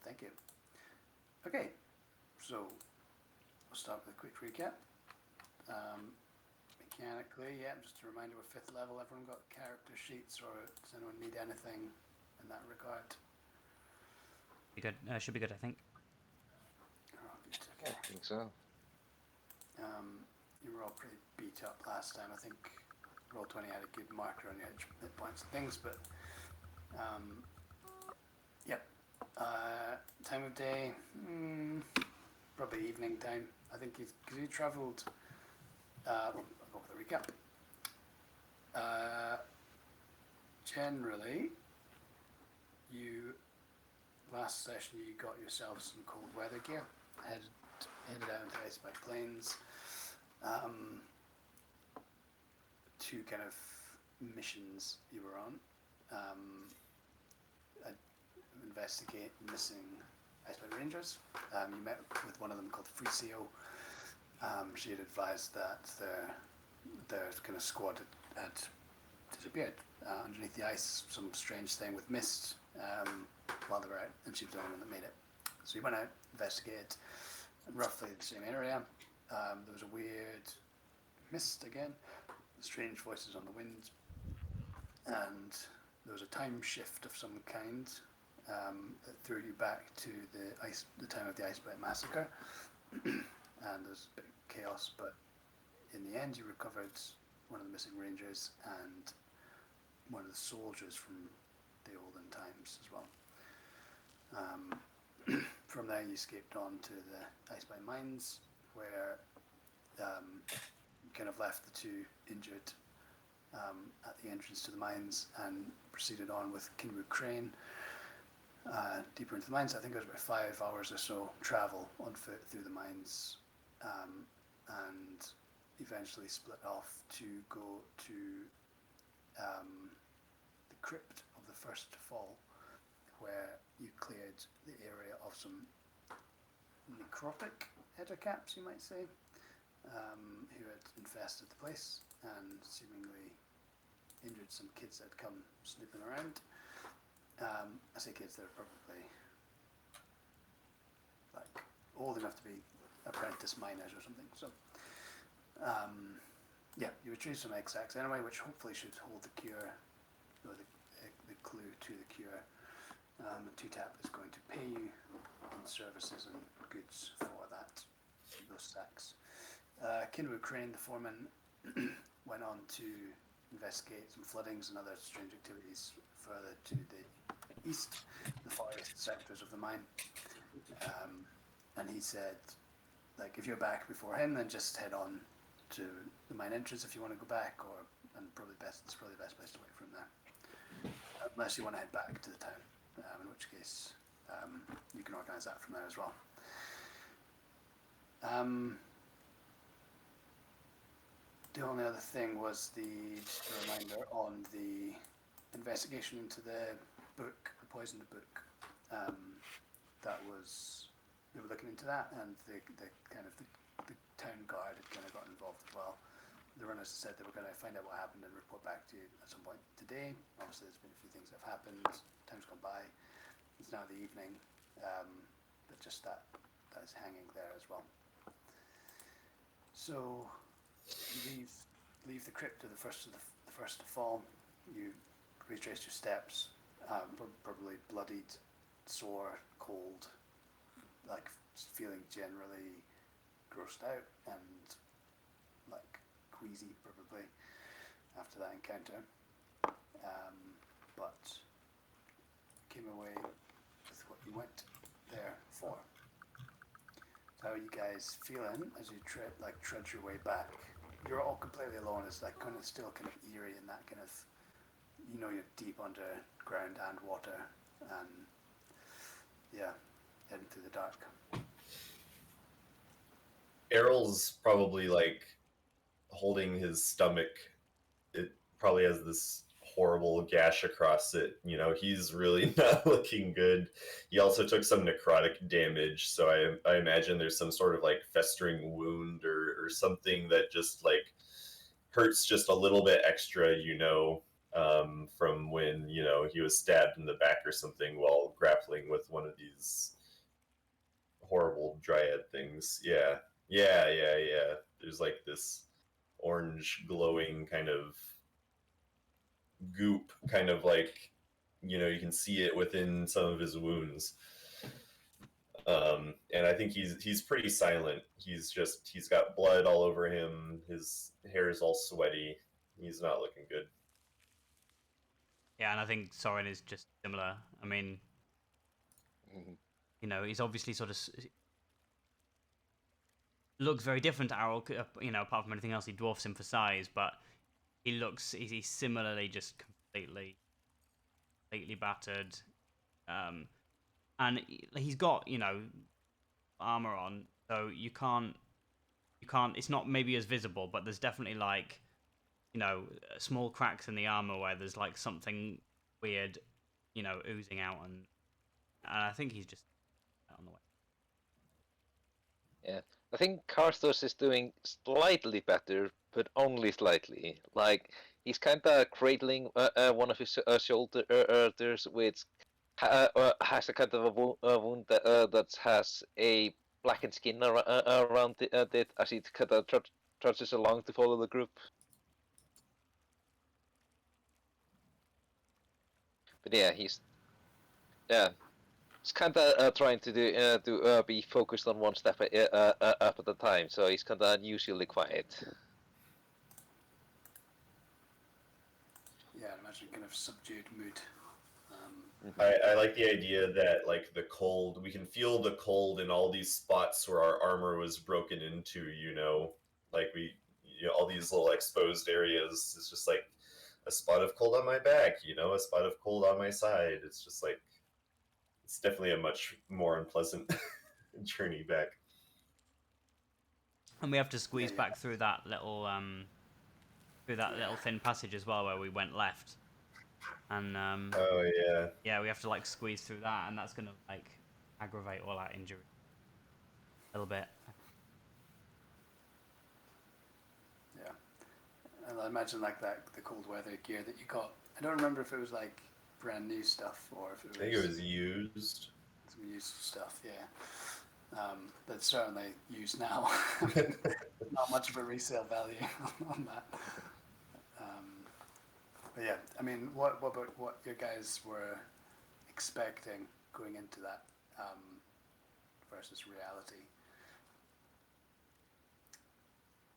thank you. Okay, so we'll start with a quick recap. Mechanically, yeah, just a reminder, we're 5th level. Everyone got character sheets, or does anyone need anything in that regard? Be good. Should be good, I think. Oh, good. Okay. I think so. You were all pretty beat up last time. I think Roll20 had a good marker on your hit points and things, but yep. Time of day, probably evening time. I think because you travelled. I'll go with the recap. Generally, last session you got yourself some cold weather gear, headed out into Ice by Plains. 2 kind of missions you were on. Investigate missing Iceberg Rangers. You met with one of them called Freeseo. She had advised that their kind of squad had disappeared underneath the ice. Some strange thing with mist while they were out, and she was the only one that made it. So you went out, investigated roughly the same area. There was a weird mist again, strange voices on the wind, and there was a time shift of some kind that threw you back to the time of the Icebite Massacre. And there's a bit of chaos, but in the end you recovered one of the missing rangers and one of the soldiers from the olden times as well. From there you escaped on to the Icebite Mines, where you kind of left the 2 injured at the entrance to the mines and proceeded on with Kinwu Crane deeper into the mines. I think it was about 5 hours or so travel on foot through the mines, and eventually split off to go to the crypt of the First Fall, where you cleared the area of some necrotic ettercaps, you might say, who had infested the place and seemingly injured some kids that had come snooping around. I say kids, they're probably like old enough to be apprentice miners or something. So yeah, you retrieve some exacts anyway, which hopefully should hold the cure, or the clue to the cure. The 2-tap is going to pay you in services and goods for those sacks. Kinwu Crane, the foreman, went on to investigate some floodings and other strange activities further to the east, the forest sectors of the mine. And he said, like, if you're back before him, then just head on to the mine entrance if you want to go back, and it's probably the best place to wait from there. Unless you want to head back to the town, in which case you can organise that from there as well. The only other thing was the reminder on the investigation into the book, the poisoned book. They were looking into that, and the town guard had kind of got involved as well. The runners said they were going to find out what happened and report back to you at some point today. Obviously, there's been a few things that have happened. Time's gone by. It's now the evening, but just that is hanging there as well. So you leave the crypt to the first to fall. You retrace your steps, probably bloodied, sore, cold, like feeling generally grossed out and like queasy probably after that encounter, but came away with what you went there for. So how are you guys feeling as you trudge your way back? You're all completely alone. It's like kind of still kind of eerie in that kind of, you're deep underground and water, and yeah, heading through the dark. Errol's probably like holding his stomach. It probably has this horrible gash across it. He's really not looking good. He also took some necrotic damage, so I imagine there's some sort of like festering wound or something that just like hurts just a little bit extra, from when, he was stabbed in the back or something while grappling with one of these horrible dryad things. Yeah. Yeah. There's like this orange glowing kind of goop, kind of like, you can see it within some of his wounds. And I think he's pretty silent. He's got blood all over him. His hair is all sweaty. He's not looking good. Yeah, and I think Soren is just similar. I mean, he's obviously sort of looks very different to Arul. Apart from anything else, he dwarfs him for size, but he's similarly just completely battered. And he's got armor on, so you can't. It's not maybe as visible, but there's definitely like small cracks in the armor where there's like something weird, oozing out, and I think he's just on the way. Yeah, I think Karthus is doing slightly better, but only slightly. Like he's kind of cradling one of his shoulders, which has a kind of a wound that has a blackened skin around it as it kind of trudges along to follow the group. But yeah, he's kind of trying to be focused on one step up at a time, so he's kind of unusually quiet. Yeah, I imagine kind of subdued mood. I like the idea that like the cold, we can feel the cold in all these spots where our armor was broken into, like all these little exposed areas. It's just like a spot of cold on my back, a spot of cold on my side. It's just like, it's definitely a much more unpleasant journey back. And we have to squeeze back through that little little thin passage as well where we went left. And oh yeah. Yeah, we have to like squeeze through that, and that's gonna like aggravate all that injury a little bit. Yeah, and I imagine like the cold weather gear that you got. I don't remember if it was like brand new stuff or if it was. I think it was used. Some used stuff, yeah. But certainly used now. Not much of a resale value on that. But yeah, I mean, what about what your guys were expecting going into that versus reality?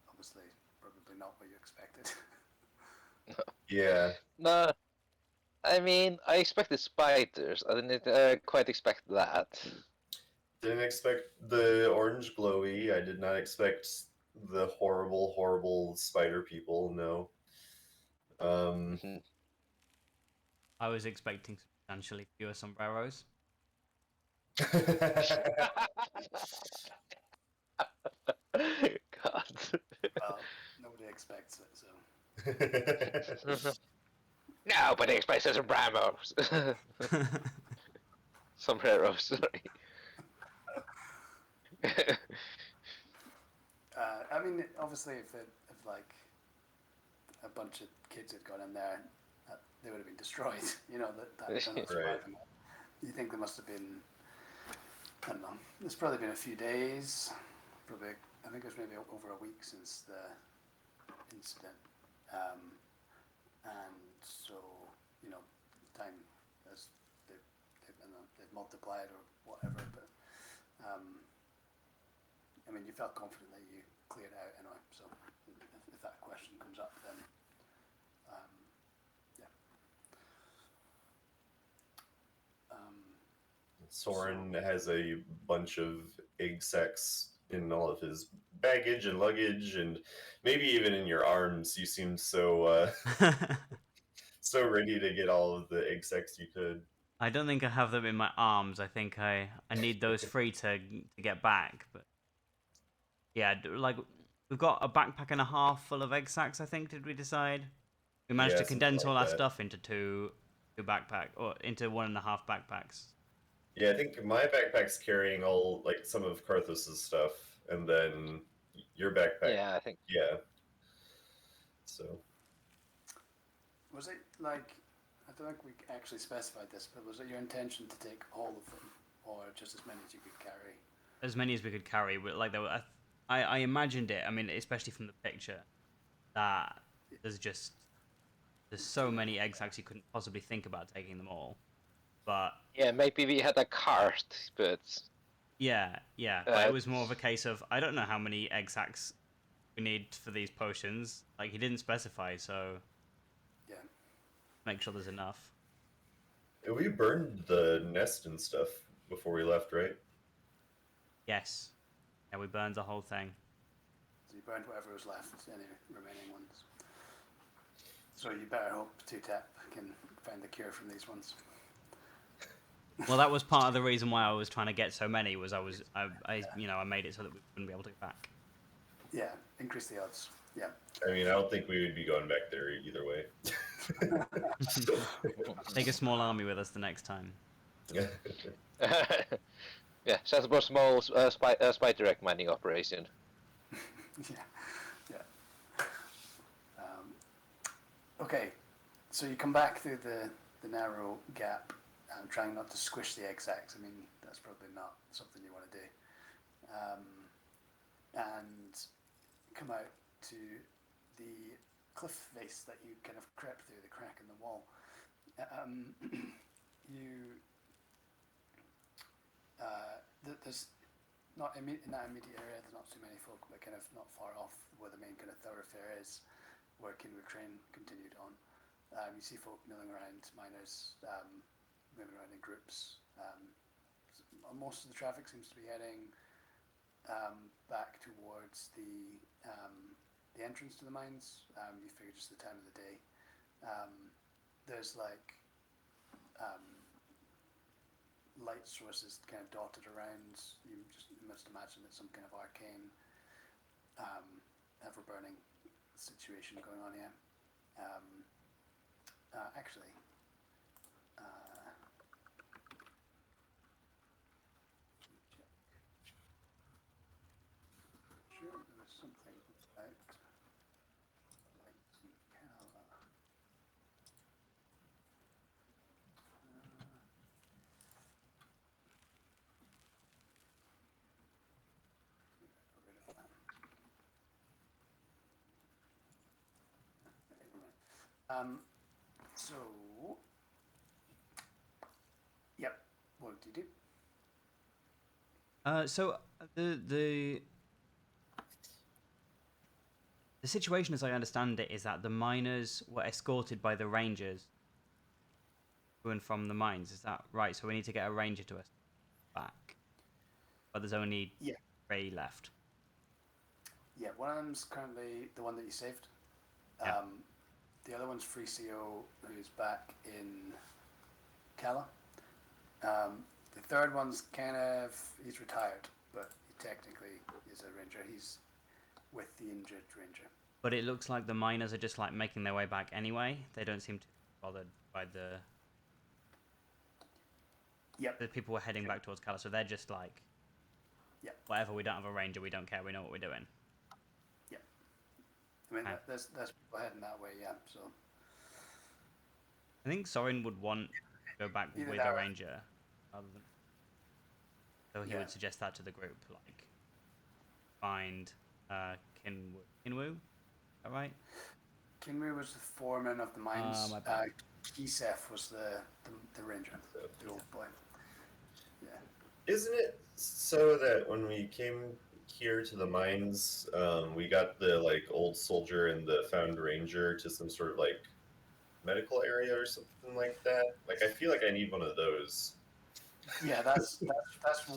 Obviously, probably not what you expected. Yeah. No, I mean, I expected spiders. I didn't quite expect that. Didn't expect the orange glowy. I did not expect the horrible spider people. No. I was expecting substantially fewer sombreros. God. Well, nobody expects it, so. Nobody expects sombreros. Sombreros, sorry. I mean, obviously, if like a bunch of kids had gone in there, they would have been destroyed. That they're not surviving. You think there must have been, I don't know. There's probably been a few days. Probably, I think it was maybe over a week since the incident, and so time as they've multiplied or whatever. But I mean, you felt confident that you cleared it out anyway. So if that question comes up, then yeah. Soren has a bunch of egg sacs in all of his baggage and luggage, and maybe even in your arms. You seem so so ready to get all of the egg sacs you could. I don't think I have them in my arms. I think I need those free to get back. But yeah, like we've got a backpack and a half full of egg sacs. I think did we decide? We managed to condense all our stuff into two backpack or into 1.5 backpacks. Yeah, I think my backpack's carrying all like some of Karthus's stuff, and then your backpack. Yeah, I think. Yeah. So. Was it like, I don't think we actually specified this, but was it your intention to take all of them, or just as many as you could carry? as many as we could carry. Like there were, I imagined it. I mean, especially from the picture, that there's so many egg sacs you couldn't possibly think about taking them all. But Yeah, maybe we had a cart, but yeah. But it was more of a case of I don't know how many egg sacs we need for these potions. Like he didn't specify, so Yeah. make sure there's enough. We burned the nest and stuff before we left, right? Yes. Yeah, we burned the whole thing. So you burned whatever was left, any remaining ones. So you better hope Two-Tap can find the cure from these ones. Well, that was part of the reason why I was trying to get so many. Was I made it so that we wouldn't be able to go back. Yeah, increase the odds. Yeah. I mean, I don't think we would be going back there either way. Take a small army with us the next time. yeah, set up a small spy direct mining operation. yeah. Okay, so you come back through the narrow gap, trying not to squish the egg sacs. I mean, that's probably not something you want to do. And come out to the cliff face that you kind of crept through, the crack in the wall. There's not in that immediate area. There's not too many folk, but kind of not far off where the main kind of thoroughfare is, where Kinwood Crane continued on. You see folk milling around, miners moving around in groups. Most of the traffic seems to be heading back towards the entrance to the mines. You figure just the time of the day. There's like light sources kind of dotted around. You must imagine it's some kind of arcane ever burning situation going on here. Actually, sure there was something about lights and colour. So, yep, what did you do? So the situation, as I understand it, is that the miners were escorted by the rangers to and from the mines. Is that right? So we need to get a ranger to us back, but there's only 3 left. Yeah, one of them's currently the one that you saved. Yeah. The other one's Free CO, who's back in Cala. The third one's he's retired, but he technically is a ranger. He's with the injured ranger. But it looks like the miners are just like making their way back anyway. They don't seem to be bothered by the. Yep. The people were heading back towards Cala, so they're just like. Yep. Whatever, we don't have a ranger, we don't care, we know what we're doing. Yep. I mean, Okay. there's people heading that way, yeah, so. I think Sorin would want to go back Either with that a or- ranger, rather than. So he Yeah. would suggest that to the group, like find Kinwoo. Is that right? Kinmu was the foreman of the mines. my bad. Kisef was the ranger, the old boy. Yeah. Isn't it so that when we came here to the mines, we got the like old soldier and the found ranger to some sort of like medical area or something like that? Like I feel like I need one of those. Yeah, that's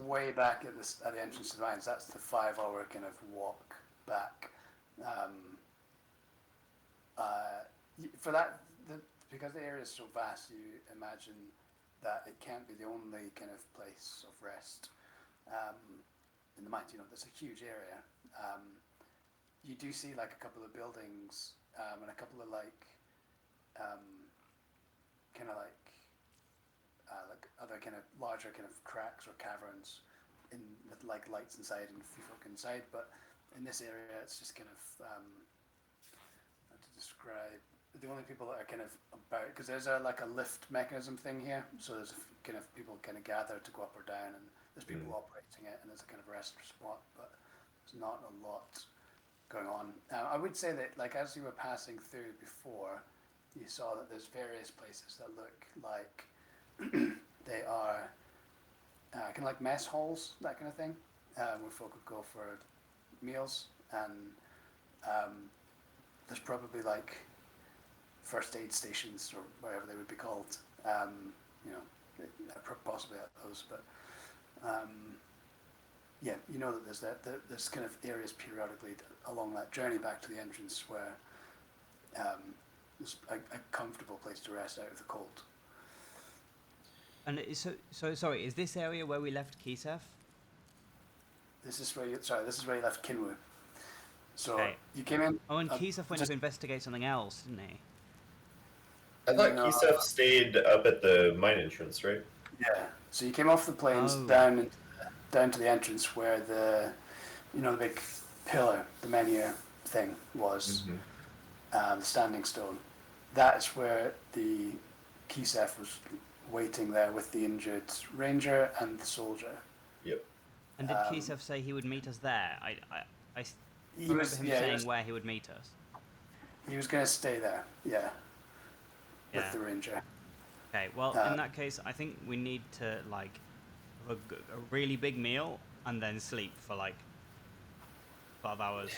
way back at the entrance to the mines. That's the 5-hour kind of walk back. For that, because the area is so vast, you imagine that it can't be the only kind of place of rest in the mines. You know, there's a huge area. You do see like a couple of buildings and a couple of like kind of like other kind of larger kind of cracks or caverns with like lights inside and a few folk inside. But in this area, it's just kind of how to describe. the only people that are kind of about, because there's a like a lift mechanism thing here, so there's kind of people kind of gather to go up or down, and there's people operating it, and there's a kind of rest spot, but there's not a lot going on. I would say that like as you were passing through before, you saw that there's various places that look like they are kind of like mess halls, that kind of thing, where folk would go for meals, and there's probably like first aid stations or whatever they would be called, you know, possibly at those, but yeah, you know that there's kind of areas periodically along that journey back to the entrance where there's a comfortable place to rest out of the cold. And so sorry, is this area where we left Kisef? This is where you left Kinwu. So Okay. you came in. Oh, and Kisef went to investigate something else, didn't he? I thought No. Kisef stayed up at the mine entrance, right? Yeah. So you came off the plains Oh. down to the entrance where the big pillar, the menhir thing was, the standing stone. That's where the Kisef was waiting there with the injured ranger and the soldier. Yep. And did Kisef say he would meet us there? I He remember was, him yeah, saying where he would meet us. he was going to stay there, yeah, Yeah. with the ranger. Okay, well, in that case, I think we need to, like, have a really big meal and then sleep for, like, 12 hours.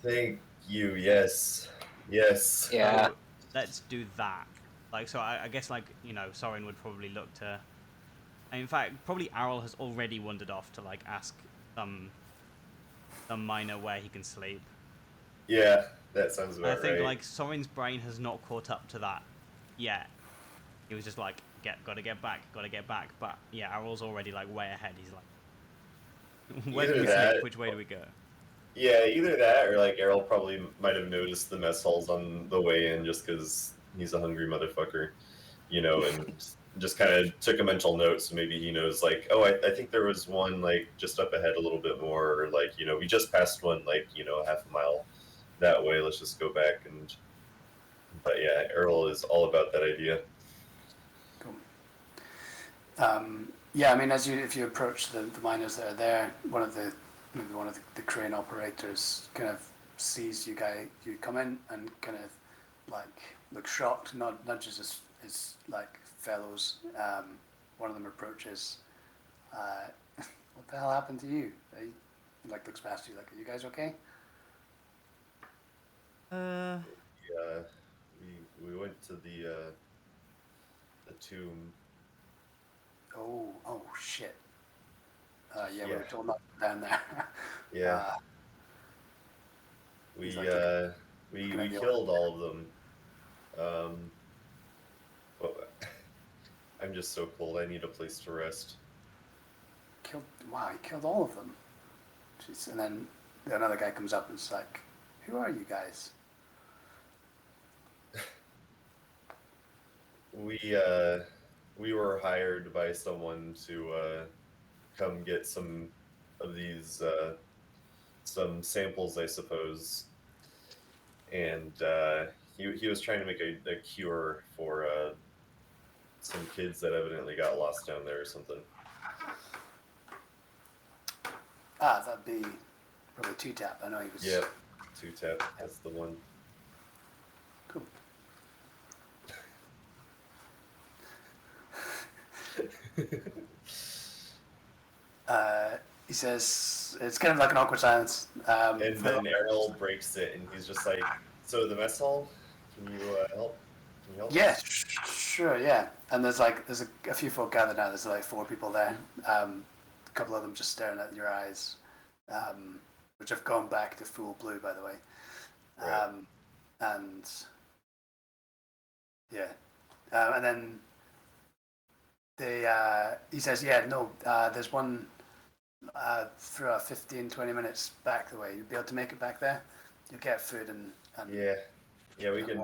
Thank you. Yes. Yes. Yeah. So, let's do that. Like, so I guess, like, you know, Sorin would probably look to... In fact, probably Arl has already wandered off to, like, ask some miner where he can sleep. Yeah, that sounds And I about think, right. like, Sorin's brain has not caught up to that yet. He was just like, gotta get back. But yeah, Arl's already like way ahead. He's like, where do Either we that- sleep? Which way do we go? Yeah, either that or like Errol probably might have noticed the mess halls on the way in just because he's a hungry motherfucker, you know, and just kind of took a mental note. So maybe he knows like, oh, I think there was one like just up ahead a little bit more, or like, you know, we just passed one like, you know, half a mile that way. Let's just go back and. But yeah, Errol is all about that idea. Cool. Yeah, I mean, if you approach the miners that are there, maybe one of the crane operators kind of sees you come in and kind of like looks shocked, nudges his like fellows. One of them approaches. What the hell happened to you? He like looks past you like, are you guys okay? Yeah, we went to the tomb. Oh shit. Yeah, we Yeah. were told not to go down there. Yeah, we he's like, we "Can I deal killed all of them. But I'm just so cold. I need a place to rest. Wow, he killed all of them. Jeez. And then another guy comes up and is like, who are you guys? We were hired by someone to come get some of these some samples, I suppose, and he was trying to make a cure for some kids that evidently got lost down there or something. That'd be probably Two-Tap. I know he was. Yep, Two-Tap, that's the one. Cool. He says, it's kind of like an awkward silence. And then Errol breaks it, and he's just like, "So the mess hall, can you help? Can you help?" Yeah, us?" sure, yeah. And there's a few folk gathered now. There's like 4 people there. A couple of them just staring at your eyes, which have gone back to full blue, by the way. Right. And yeah, and then he says, yeah, no, there's one for 15-20 minutes back the way. You'll be able to make it back there. You'll get food and Yeah, we could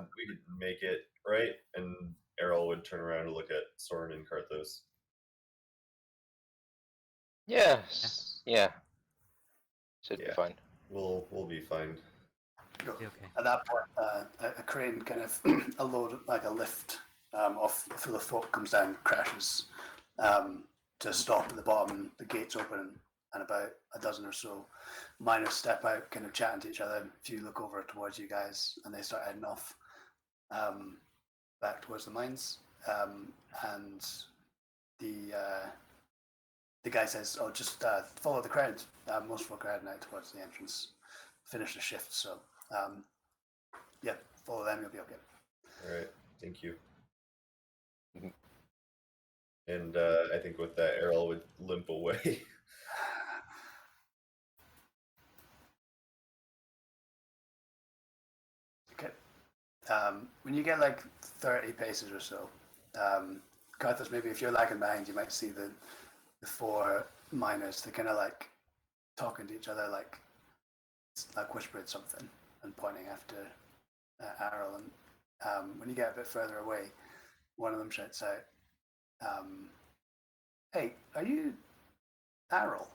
make it, right? And Errol would turn around to look at Soren and Karthos. Yeah. Should be Yeah. fine. We'll be fine. Go. Okay. At that point, a crane kind of a load like a lift off full of folk comes down, crashes to stop at the bottom. The gates open, and about a dozen or so miners step out, kind of chatting to each other. If you look over towards you guys, and they start heading off back towards the mines, and the guy says, "Oh, just follow the crowd." Most folk are heading out towards the entrance, finish the shift. So, yeah, follow them. You'll be okay. All right, thank you. Mhm. And I think with that, Errol would limp away. Okay. When you get like 30 paces or so, Carthus, maybe if you're lagging behind, you might see the four miners. They're kind of like talking to each other, like whispering something and pointing after Errol. And when you get a bit further away, one of them shouts out, "Hey, are you Errol?"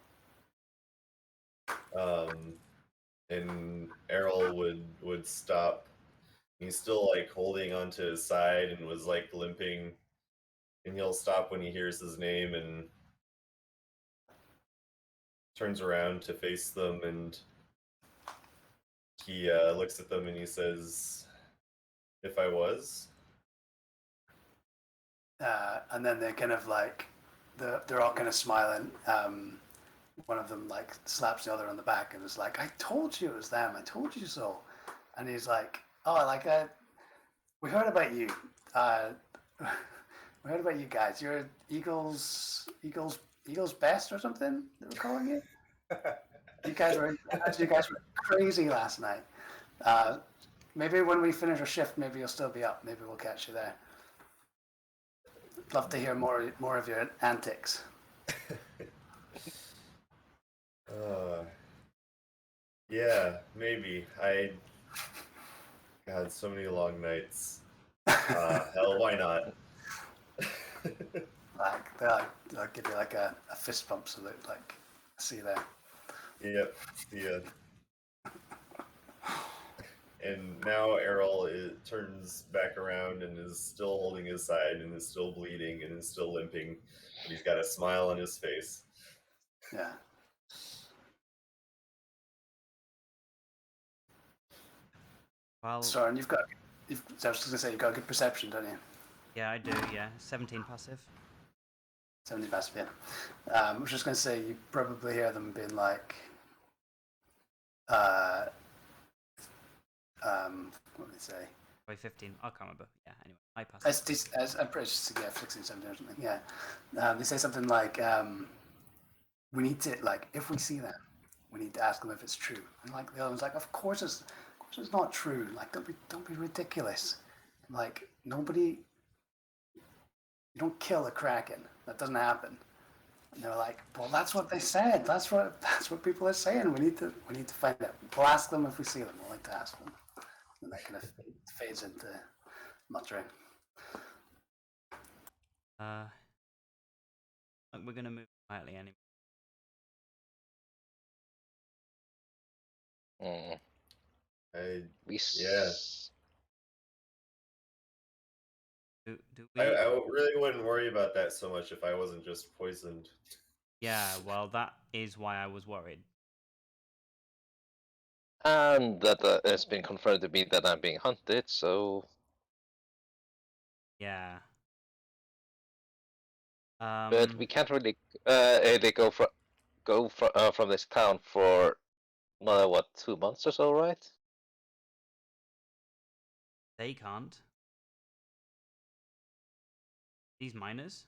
And Errol would stop. He's still like holding onto his side and was like limping, and he'll stop when he hears his name and turns around to face them, and he looks at them and he says, "If I was." And then they're kind of like, they're all kind of smiling. One of them like slaps the other on the back and is like, "I told you it was them. I told you so." And he's like, "Oh, like we heard about you. We heard about you guys. You're Eagles best or something. They were calling you. You guys were crazy last night. Maybe when we finish our shift, maybe you'll still be up. Maybe we'll catch you there. Love to hear more of your antics." Yeah, maybe. God, so many long nights. Hell, why not? Like they'll give you like a fist bump salute, like, "See you there." Yep. Yeah. And now Errol turns back around and is still holding his side and is still bleeding and is still limping, but he's got a smile on his face. Yeah. Well, Sorry, and I was just gonna say you've got good perception, don't you? yeah, I do. Yeah, 17 passive. 70 passive, yeah. I was just gonna say you probably hear them being like, what did they say? By 15. I can't remember. Yeah. Anyway, I pass. I'm pretty sure, yeah, 16, 17 or something. Yeah. They say something like, "We need to, like, if we see them, we need to ask them if it's true." And like the other one's like, "Of course it's not true. Like, don't be ridiculous. Like, nobody, you don't kill a kraken. That doesn't happen." And they're like, "Well, that's what they said. That's what people are saying. We need to find out. We'll ask them if we see them. We'll like to ask them." And that kind of fades into muttering. We're gonna move quietly anyway. Mm. We Yeah. Do we? I really wouldn't worry about that so much if I wasn't just poisoned. Yeah. Well, that is why I was worried. And that it's been confirmed to me that I'm being hunted, so Yeah. but we can't really they go from this town for another what 2 months or so, right? They can't. These miners.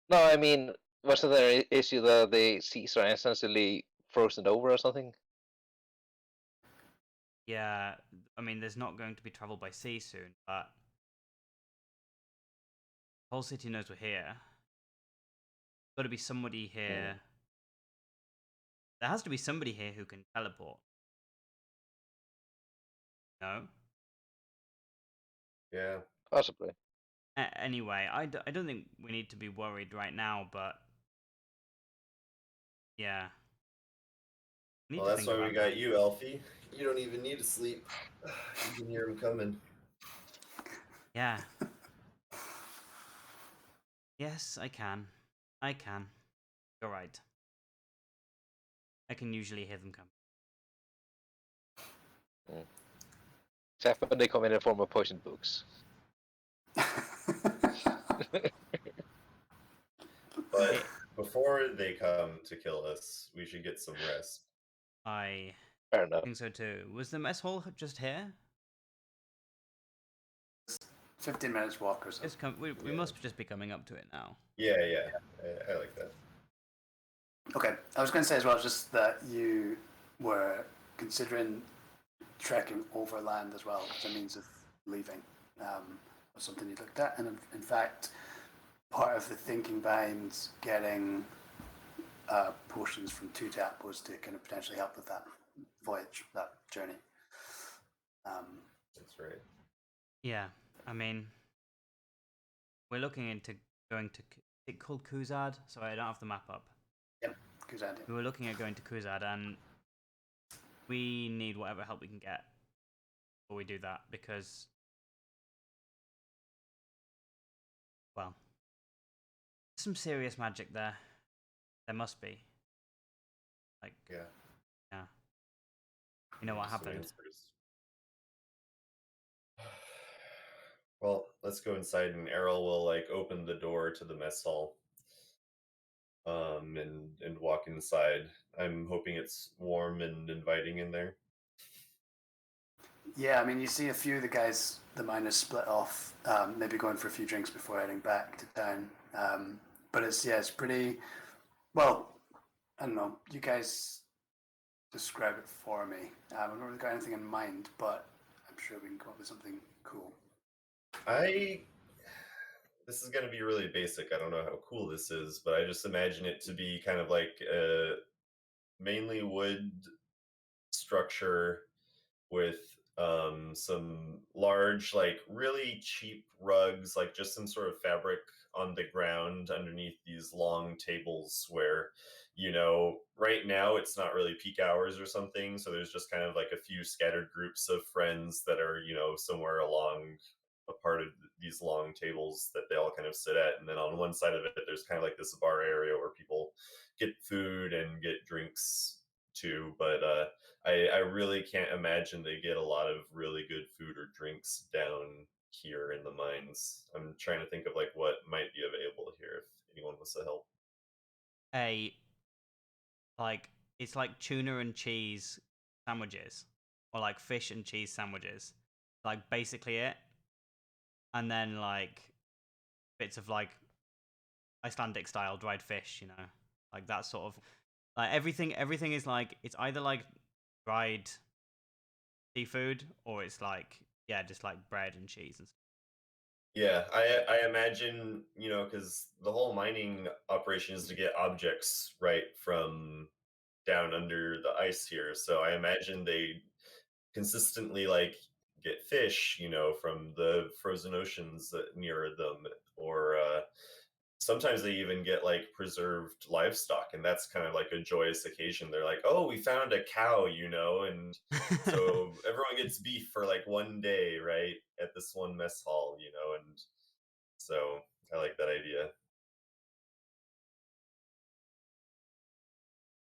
No, I mean, wasn't there an issue that the seas are essentially frozen over or something? Yeah. I mean, there's not going to be travel by sea soon, but the whole city knows we're here. Got to be somebody here. There has to be somebody here who can teleport. No. Yeah. Possibly. Anyway, I don't think we need to be worried right now, but yeah. Need Well, to that's think why we about got that. you, Elfie. You don't even need to sleep. You can hear him coming. Yeah. Yes, I can. I can. You're right. I can usually hear them coming. Except when they come in the form of poison books. But It, before they come to kill us, we should get some rest. I Fair enough. think so too. Was the mess hall just here? 15 minutes walk or so. We Yeah. must just be coming up to it now. Yeah. I like that. Okay, I was going to say as well, just that you were considering trekking overland as well as a means of leaving. Was something you looked at, and in fact, part of the thinking behind getting potions from Two Tap was to kind of potentially help with that voyage, that journey. That's right. Yeah, I mean, we're looking into going to. Is it called Kuzad? Sorry, I don't have the map up. Yep, Kuzad. We were looking at going to Kuzad, and we need whatever help we can get before we do that, because, well, there's some serious magic there. There must be. Like, Yeah. you know what Some happened? answers. Well, let's go inside, and Errol will like open the door to the mess hall. And walk inside. I'm hoping it's warm and inviting in there. Yeah, I mean, you see a few of the guys, the miners split off, maybe going for a few drinks before heading back to town. But it's pretty, well, I don't know, you guys describe it for me. I've not really got anything in mind, but I'm sure we can come up with something cool. This is going to be really basic. I don't know how cool this is, but I just imagine it to be kind of like mainly wood structure with some large, like really cheap rugs, like just some sort of fabric on the ground underneath these long tables where, right now it's not really peak hours or something. So there's just kind of like a few scattered groups of friends that are, somewhere along a part of these long tables that they all kind of sit at. And then on one side of it, there's kind of like this bar area where people get food and get drinks too. But I really can't imagine they get a lot of really good food or drinks down here in the mines. I'm trying to think of like what might be available here if anyone wants to help. It's like tuna and cheese sandwiches, or like fish and cheese sandwiches, like basically it. And then like bits of like Icelandic style dried fish, like that sort of, like everything is like, it's either like dried seafood, or it's like, yeah, just like bread and cheese and stuff. Yeah, I imagine, because the whole mining operation is to get objects right from down under the ice here. So I imagine they consistently like get fish, from the frozen oceans near them, or sometimes they even get like preserved livestock, and that's kind of like a joyous occasion. They're like, oh, we found a cow, and so everyone gets beef for like one day, right, at this one mess hall, and so I like that idea.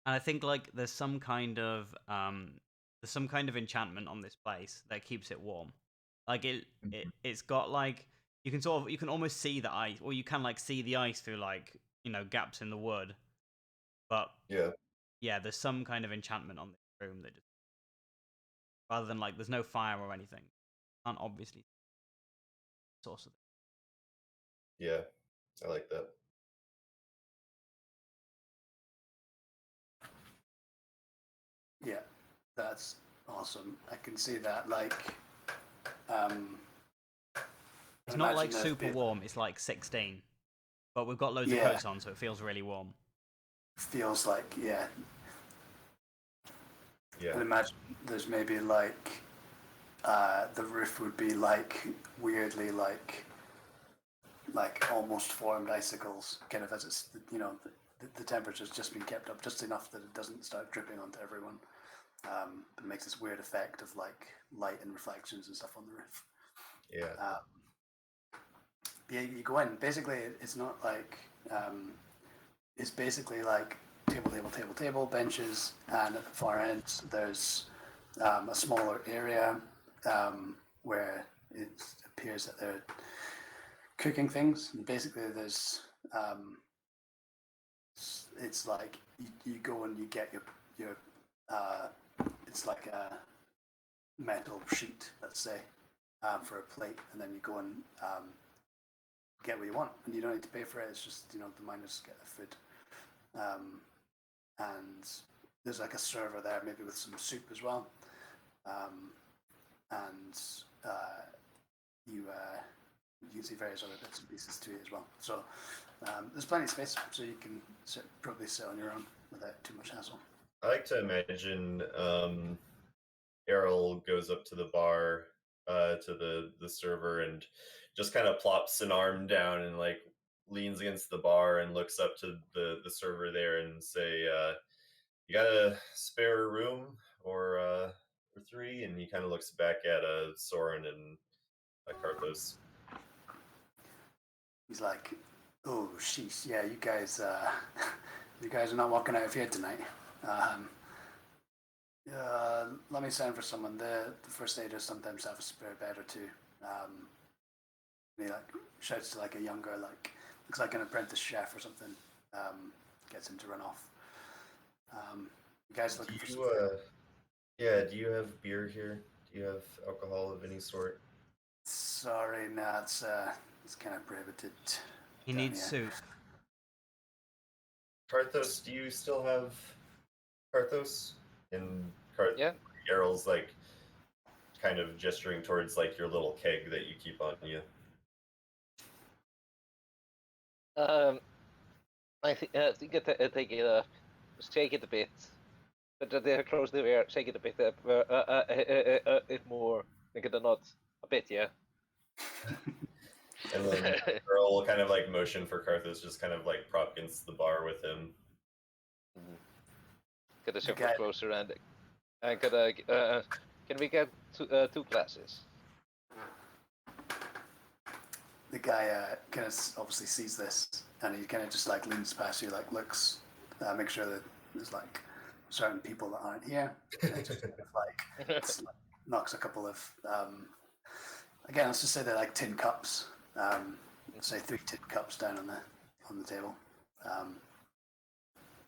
And I think like there's some kind of enchantment on this place that keeps it warm. Like it's got like, you can almost see the ice, or you can like see the ice through like, gaps in the wood. But yeah, there's some kind of enchantment on this room that just, rather than like there's no fire or anything, can't obviously source of it. Yeah, I like that. Yeah, that's awesome. I can see that. Like, It's not like super warm. It's like 16, but we've got loads of coats on, so it feels really warm. Feels like, yeah. Yeah. And imagine there's maybe like the roof would be like weirdly like almost formed icicles, kind of as it's the temperature's just been kept up just enough that it doesn't start dripping onto everyone. It makes this weird effect of like light and reflections and stuff on the roof. Yeah. Yeah, you go in. Basically, it's not like it's basically like table, benches, and at the far end there's a smaller area where it appears that they're cooking things. And basically, there's it's like you go and you get your it's like a metal sheet, let's say, for a plate, and then you go and get what you want, and you don't need to pay for it. It's just, the miners get the food, and there's like a server there, maybe with some soup as well, and you can see various other bits and pieces to it as well. So there's plenty of space, so you can probably sit on your own without too much hassle. I like to imagine Errol goes up to the bar, to the server, and just kind of plops an arm down and like leans against the bar and looks up to the server there and say, "You got a spare room or three?" And he kind of looks back at Soren and Karthos. He's like, "Oh, sheesh, yeah, you guys are not walking out of here tonight. Let me send for someone. The first aiders sometimes have a spare bed or two." He like shouts to like a younger, like looks like an apprentice chef or something. Gets him to run off. You guys looking for some food? Yeah, do you have beer here? Do you have alcohol of any sort? Sorry, no, it's kind of prohibited. He needs soup. Karthos, do you still have Karthos? And Yeah. Errol's like kind of gesturing towards like your little keg that you keep on you. I think take it, shake it a bit. But they're close to the air. Shake it a bit. If more, make it a nod. A bit, yeah. And then Earl will kind of like motion for Karthos, just kind of like prop against the bar with him. Get a ship closer and can we get two glasses? The guy kind of obviously sees this, and he kind of just like leans past you, like looks, make sure that there's like certain people that aren't here. And just kind of like knocks a couple of again, let's just say they're like tin cups. Say 3 tin cups down on the table,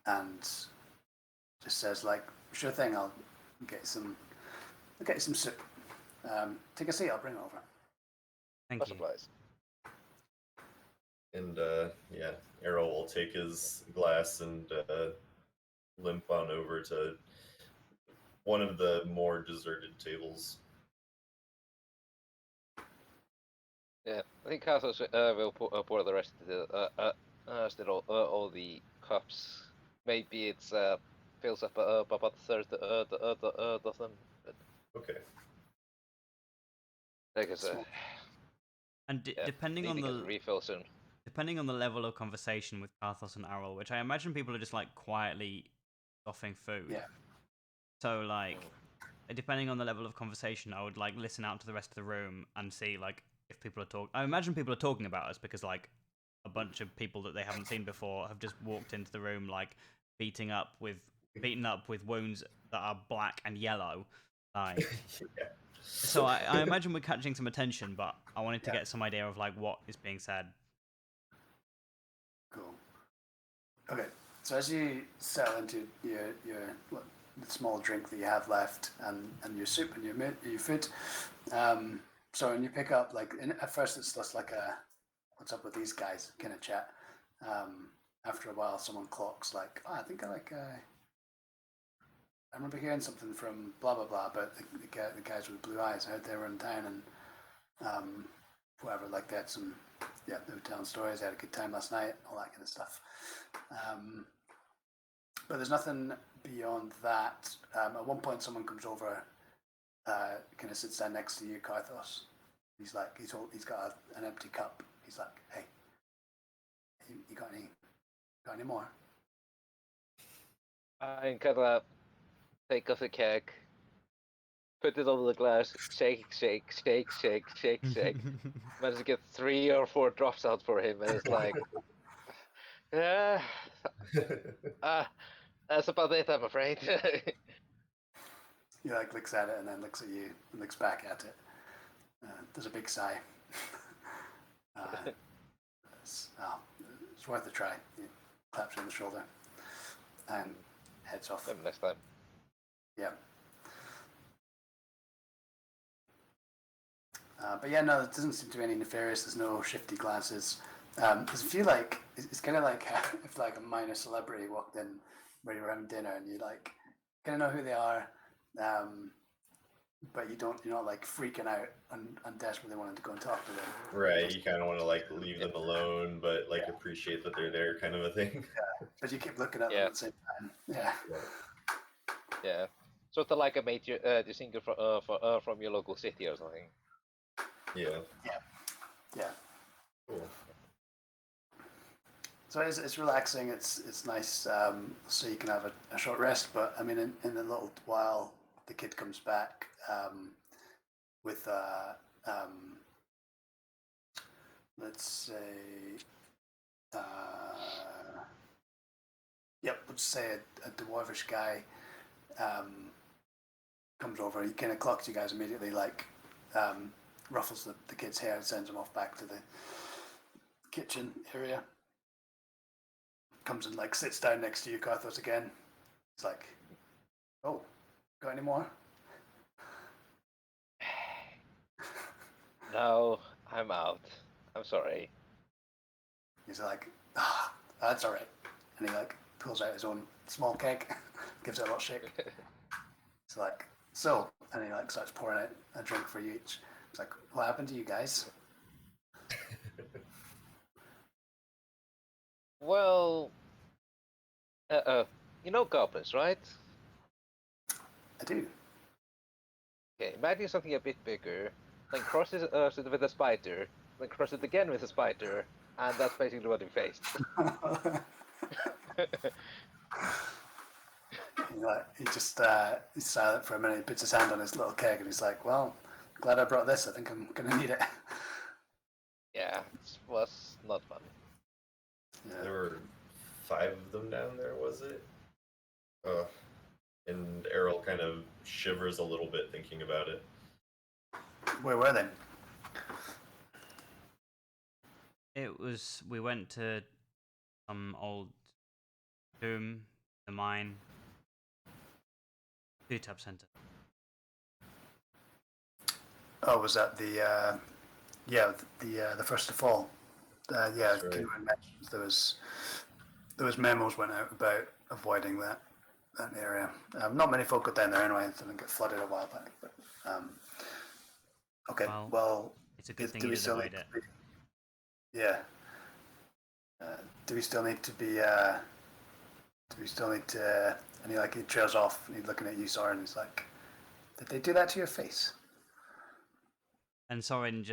and just says like, "Sure thing, I'll get you some soup. Take a seat, I'll bring it over." Thank you. Supplies. And yeah, Errol will take his glass and limp on over to one of the more deserted tables. Yeah, I think Kathos will pour the rest of the all the cups. Maybe it's fills up about a third of them. But Okay. I guess, And depending on the refill soon. Depending on the level of conversation with Karthos and Errol, which I imagine people are just like quietly offering food. Yeah. So like, depending on the level of conversation, I would like listen out to the rest of the room and see like if people are talking. I imagine people are talking about us because like a bunch of people that they haven't seen before have just walked into the room like beaten up with wounds that are black and yellow. Like, Yeah. So I imagine we're catching some attention, but I wanted to get some idea of like what is being said. Cool. Okay, so as you settle into your the small drink that you have left, and your soup and your food, so when you pick up like at first it's just like a "what's up with these guys" kind of chat. After a while, someone clocks like, "Oh, I think I remember hearing something from blah blah blah, but the guys with blue eyes, I heard they were in town and whatever, like they had some." Yeah, they were telling stories. They had a good time last night, all that kind of stuff. But there's nothing beyond that. At one point, someone comes over, kind of sits down next to you, Karthos. He's like, he's got an empty cup. He's like, "Hey, you got any more?" I kind of take off the keg, put it over the glass, shake, shake, shake, shake, shake, shake. Managed to get 3 or 4 drops out for him, and it's like, yeah, that's about it, I'm afraid. He like looks at it and then looks at you and looks back at it. There's a big sigh. It's worth a try. He claps you on the shoulder and heads off. Maybe next time. Yeah. But yeah, no, there doesn't seem to be any nefarious. There's no shifty glances. Because I feel like it's kind of like if like a minor celebrity walked in where you were having dinner and you like kind of know who they are, but you're not like freaking out and desperately wanting to go and talk to them. Right, you kind of want to like leave them alone, but like appreciate that they're there, kind of a thing. Yeah, but you keep looking at them at the same time. Yeah. Yeah. Sort of like a major the singer from your local city or something. Yeah. Yeah. Cool. So it's relaxing. It's nice. So you can have a short rest. But I mean, in a little while, the kid comes back with let's say let's say a dwarvish guy comes over. He kind of clocks you guys immediately, like ruffles the kid's hair and sends him off back to the kitchen area. Comes and like sits down next to you, Carthos, again. He's like, "Oh, got any more?" No, I'm out. I'm sorry. He's like, that's all right. And he like pulls out his own small keg, gives it a little shake. He's like, so, and he like starts pouring out a drink for you each. He's like, what happened to you guys? Well, you know goblins, right? I do. Okay, imagine something a bit bigger, then cross it with a spider, then cross it again with a spider, and that's basically what he faced. He just he's silent for a minute. He puts his hand on his little keg and he's like, well, glad I brought this. I think I'm gonna need it. Yeah, it was not fun. Yeah. There were 5 of them down there, was it? And Errol kind of shivers a little bit thinking about it. Where were they? We went to some old tomb, the mine, 2-tab center. Oh, was that the first to fall? Yeah, That's right. There was memos went out about avoiding that area. Not many folk got down there anyway. I think it flooded a while back. But okay, well, it's a good thing you did avoid it. Yeah. Do we still need to be? And he trails off and he's looking at you, Soren. He's like, "Did they do that to your face?" And Soren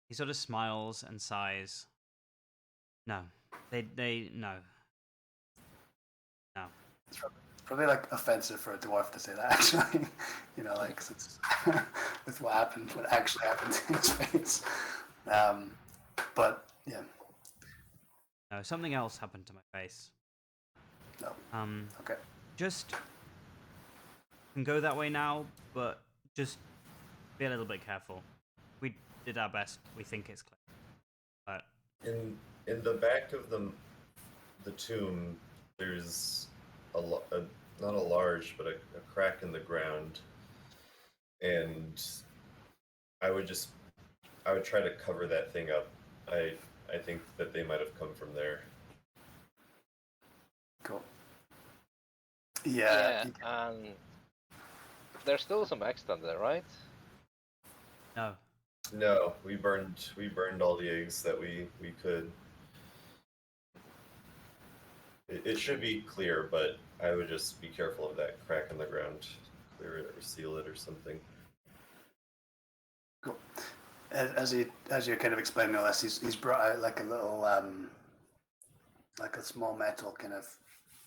he sort of smiles and sighs. No, they no. It's probably like offensive for a dwarf to say that. Actually, like it's with what actually happened to his face. But yeah. No, something else happened to my face. No. Okay. Just can go that way now, but just be a little bit careful. We did our best. We think it's clear, but in the back of the tomb, there's not a large, but a crack in the ground, and I would try to cover that thing up. I think that they might have come from there. Cool. Yeah. There's still some extant there, right? No, we burned all the eggs that we could. It should be clear, but I would just be careful of that crack in the ground. Clear it or seal it or something. Cool. As you're kind of explaining all this, he's brought out like a little like a small metal kind of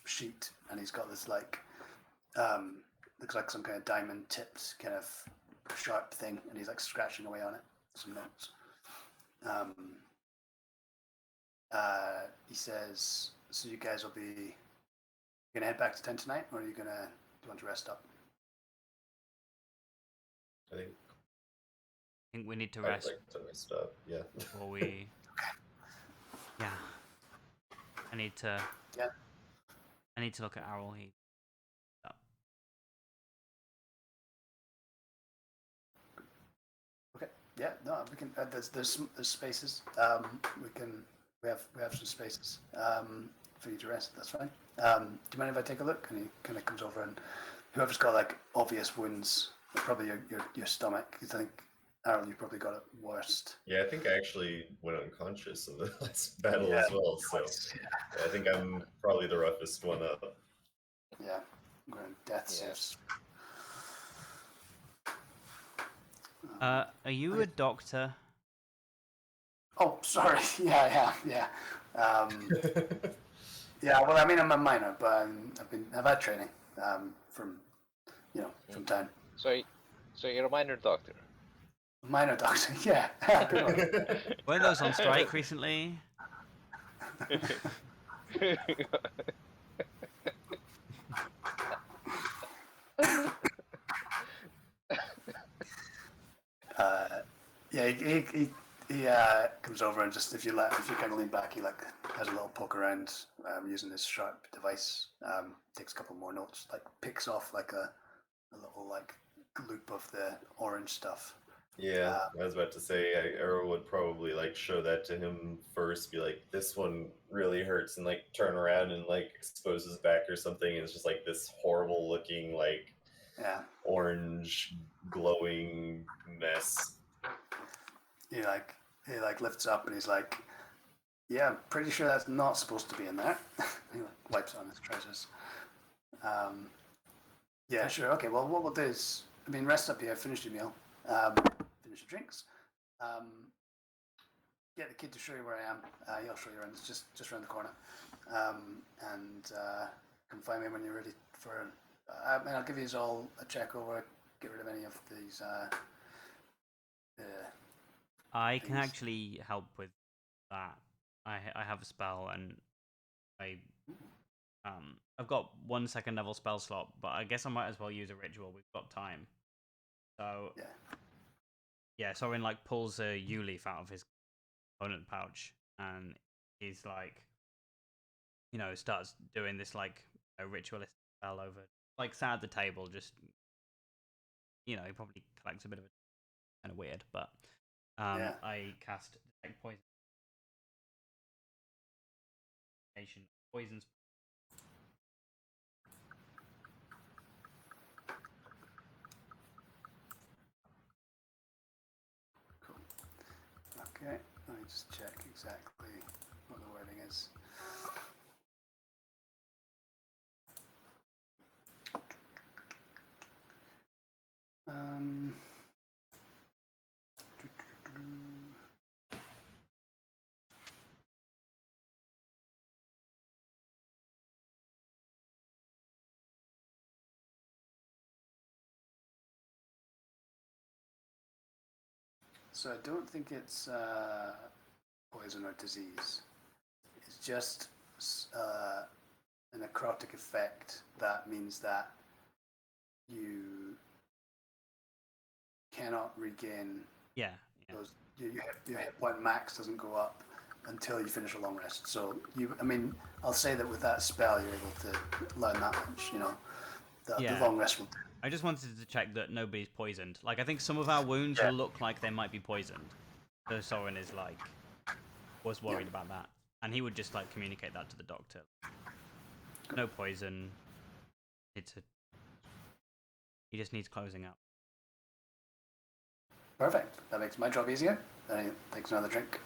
sheet, and he's got this like looks like some kind of diamond tipped kind of sharp thing, and he's like scratching away on it. Some notes. He says, "So you guys will be gonna head back to town tonight, or are you gonna do you want to rest up?" I think I think we need to I'd rest like to rest up. Yeah. before we. Yeah. I need to. Yeah. I need to look at Owl. Okay. Yeah. No, we can. There's spaces. We have some spaces for you to rest. That's fine. Do you mind if I take a look? And he kind of comes over, and whoever's got like obvious wounds, probably your stomach. You think, Aaron, you probably got it worst. Yeah, I think I actually went unconscious in the last battle Yeah, as well. So yeah. I think I'm probably the roughest one up. Yeah. I'm going death Yeah. saves. Are you a doctor? Oh, sorry. Yeah. Yeah. Well, I mean, I'm a minor, but I've had training from town. So you're a minor doctor. Minor doctor. Yeah. Good one. Were those on strike recently? Yeah. He comes over and just if you kind of lean back, he like has a little poke around using his sharp device. Takes a couple more notes, like picks off like a little like loop of the orange stuff. Yeah, I was about to say, Arrow would probably like show that to him first, be like, "This one really hurts," and like turn around and like expose his back or something. And it's just like this horrible looking like orange glowing mess. He lifts up and he's like, "Yeah, I'm pretty sure that's not supposed to be in there." He like wipes on his trousers. Yeah, sure. Okay. Well, what we'll do is, rest up here, finish your meal, finish your drinks, get the kid to show you where I am. He'll show you around. It's just around the corner, and come find me when you're ready for. I'll give you all a check over. Get rid of any of these. I can things. actually help with that. I have a spell and I've got 1 second level spell slot, but I guess I might as well use a ritual. We've got time. So yeah. Sorin like pulls a yew leaf out of his component pouch and he's like, starts doing this like a ritualistic spell over, like sat at the table, just he probably collects a bit of it. Kind of weird, but I cast detect poison. Poisons. Cool. Okay, let me just check exactly what the wording is. So I don't think it's poison or disease. It's just a necrotic effect. That means that you cannot regain those. Your hit point max doesn't go up until you finish a long rest. So I'll say that with that spell, you're able to learn that much. The long rest will do. I just wanted to check that nobody's poisoned. Like, I think some of our wounds look like they might be poisoned. So Sorin is like, was worried about that. And he would just like communicate that to the doctor. No poison. He just needs closing up. Perfect. That makes my job easier. Then he takes another drink.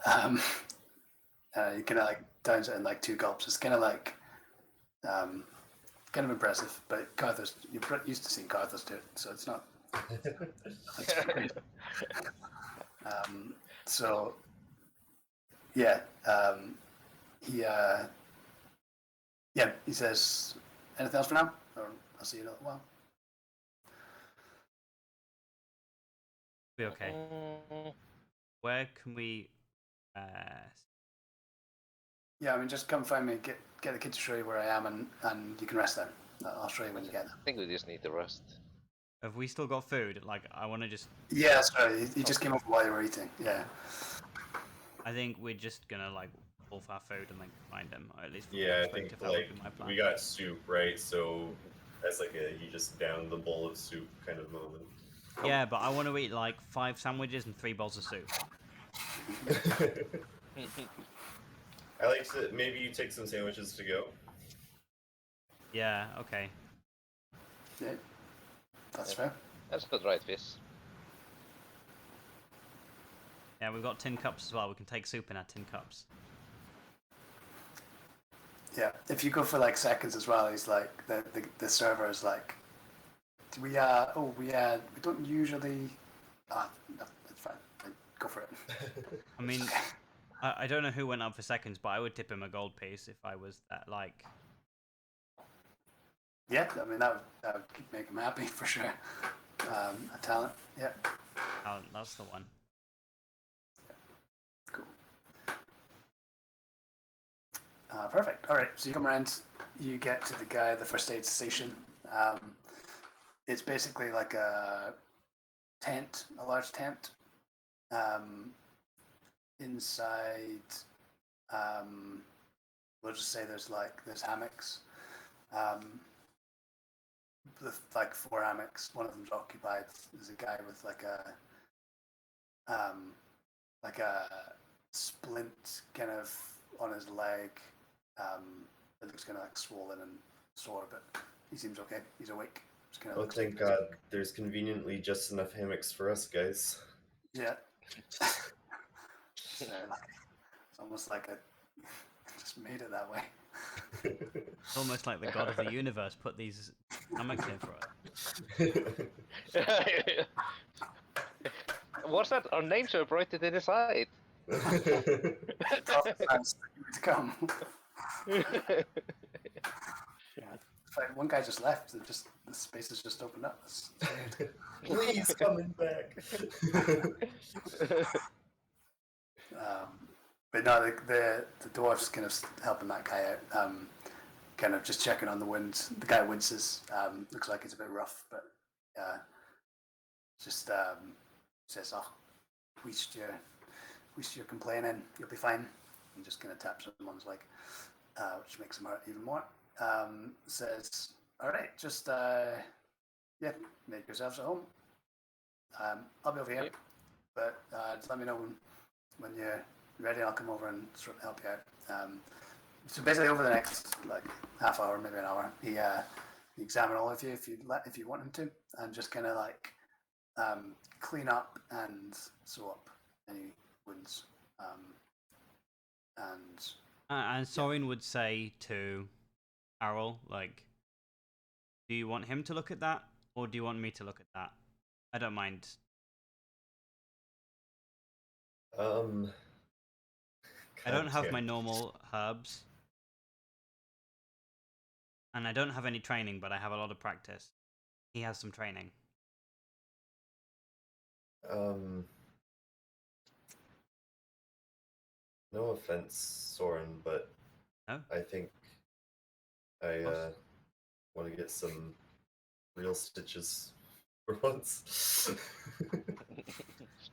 He kind of like downs it in like 2 gulps. It's kind of like kind of impressive, but Carthus, you're used to seeing Carthus do it, so it's not. So, yeah, he says, anything else for now? Or I'll see you in a little while. Be okay. Where can we? Yeah, I mean, just come find me. Get the kid to show you where I am, and you can rest there. I'll show you when you get there. I think we just need the rest. Have we still got food? Like, I want to just. Yeah, sorry. He just came over while you were eating. Yeah. I think we're just gonna like pull for our food and then find him, or at least. Yeah, I think that would like be my plan. we got soup, right? So that's like a you just down the bowl of soup kind of moment. Yeah, but I want to eat like 5 sandwiches and 3 bowls of soup. I like to maybe you take some sandwiches to go. Yeah. Okay. Yeah. That's fair. That's good, right, Fish? Yeah, we've got tin cups as well. We can take soup in our tin cups. Yeah. If you go for like seconds as well, he's like the server is like, we don't usually. No, it's fine. Go for it. I mean, I don't know who went up for seconds, but I would tip him a gold piece if I was that like. Yeah, I mean that would make him happy for sure. A talent, yeah. Oh, that's the one. Cool. Perfect. All right, so you come around, you get to the first aid station. It's basically like a tent, a large tent. Inside, we'll just say there's hammocks. With like 4 hammocks. One of them's occupied. There's a guy with like a splint kind of on his leg. It looks kind of like swollen and sore, but he seems okay. He's awake. Just kind of Oh, thank God. There's conveniently just enough hammocks for us guys. Yeah. It's almost like I just made it that way. It's almost like the god of the universe put these hammocks in for us. What's that? Our names are printed in the side. To come. Yeah. In fact, one guy just left. The space has just opened up. It's weird. Please coming back. But no, the dwarf's kind of helping that guy out. Kind of just checking on the wound. The guy winces. Looks like it's a bit rough, but just says, "Oh, weast you're complaining. You'll be fine." And just kind of taps someone's leg, which makes him hurt even more. Says, "All right, just make yourselves at home. I'll be over here, Yep. but just let me know when you're ready. I'll come over and sort of help you out." So basically, over the next like half hour, maybe an hour, he examine all of you if you want him to, and just kind of like clean up and sew up any wounds. And Sorin would say to Errol, like, do you want him to look at that, or do you want me to look at that? I don't mind. I don't have my normal herbs. And I don't have any training, but I have a lot of practice. He has some training. No offense, Soren, but No? I think I want to get some real stitches for once.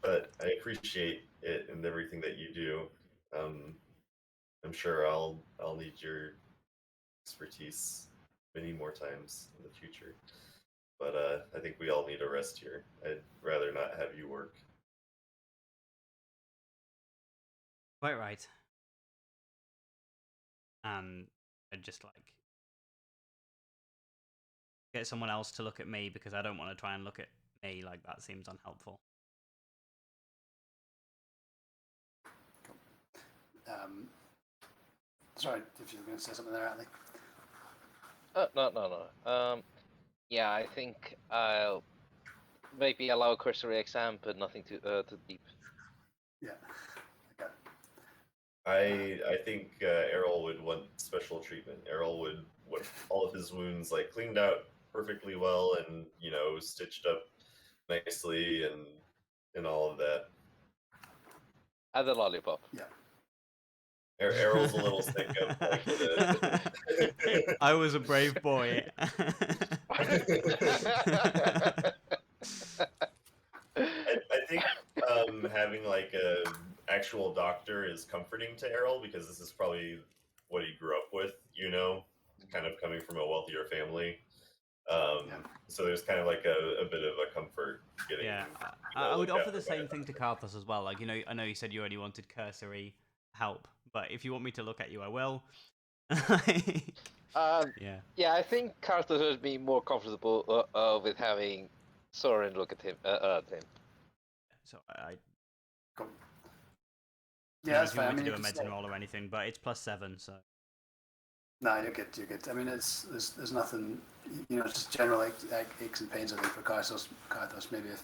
But I appreciate it and everything that you do. I'm sure I'll need your expertise many more times in the future. But I think we all need a rest here. I'd rather not have you work. Quite right. And I'd just like get someone else to look at me because I don't want to try and look at me, like that seems unhelpful. Sorry if you were going to say something there, Atlee. No. Yeah, I think I'll maybe allow a cursory exam, but nothing too deep. Yeah. Okay. I think Errol would want special treatment. Errol would want all of his wounds like cleaned out perfectly well and stitched up nicely and all of that. And the lollipop. Yeah. Errol's a little sick of like the. I was a brave boy. I think having like a actual doctor is comforting to Errol because this is probably what he grew up with, kind of coming from a wealthier family. So there's kind of like a bit of a comfort getting. Yeah, I would offer the same thing to Karthus as well. Like, I know you said you only wanted cursory help, but if you want me to look at you, I will. Yeah. Yeah, I think Carter would be more comfortable with having Soren look at him. So I Cool. don't Yeah, know that's if you fine. I want me mean, to you do a can medicine say- roll or anything, but it's +7, so. No, you're good. You're good. I mean, there's nothing. It's just general like aches and pains. I think for Carthos, maybe a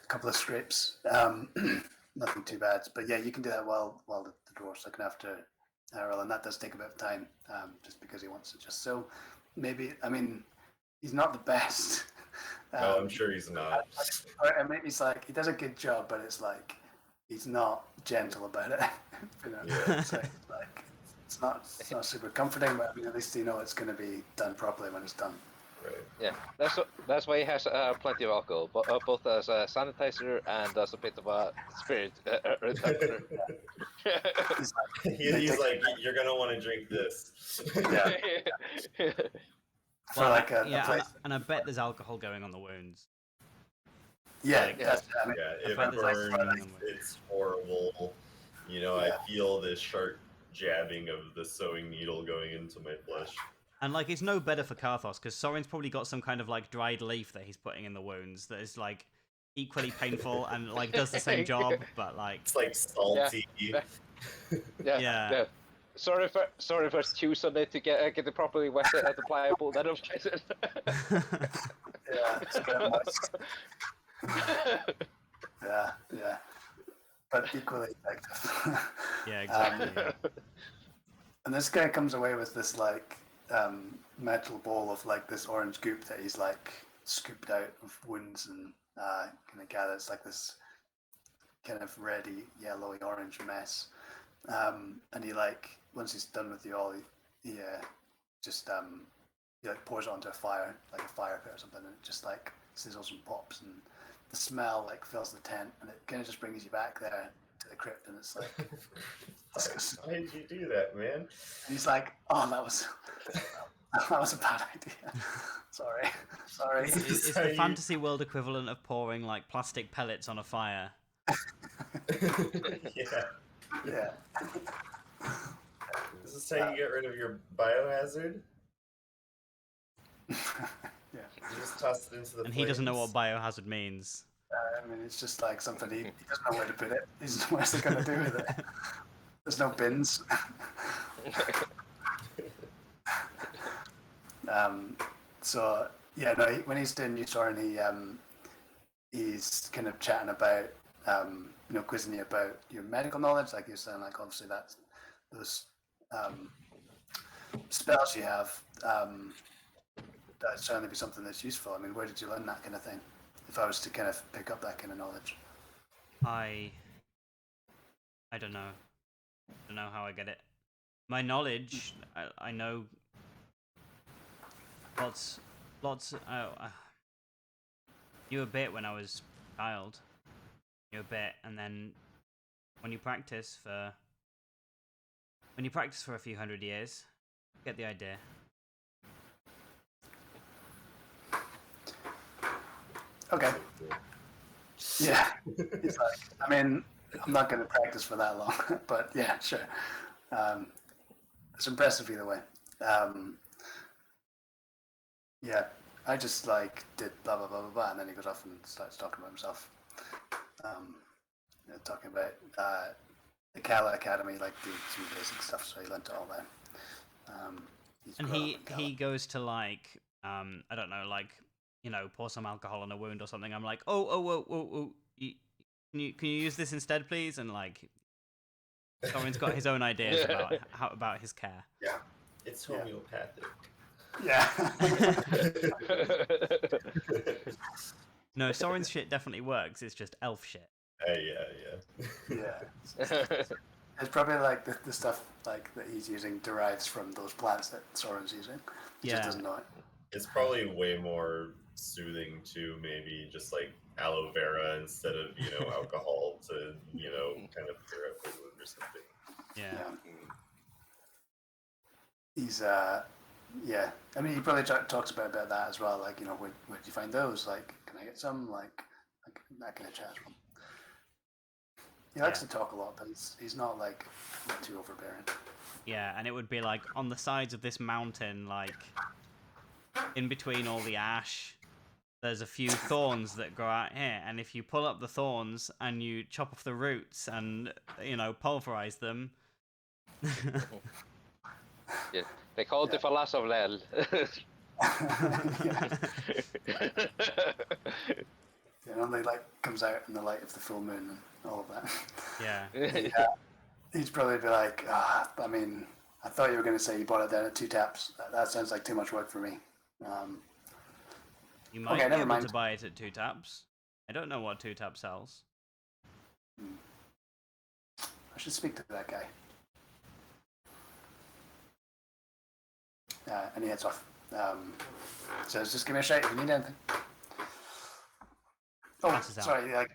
couple of scrapes. Nothing too bad. But yeah, you can do that while the dwarf's looking after Errol, and that does take a bit of time, just because he wants it. Just so maybe. I mean, he's not the best. No, I'm sure he's not. I mean, he's like he does a good job, but it's like he's not gentle about it. Yeah. So it's like it's not super comforting, but I mean, at least it's going to be done properly when it's done. Right. Yeah, that's why he has plenty of alcohol, both as a sanitizer and as a bit of a spirit reductor. He's like, He's like, you're gonna want to drink this. yeah, for Well, like a yeah, place. and I bet there's alcohol going on the wounds. Yeah, like- that's, I mean, Yeah, it bet there's like burns. something- It's horrible. Yeah. I feel this sharp jabbing of the sewing needle going into my flesh. And like, it's no better for Karthos because Soren's probably got some kind of like dried leaf that he's putting in the wounds that is like equally painful and like does the same job, but like It's like salty. Yeah. Sorry for choose on it to get it properly wet and pliable. Then yeah, it's a bit moist. Yeah, but equally effective. yeah, exactly. yeah. And this guy comes away with this like metal bowl of like this orange goop that he's like scooped out of wounds and kind of gathered. It's like this kind of reddy, yellowy, orange mess. And he like once he's done with you all, he just he like pours it onto a fire, like a fire pit or something, and it just like sizzles and pops, and the smell like fills the tent, and it kind of just brings you back there to the crypt, and it's like. Why did you do that, man? And he's like, "Oh, that was a bad idea. Sorry." It's the fantasy world equivalent of pouring like plastic pellets on a fire. Yeah. Yeah. Is this how you get rid of your biohazard? Yeah. You just toss it into the And he doesn't know what flames? biohazard means. I mean, it's just like something he doesn't know where to put it. He doesn't know what he's going to do with it. There's no bins. So yeah, no. When he's doing New Soren, he's kind of chatting about, quizzing you about your medical knowledge. Like you're saying, like obviously that's those spells you have. That'd certainly be something that's useful. I mean, where did you learn that kind of thing? If I was to kind of pick up that kind of knowledge. I don't know. I don't know how I get it. My knowledge, I know lots. Knew a bit when I was a child. Knew a bit, and then when you practice for a few hundred years, you get the idea. Okay. Yeah. He's like, I mean, I'm not going to practice for that long, but yeah, sure. It's impressive either way. Yeah, I just like did blah blah blah blah blah, and then he goes off and starts talking about himself. Talking about the Kala Academy, like did some basic stuff, so he learned it all there. He's And grown up he in Kala. he goes to like I don't know, like pour some alcohol on a wound or something. I'm like, oh, can you use this instead, please? And like Soren's got his own ideas about his care. Yeah. It's Yeah. homeopathic. Yeah. No, Soren's shit definitely works. It's just elf shit. Yeah. It's probably like the stuff like that he's using derives from those plants that Soren's using. He just doesn't know it. It's probably way more soothing too, maybe just like aloe vera instead of, alcohol to, kind of clear up the wound or something. Yeah. He's yeah. I mean, he probably talks about that as well. Like, where'd you find those? Like, can I get some? Like that kind of chat from. He likes to talk a lot, but he's not like too overbearing. Yeah, and it would be like on the sides of this mountain, like in between all the ash, there's a few thorns that grow out here, and if you pull up the thorns and you chop off the roots and pulverize them. Yeah, they call it the Falas of Lel. It only comes out in the light of the full moon and all of that. Yeah. He'd probably be like, I mean, I thought you were going to say you bought it down at 2 taps. That sounds like too much work for me. You might be able to buy it at 2 taps. I don't know what 2 tap sells. I should speak to that guy. And he heads off. So just give me a shout if you need anything. Oh, sorry. I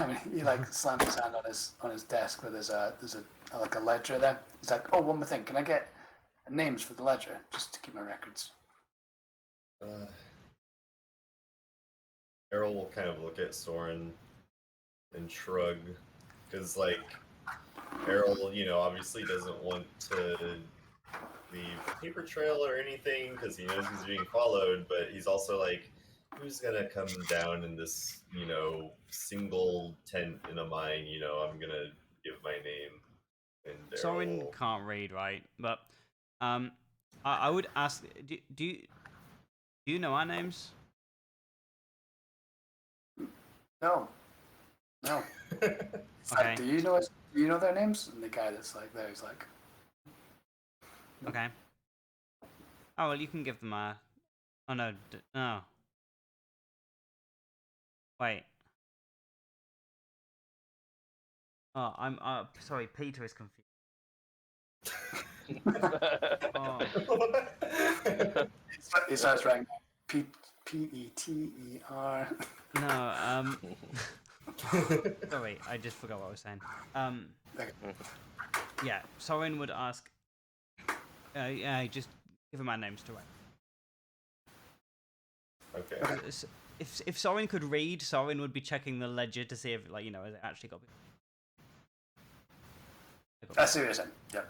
mean, he slams his hand on his desk where there's a ledger there. He's like, oh, one more thing. Can I get names for the ledger just to keep my records? Errol will kind of look at Soren and shrug, because Errol, obviously doesn't want to leave a paper trail or anything because he knows he's being followed, but he's also like, who's gonna come down in this, single tent in a mine? I'm gonna give my name. And Soren can't read, right? But I would ask, do you know our names? No. Okay. Do you know their names? And the guy that's there is like. Okay. Oh well, you can give them a. Oh no, no. Wait. Oh, I'm sorry. Peter is confused. Oh. He starts writing Peter. No. Sorry, I just forgot what I was saying. Yeah, Soren would ask. Yeah, just give him our names to write. Okay. If Soren could read, Soren would be checking the ledger to see if, has it actually got. I see what you're saying. Yeah.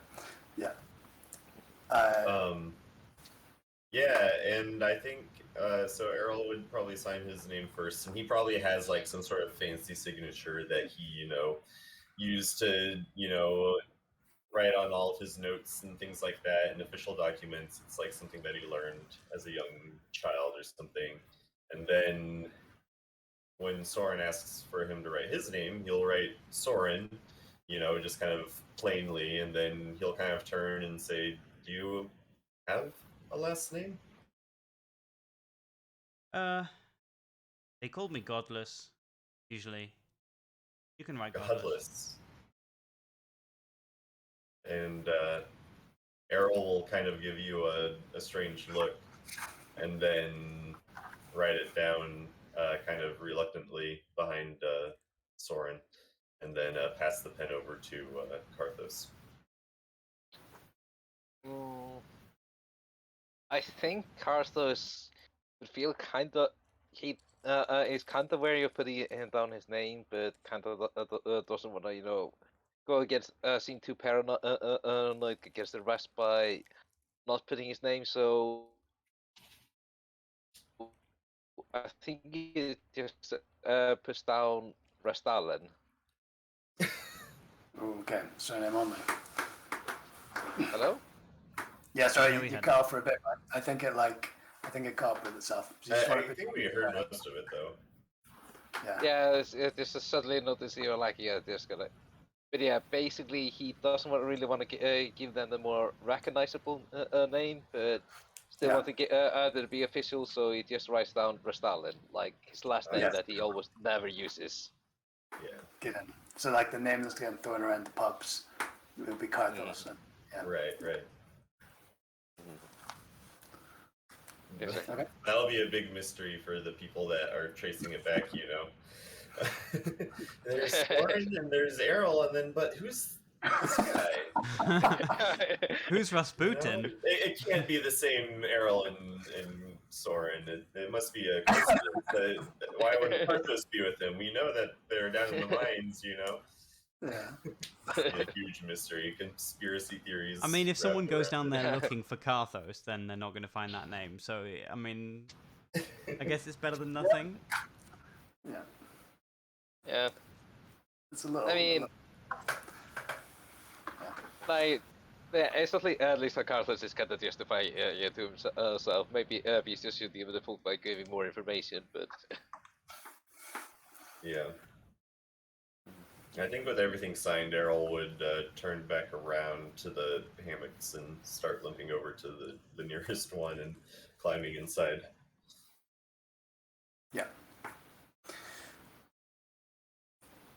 Yeah, and I think so. Errol would probably sign his name first, and he probably has some sort of fancy signature that he, used to, write on all of his notes and things like that in official documents. It's something that he learned as a young child or something. And then when Soren asks for him to write his name, he'll write Soren, just kind of plainly, and then he'll kind of turn and say, do you have a last name? They called me Godless, usually. You can write Godless. And Errol will kind of give you a strange look, and then write it down kind of reluctantly behind Soren, and then pass the pen over to Karthos. I think Karthos would feel he is kind of wary of putting down his name, but kind of doesn't want to go against seem too paranoid against the rest by not putting his name. So I think he just puts down Restalen. Okay, surname only. Hello? Yeah, sorry, you cut off for a bit. I think it caught up with itself. I think we heard most of it though. Yeah, it's just suddenly notice you're just gonna But yeah, basically he doesn't really want to give them the more recognizable name, but still Yeah. want to get either be official, so he just writes down Rastalin, like his last name Yes. that he almost never uses. Yeah. Get in. So like the name that's getting thrown around the pubs will be Carthos. And, yeah. Right. Yes, sir. Okay. That'll be a big mystery for the people that are tracing it back, you know. There's Soren and there's Errol, and then but who's this guy? Who's You know? Rasputin? It can't be the same Errol and Soren. It must be a coincidence. Why would Parthos be with him? We know that they're down in the mines, you know. Yeah. A huge mystery, conspiracy theories. I mean, if someone wrapped goes around down it. there looking for Carthos, then they're not going to find that name. So, I mean, I guess it's better than nothing. Yeah. Yeah, It's a little. I mean, like, yeah, it's at least Carlos is kind of justify to himself. Maybe he's just shooting him in the foot by giving more information, but Yeah. I think with everything signed, Errol would turn back around to the hammocks and start limping over to the nearest one and climbing inside. Yeah.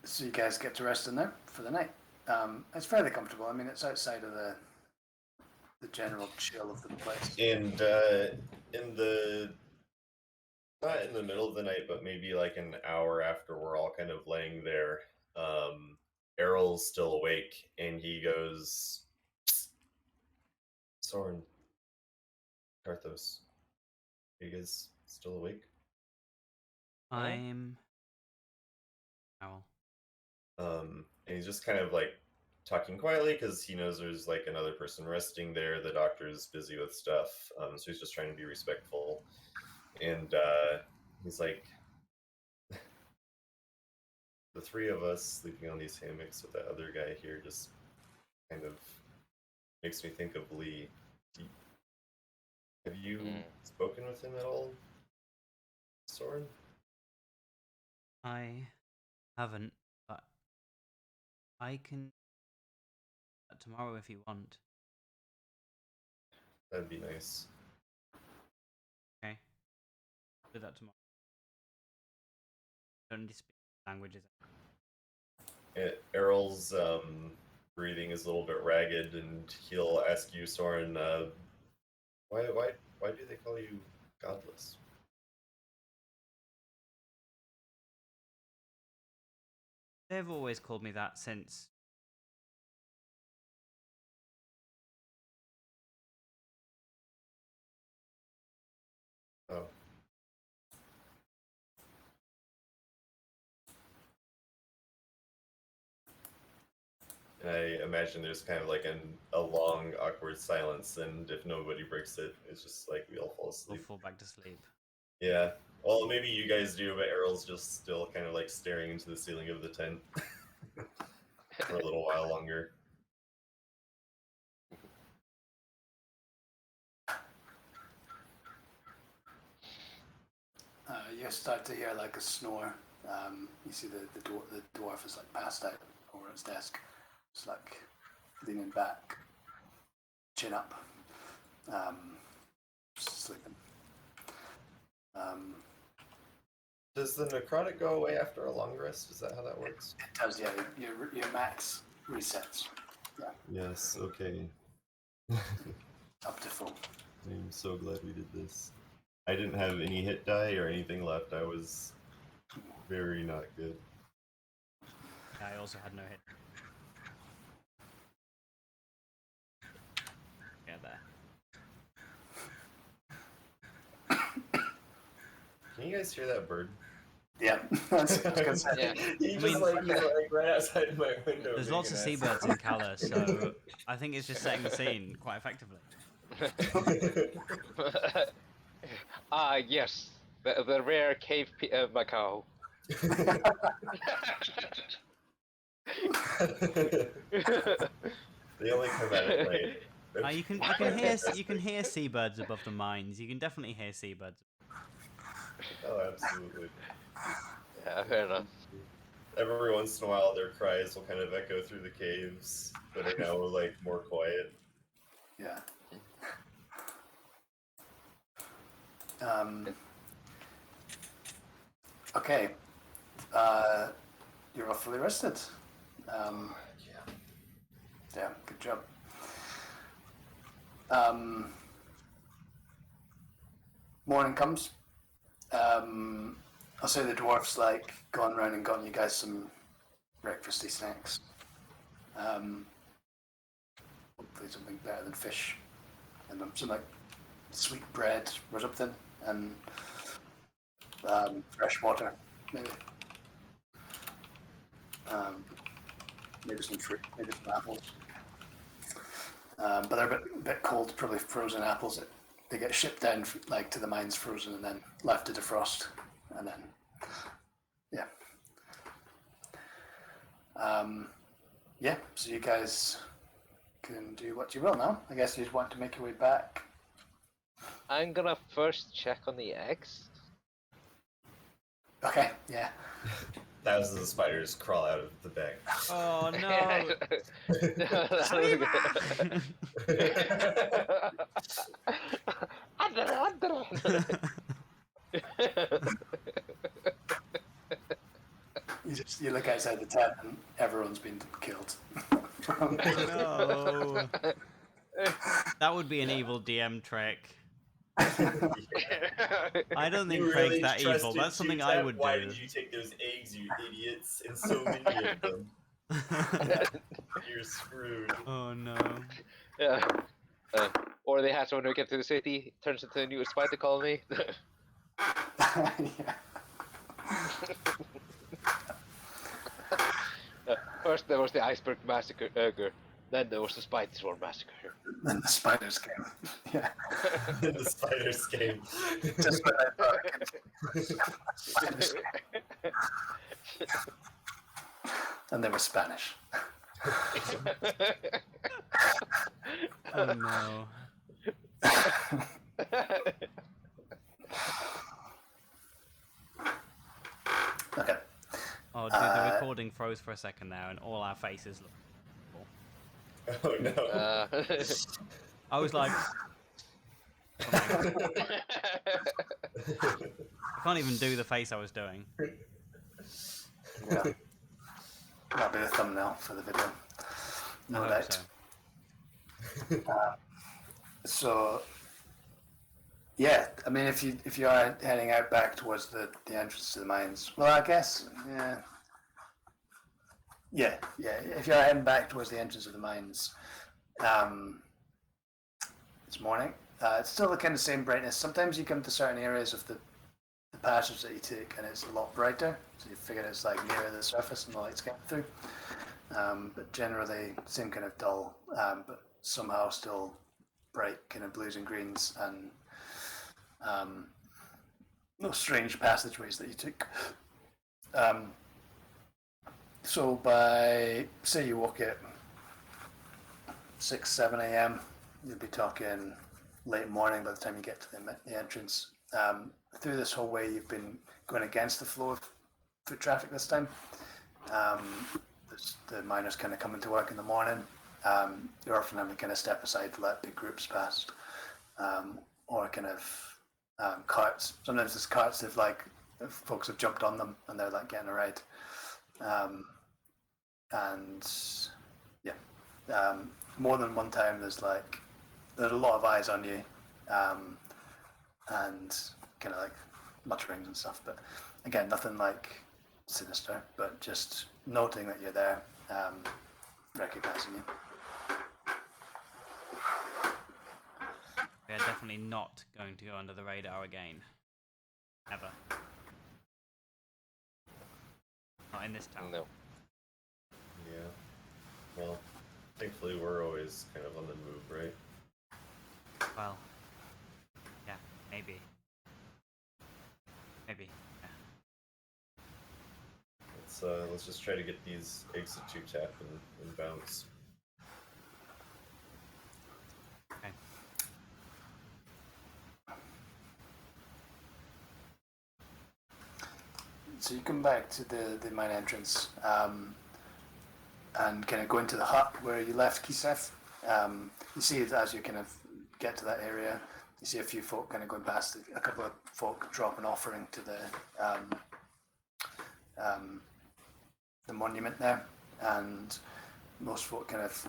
So you guys get to rest in there for the night. It's fairly comfortable. I mean, it's outside of the general chill of the place. And in the not in the middle of the night, but maybe like an hour after we're all kind of laying there, Errol's still awake, and he goes, "Soren, Carthos, are you guys still awake?" I'm. Owl. And he's just kind of like talking quietly because he knows there's like another person resting there. The doctor's busy with stuff, so he's just trying to be respectful. And he's like, the three of us sleeping on these hammocks with that other guy here just kind of makes me think of Lee. Have you spoken with him at all, Soren? I haven't, but I can tomorrow if you want. That'd be nice. Okay. Do that tomorrow. Don't need to speak languages. Errol's breathing is a little bit ragged, and he'll ask you, Soren, why do they call you godless? They've always called me that since. Oh. And I imagine there's kind of like a long, awkward silence, and if nobody breaks it, it's just like we all fall We'll asleep. fall back to sleep. Yeah. Well, maybe you guys do, but Errol's just still kind of like staring into the ceiling of the tent for a little while longer. You start to hear like a snore. You see the dwarf is like passed out over his desk. It's like leaning back, chin up, sleeping. Does the necrotic go away after a long rest? Is that how that works? It does, yeah. Your max resets. Yeah, Yes, okay. up to full. I'm so glad we did this. I didn't have any hit die or anything left. I was very not good. Yeah, I also had no hit. Yeah, there. Can you guys hear that bird? Yeah, that's what I was gonna say. Yeah. He's I mean- just like right outside my window. There's being lots of an seabirds in Cala, so I think it's just setting the scene quite effectively. Yes, the rare cave macaw. They only come out at night. You can hear seabirds above the mines. You can definitely hear seabirds. Oh, absolutely. Yeah, fair enough. Every once in a while, their cries will kind of echo through the caves that are now like more quiet. Yeah. Okay. You're all fully rested. Yeah, good job. Morning comes. I'll say the dwarf's like gone round and gotten you guys some breakfasty snacks. Hopefully something better than fish, and some like sweet bread or something, and fresh water, maybe. Maybe some fruit, maybe some apples. But they're a bit cold, probably frozen apples. They get shipped down like to the mines frozen and then left to defrost, and then yeah. Yeah, so you guys can do what you will now. I guess you just want to make your way back. I'm gonna first check on the eggs. Okay, yeah. Thousands of spiders crawl out of the bag. Oh no! You look outside the tent and everyone's been killed. No. That would be an evil DM trick. I don't think You Craig's really that evil. trusted That's something I Q-Tap? would Why do. did you take those eggs, you idiots? And so many of them. You're screwed. Oh no. Yeah. Or they hatch when we get to the city, turns into a new spider colony. Yeah. First there was the iceberg massacre, then there was the spider swarm massacre. Then the spiders came. Yeah. And the spiders came. Just when I thought spiders came. And they were Spanish. Oh no. Okay. Oh dude, the recording froze for a second there and all our faces look Oh no. I was like I can't even do the face I was doing. Yeah. That'll be the thumbnail for the video. No I hope doubt. so. So yeah, I mean, if you are heading out back towards the entrance to the mines, well, I guess yeah. If you are heading back towards the entrance of the mines, it's morning. It's still the kind of same brightness. Sometimes you come to certain areas of the passage that you take, and it's a lot brighter. So you figure it's like nearer the surface, and the lights get through. But generally, same kind of dull, but somehow still bright kind of blues and greens, and no strange passageways that you took. So by, say you walk at 6, 7 a.m., you'll be talking late morning by the time you get to the entrance. Through this whole way, you've been going against the flow of foot traffic this time. The miners kind of coming to work in the morning. You're often having to kind of step aside to let big groups past, or kind of carts. Sometimes there's carts that folks have jumped on them and they're like getting a ride. And yeah, more than one time there's a lot of eyes on you, and kind of like mutterings and stuff. But again, nothing like sinister, but just noting that you're there, recognizing you. We are definitely not going to go under the radar again. Ever. Not in this town. No. Yeah. Well, thankfully we're always kind of on the move, right? Well, yeah, maybe. Maybe, yeah. Let's just try to get these eggs to Q-Tap and bounce. Okay. So you come back to the main entrance and kind of go into the hut where you left Kisef. You see it as you kind of get to that area. You see a few folk kind of going past, a couple of folk drop an offering to the monument there, and most folk kind of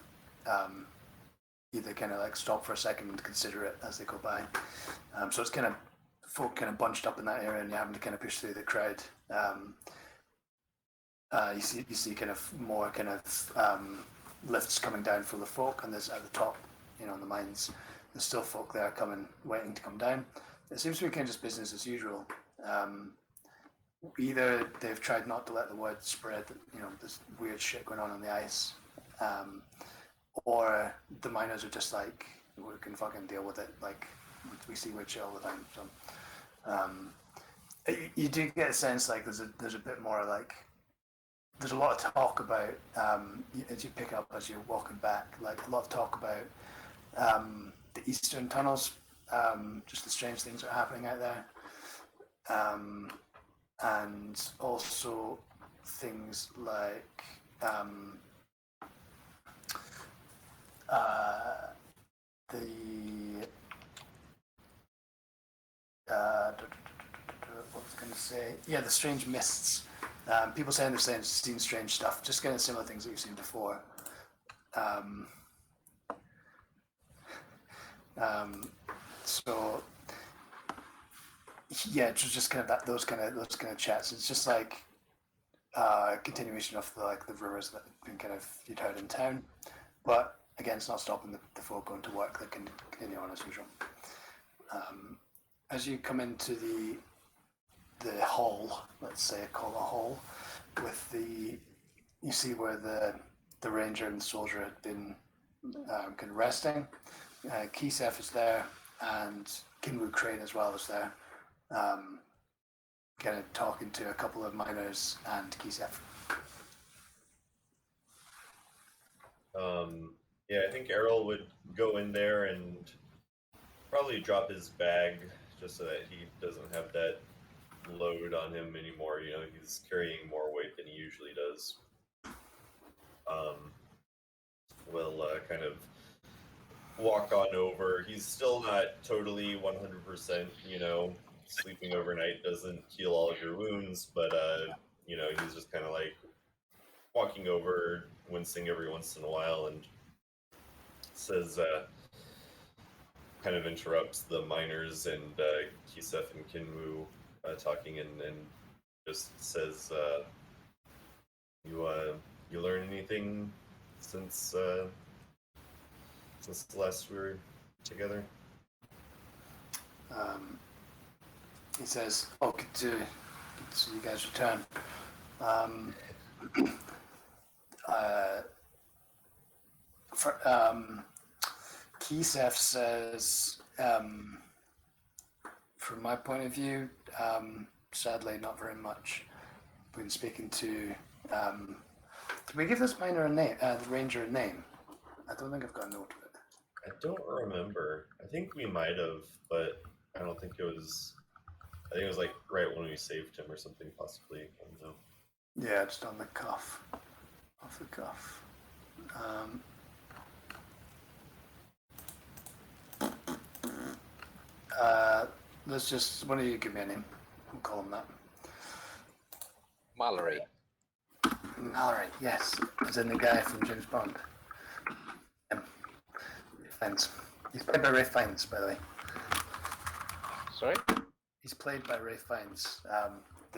either kind of like stop for a second and consider it as they go by. So it's kind of folk kind of bunched up in that area, and you're having to kind of push through the crowd. You see kind of more kind of lifts coming down full of folk, and there's at the top, you know, in the mines, there's still folk there coming, waiting to come down. It seems to be kind of just business as usual. Either they've tried not to let the word spread that, you know, there's weird shit going on the ice, or the miners are just like, we can fucking deal with it. Like, we see weird shit all the time. So you do get a sense like there's a bit more like, there's a lot of talk about as you pick up as you're walking back, like a lot of talk about the eastern tunnels, just the strange things that are happening out there, and also things like what was I going to say? Yeah, the strange mists. People saying they've seen strange stuff, just kind of similar things that you've seen before. So yeah, it was just kind of those kind of chats. It's just like a continuation of the rumors that have been kind of you'd heard in town, but again, it's not stopping the folk going to work. They can continue on as usual. As you come into the hall, let's say call it a hall, you see where the ranger and the soldier had been kind of resting. Kisef is there, and Kinwu Crane as well is there, kind of talking to a couple of miners and Kisef. Yeah, I think Errol would go in there and probably drop his bag just so that he doesn't have that load on him anymore. You know, he's carrying more weight than he usually does. We'll kind of walk on over. He's still not totally 100%, you know, sleeping overnight doesn't heal all of your wounds, but, you know, he's just kind of like walking over, wincing every once in a while, and says, kind of interrupts the miners and Kisef and Kinwu talking, and just says, you learn anything since the last we were together? He says, "Oh, good to see you guys return." Kisef says, from my point of view, sadly, not very much. Been speaking to. Did we give this miner a name? The ranger a name? I don't think I've got a note of it. I don't remember. I think we might have, but I don't think it was. I think it was like right when we saved him or something, possibly. I don't know. Yeah, just on the cuff. Off the cuff. Let's just, one of you give me a name. We'll call him that. Mallory. Mallory, yes. As in the guy from James Bond. Fiennes. He's played by Ray Fiennes, by the way. Sorry? He's played by Ray Fiennes.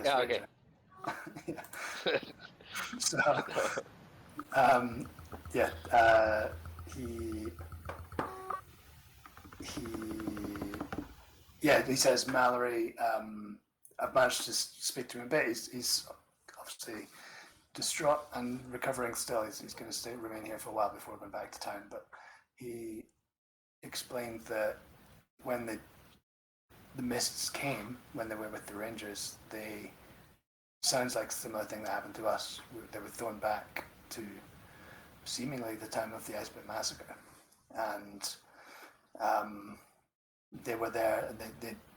Yeah, okay. Yeah. So, yeah, he says, Mallory, I've managed to speak to him a bit. He's obviously distraught and recovering still. He's going to remain here for a while before going back to town. But he explained that when the mists came, when they were with the Rangers, sounds like a similar thing that happened to us. They were thrown back to seemingly the time of the Ice Pit Massacre. And they were there, and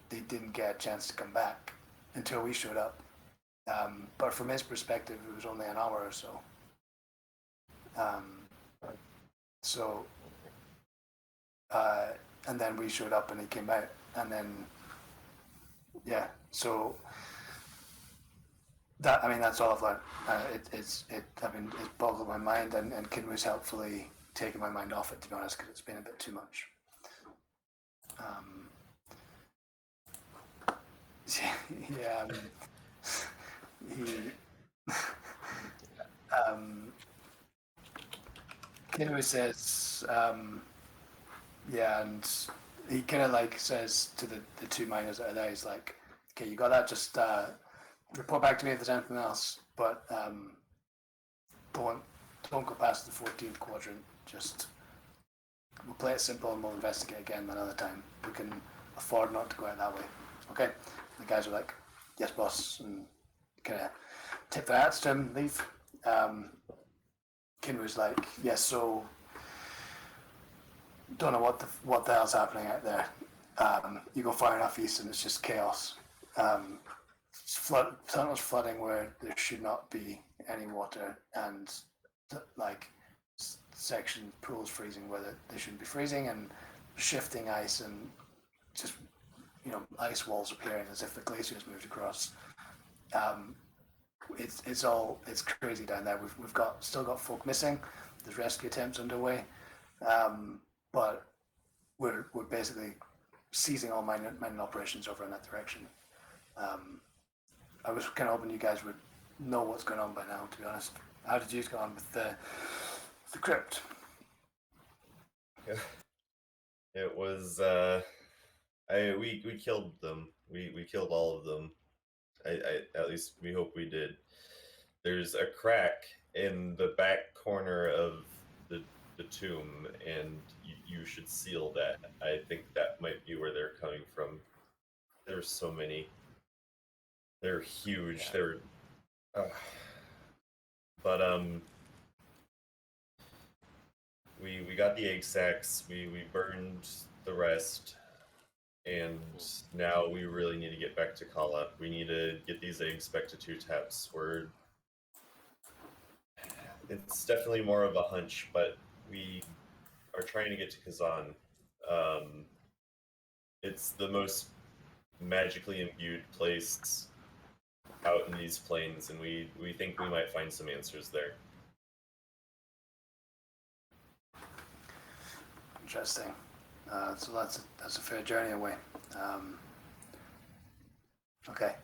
they didn't get a chance to come back until we showed up. But from his perspective, it was only an hour or so. So, and then we showed up and he came out, and then, yeah, so that, I mean, that's all I've learned. It's boggled my mind, and Kinwu's helpfully taken my mind off it, to be honest, because it's been a bit too much. Yeah, Kinwu says, yeah, and he kind of like says to the two miners that are there, he's like, okay, you got that, just report back to me if there's anything else, but don't go past the 14th quadrant, just, we'll play it simple and we'll investigate again another time. We can afford not to go out that way, okay? The guys are like, yes, boss, and kind of tip their hats to him, leave. Kinwu's like, yes, so don't know what the hell's happening out there. You go far enough east and it's just chaos. Tunnels flooding where there should not be any water, and like section pools freezing where they shouldn't be freezing, and shifting ice, and just, you know, ice walls appearing as if the glaciers moved across. It's crazy down there. We've still got folk missing. There's rescue attempts underway, but we're basically seizing all mining operations over in that direction. I was kind of hoping you guys would know what's going on by now, to be honest. How did you get on with the crypt? Yeah. It was we killed them. We killed all of them. I at least we hope we did. There's a crack in the back corner of the tomb, and you should seal that. I think that might be where they're coming from. There's so many. They're huge. Yeah. They're but we got the egg sacs. We burned the rest. And now we really need to get back to Kala. We need to get these eggs back to Two Taps. It's definitely more of a hunch, but we are trying to get to Kazan. It's the most magically imbued place out in these plains, and we think we might find some answers there. Interesting. So that's a fair journey away. Okay.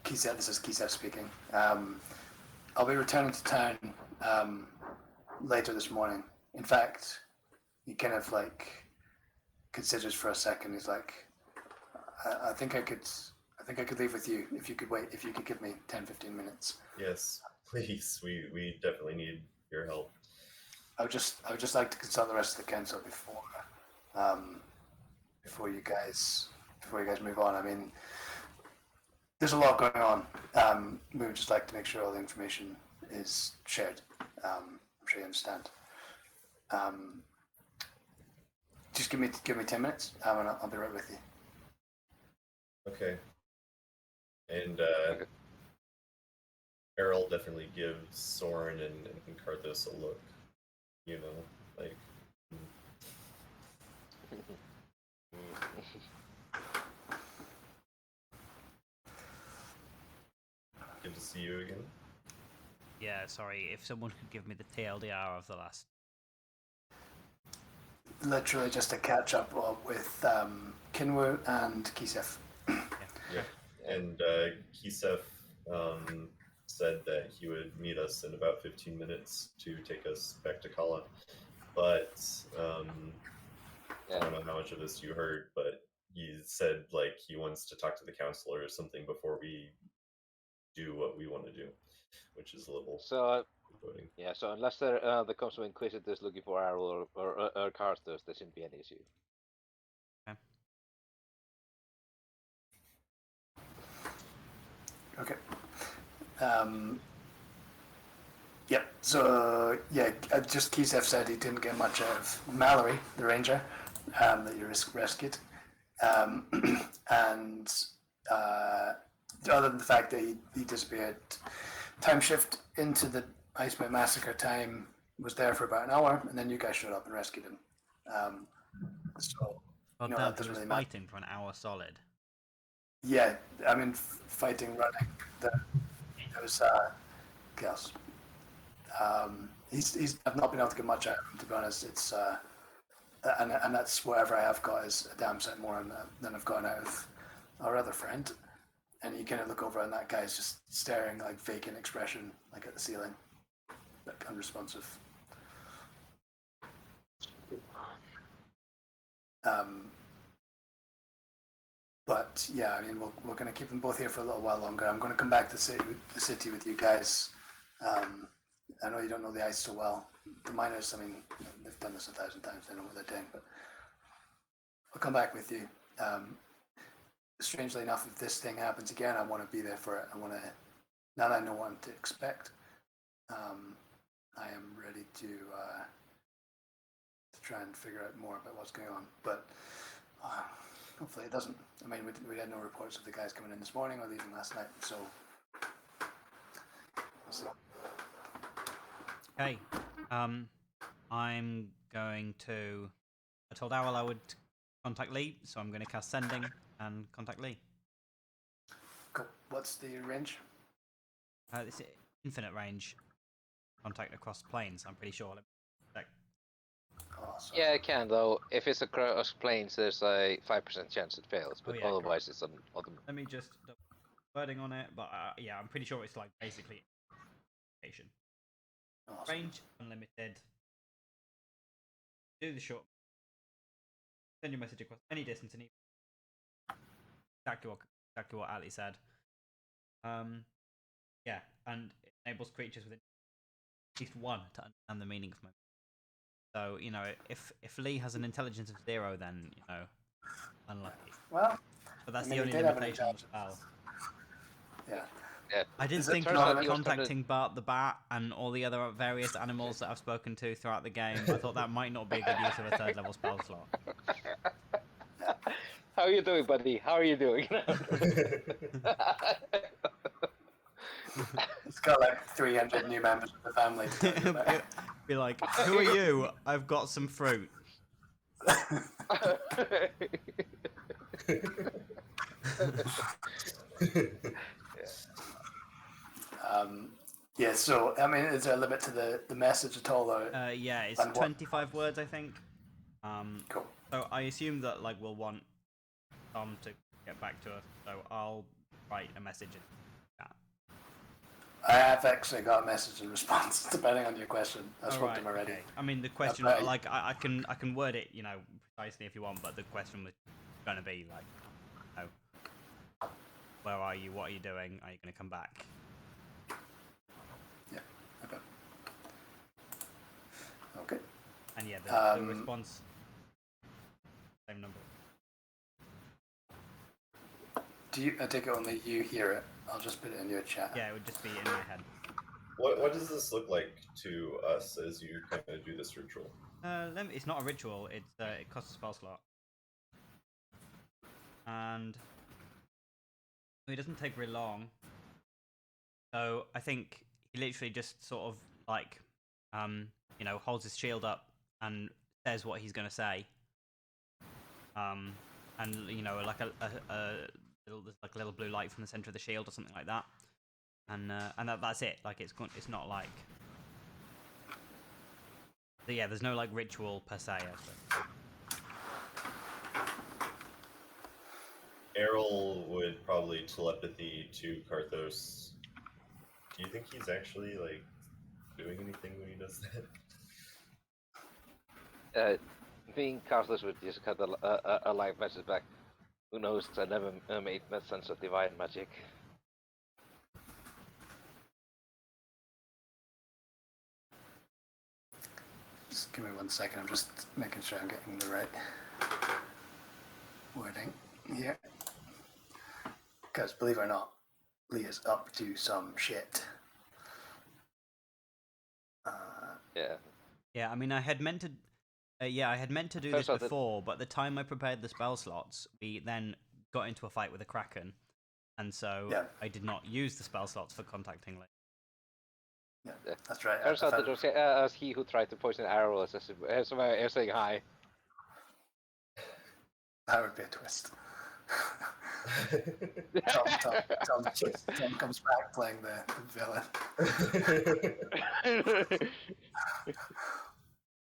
Kisef, this is Kisef speaking. I'll be returning to town later this morning. In fact, he kind of like considers for a second. He's like, I think I could leave with you if you could wait. If you could give me 10-15 minutes. Yes, please. We definitely need your help. I would just like to consult the rest of the council before you guys move on. I mean, there's a lot going on. We would just like to make sure all the information is shared. I'm sure you understand. Just give me 10 minutes, and I'll be right with you. Okay. And Errol definitely gives Soren and Karthos a look. You know, like. Good to see you again. Yeah, sorry, if someone could give me the TLDR of the last. Literally just a catch up with Kinwu and Kisef. Yeah, and Kisef said that he would meet us in about 15 minutes to take us back to Kala. But I don't know how much of this you heard, but he said like he wants to talk to the counselor or something before we do what we want to do, which is a little voting. Yeah, so unless there comes some inquisitors looking for Arrow or Karthos, there shouldn't be an issue. Okay. Yep. So yeah, just Kisef said he didn't get much out of Mallory, the ranger, that you rescued, and other than the fact that he disappeared. Time shift into the Iceman Massacre time was there for about an hour, and then you guys showed up and rescued him. So, God you know, damn, that he doesn't was really matter. fighting for an hour solid. Yeah, I mean, fighting, running, it was chaos. I've not been able to get much out of him, to be honest. It's and that's whatever I have got is a damn sight more than I've gotten out of our other friend. And you kind of look over and that guy's just staring like vacant expression, like at the ceiling, like unresponsive. But yeah, I mean, we're going to keep them both here for a little while longer. I'm going to come back to the city with you guys. I know you don't know the ice so well. The miners, I mean, they've done this 1,000 times. They know what they're doing. But I'll come back with you. Strangely enough, if this thing happens again, I want to be there for it. I want to, now that I know what to expect, I am ready to try and figure out more about what's going on. But hopefully it doesn't. I mean, we had no reports of the guys coming in this morning or leaving last night, so we'll see. Okay. I'm going to. I told Owl I would contact Lee, so I'm going to cast Sending and contact Lee. Cool. What's the range? It's infinite range. Contact across planes, I'm pretty sure. Awesome. Yeah, it can though. If it's across planes, there's a 5% chance it fails, but yeah, otherwise it's an automatic. Let me just wording on it, but yeah, I'm pretty sure it's like basically location. Awesome. Range unlimited. Do the short. Send your message across any distance and exactly what Ali said. Yeah, and it enables creatures within at least one to understand the meaning of my. So you know, if Lee has an intelligence of 0, then you know, unlucky. Well, But that's I mean, the only he did have an limitation of the spell. yeah. Yeah. I did Is it think turns about out he was contacting Bart the Bat and all the other various animals that I've spoken to throughout the game. I thought that might not be a good use of a 3rd level spell slot. How are you doing, buddy? How are you doing? It's got like 300 new members of the family to tell you about. Be like, who are you? I've got some fruit. Yeah, so, I mean, is there a limit to the message at all? Or, Yeah, it's and what- 25 words, I think. Cool. So I assume that like we'll want Tom to get back to us. So I'll write a message in chat. I have actually got a message in response, depending on your question. I spoke to him already. Okay. I mean, the question, Right. like, I can word it, you know, precisely if you want, but the question was going to be like, you know, where are you? What are you doing? Are you going to come back? Yeah, okay. Okay. And yeah, the Um, response, same number. Do you? I take it only you hear it. I'll just put it in your chat. Yeah, it would just be in my head. What does this look like to us as you kind of do this ritual? It's not a ritual. It's it costs a spell slot, and it doesn't take very long. So I think he literally just sort of like, you know, holds his shield up and says what he's gonna say. And you know, like there's like a little blue light from the center of the shield or something like that, and that's it. Like it's not like. So yeah, there's no like ritual per se. Errol would probably telepathy to Karthos. Do you think he's actually like doing anything when he does that? Being Carlos would just cut a live message back. Who knows? I never made sense of divine magic. Just give me 1 second. I'm just making sure I'm getting the right wording here. Because believe it or not, Lee is up to some shit. Yeah. Yeah, I mean, I had meant to. I had meant to do Turns this out that- before, but the time I prepared the spell slots, we then got into a fight with a kraken, and so Yeah. I did not use the spell slots for contacting Lady. Yeah, that's right. Turns out that it was as he who tried to poison arrows as somebody else saying hi. That would be a twist. Tom comes back playing the villain.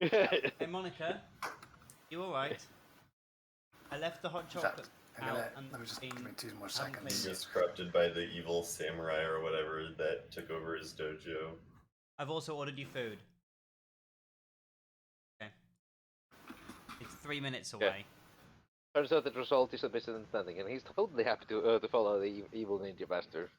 Hey Monica, you all right? I left the hot In fact, chocolate out and let me just give me 2 more haven't seconds. He cleaned was corrupted by the evil samurai or whatever that took over his dojo. I've also ordered you food. Okay. It's 3 minutes away. Turns out the result is a misunderstanding, and he's totally happy to follow the evil ninja master.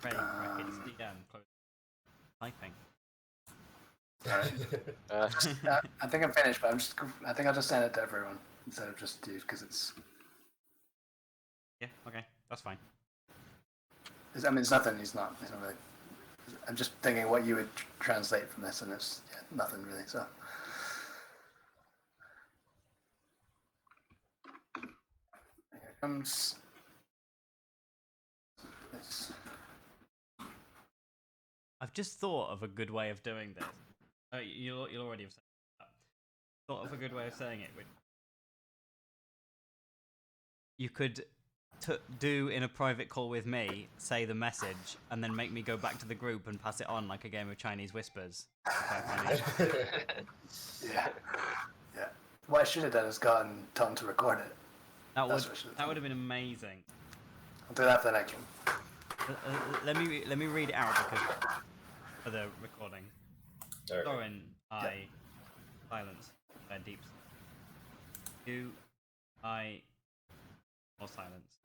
Right, it's DM. Typing. Alright. I think I'm finished, but I think I'll just send it to everyone instead of just you, because it's. Yeah, okay, that's fine. I mean, it's nothing. He's not really. I'm just thinking what you would translate from this, and it's nothing really. So. Here comes. This. I've just thought of a good way of doing this. You'll already have said that. Thought of a good way of saying it. You could do in a private call with me, say the message, and then make me go back to the group and pass it on like a game of Chinese whispers. Yeah. What I should have done is gotten Tom to record it. That would have been amazing. I'll do that for the next one. Let me read it out because for the recording. All right. Soren, I silence. Deep. You, I, more silence.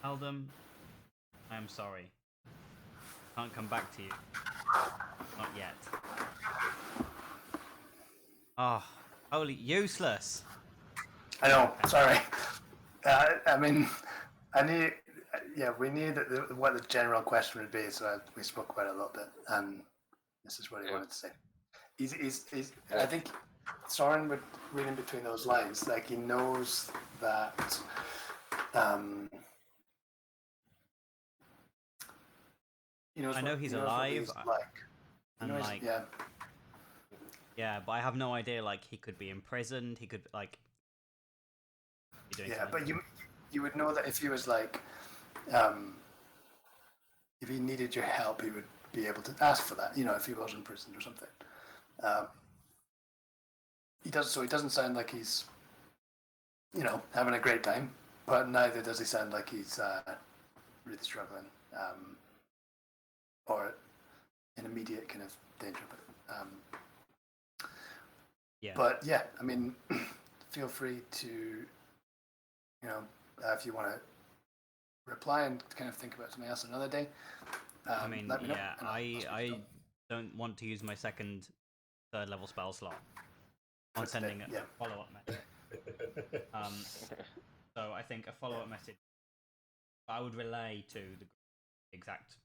Tell them I am sorry. Can't come back to you. Not yet. Oh, holy useless. I know. Sorry. I mean, we need what the general question would be. So we spoke about it a little bit, and this is what he wanted to say. He's I think Soren would read in between those lines, like he knows that. I know he's alive. And like, yeah. Yeah, but I have no idea. Like, he could be imprisoned. He could be doing. Yeah, but you would know that if he was like, if he needed your help, he would be able to ask for that. If he was imprisoned or something. He doesn't sound like he's, having a great time, but neither does he sound like he's really struggling, or in immediate kind of danger. But yeah, I mean, feel free to, if you want to reply and kind of think about something else another day. I mean, let me know, yeah, I don't want to use my second, third level spell slot on sending a follow-up message. So I think a follow-up message I would relay to the exact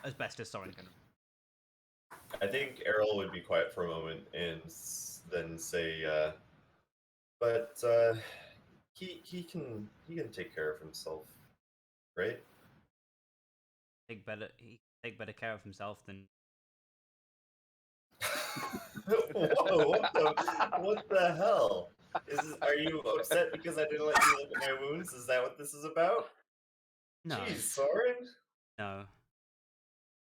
as best as Soren can. I think Errol would be quiet for a moment and then say, but he can take care of himself, right? He take better care of himself than. Whoa! What the hell? Are you upset because I didn't let you look at my wounds? Is that what this is about? No. Jeez, Soren. No.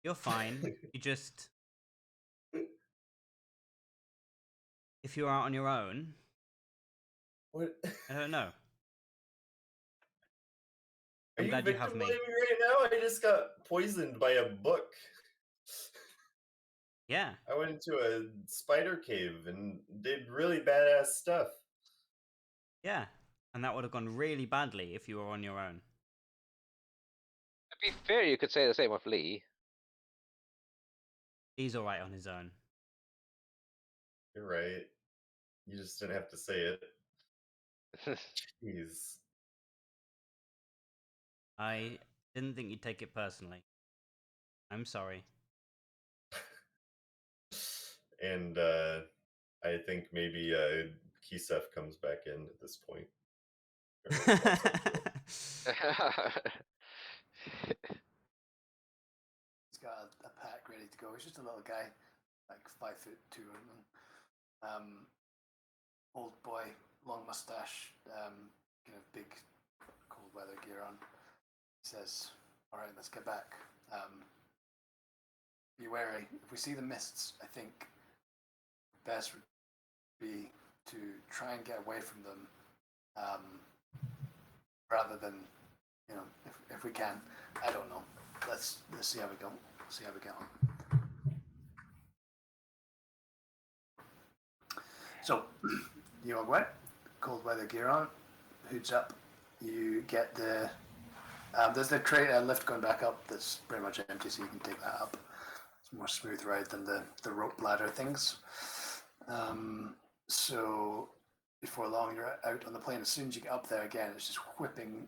You're fine. You just. If you're out on your own. What? I don't know. I'm glad you have me. Right now, I just got poisoned by a book. Yeah. I went into a spider cave and did really badass stuff. Yeah. And that would have gone really badly if you were on your own. To be fair, you could say the same of Lee. He's alright on his own. You're right. You just didn't have to say it. Jeez. I didn't think you'd take it personally. I'm sorry. And I think maybe Kisef comes back in at this point. Or pops up to it. He's got a pack ready to go. He's just a little guy, like 5'2" or something. Old boy, long mustache, kind of big cold weather gear on. He says, "All right, let's get back. Be wary. If we see the mists, I think best would be to try and get away from them, rather than, if we can. I don't know. Let's see how we go. See how we get on." So, you all wet, cold weather gear on, hoods up. You get there's the crate lift going back up that's pretty much empty, so you can take that up. It's a more smooth ride than the rope ladder things. So before long, you're out on the plane. As soon as you get up there again, it's just whipping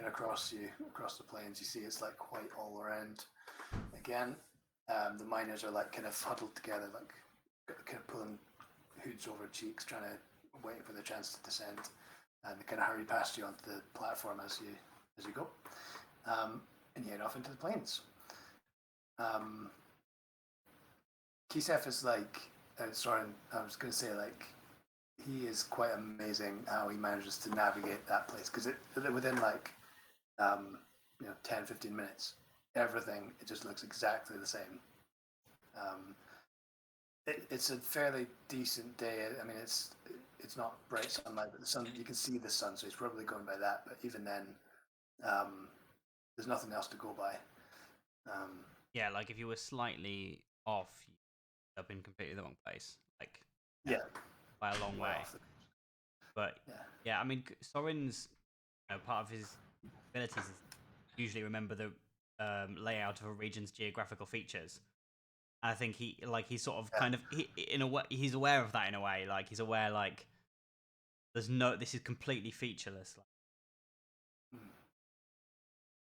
across the plains. You see it's like white all around. Again, the miners are like kind of huddled together, like kind of pulling hoods over cheeks, trying to wait for the chance to descend, and they kind of hurry past you onto the platform as you go, and you head off into the plains. Kisef is like, sorry, I was going to say, like, he is quite amazing how he manages to navigate that place, because within like 10-15 minutes, everything, it just looks exactly the same. It's a fairly decent day. I mean, it's not bright sunlight, but the sun, you can see the sun, so he's probably going by that. But even then, there's nothing else to go by. Yeah, like if you were slightly off, you'd have been completely the wrong place. Like, Yeah, by a long way. But yeah, I mean, Soren's part of his abilities is usually remember the layout of a region's geographical features. I think he's sort of kind of in a way he's aware of that in a way. Like he's aware like this is completely featureless.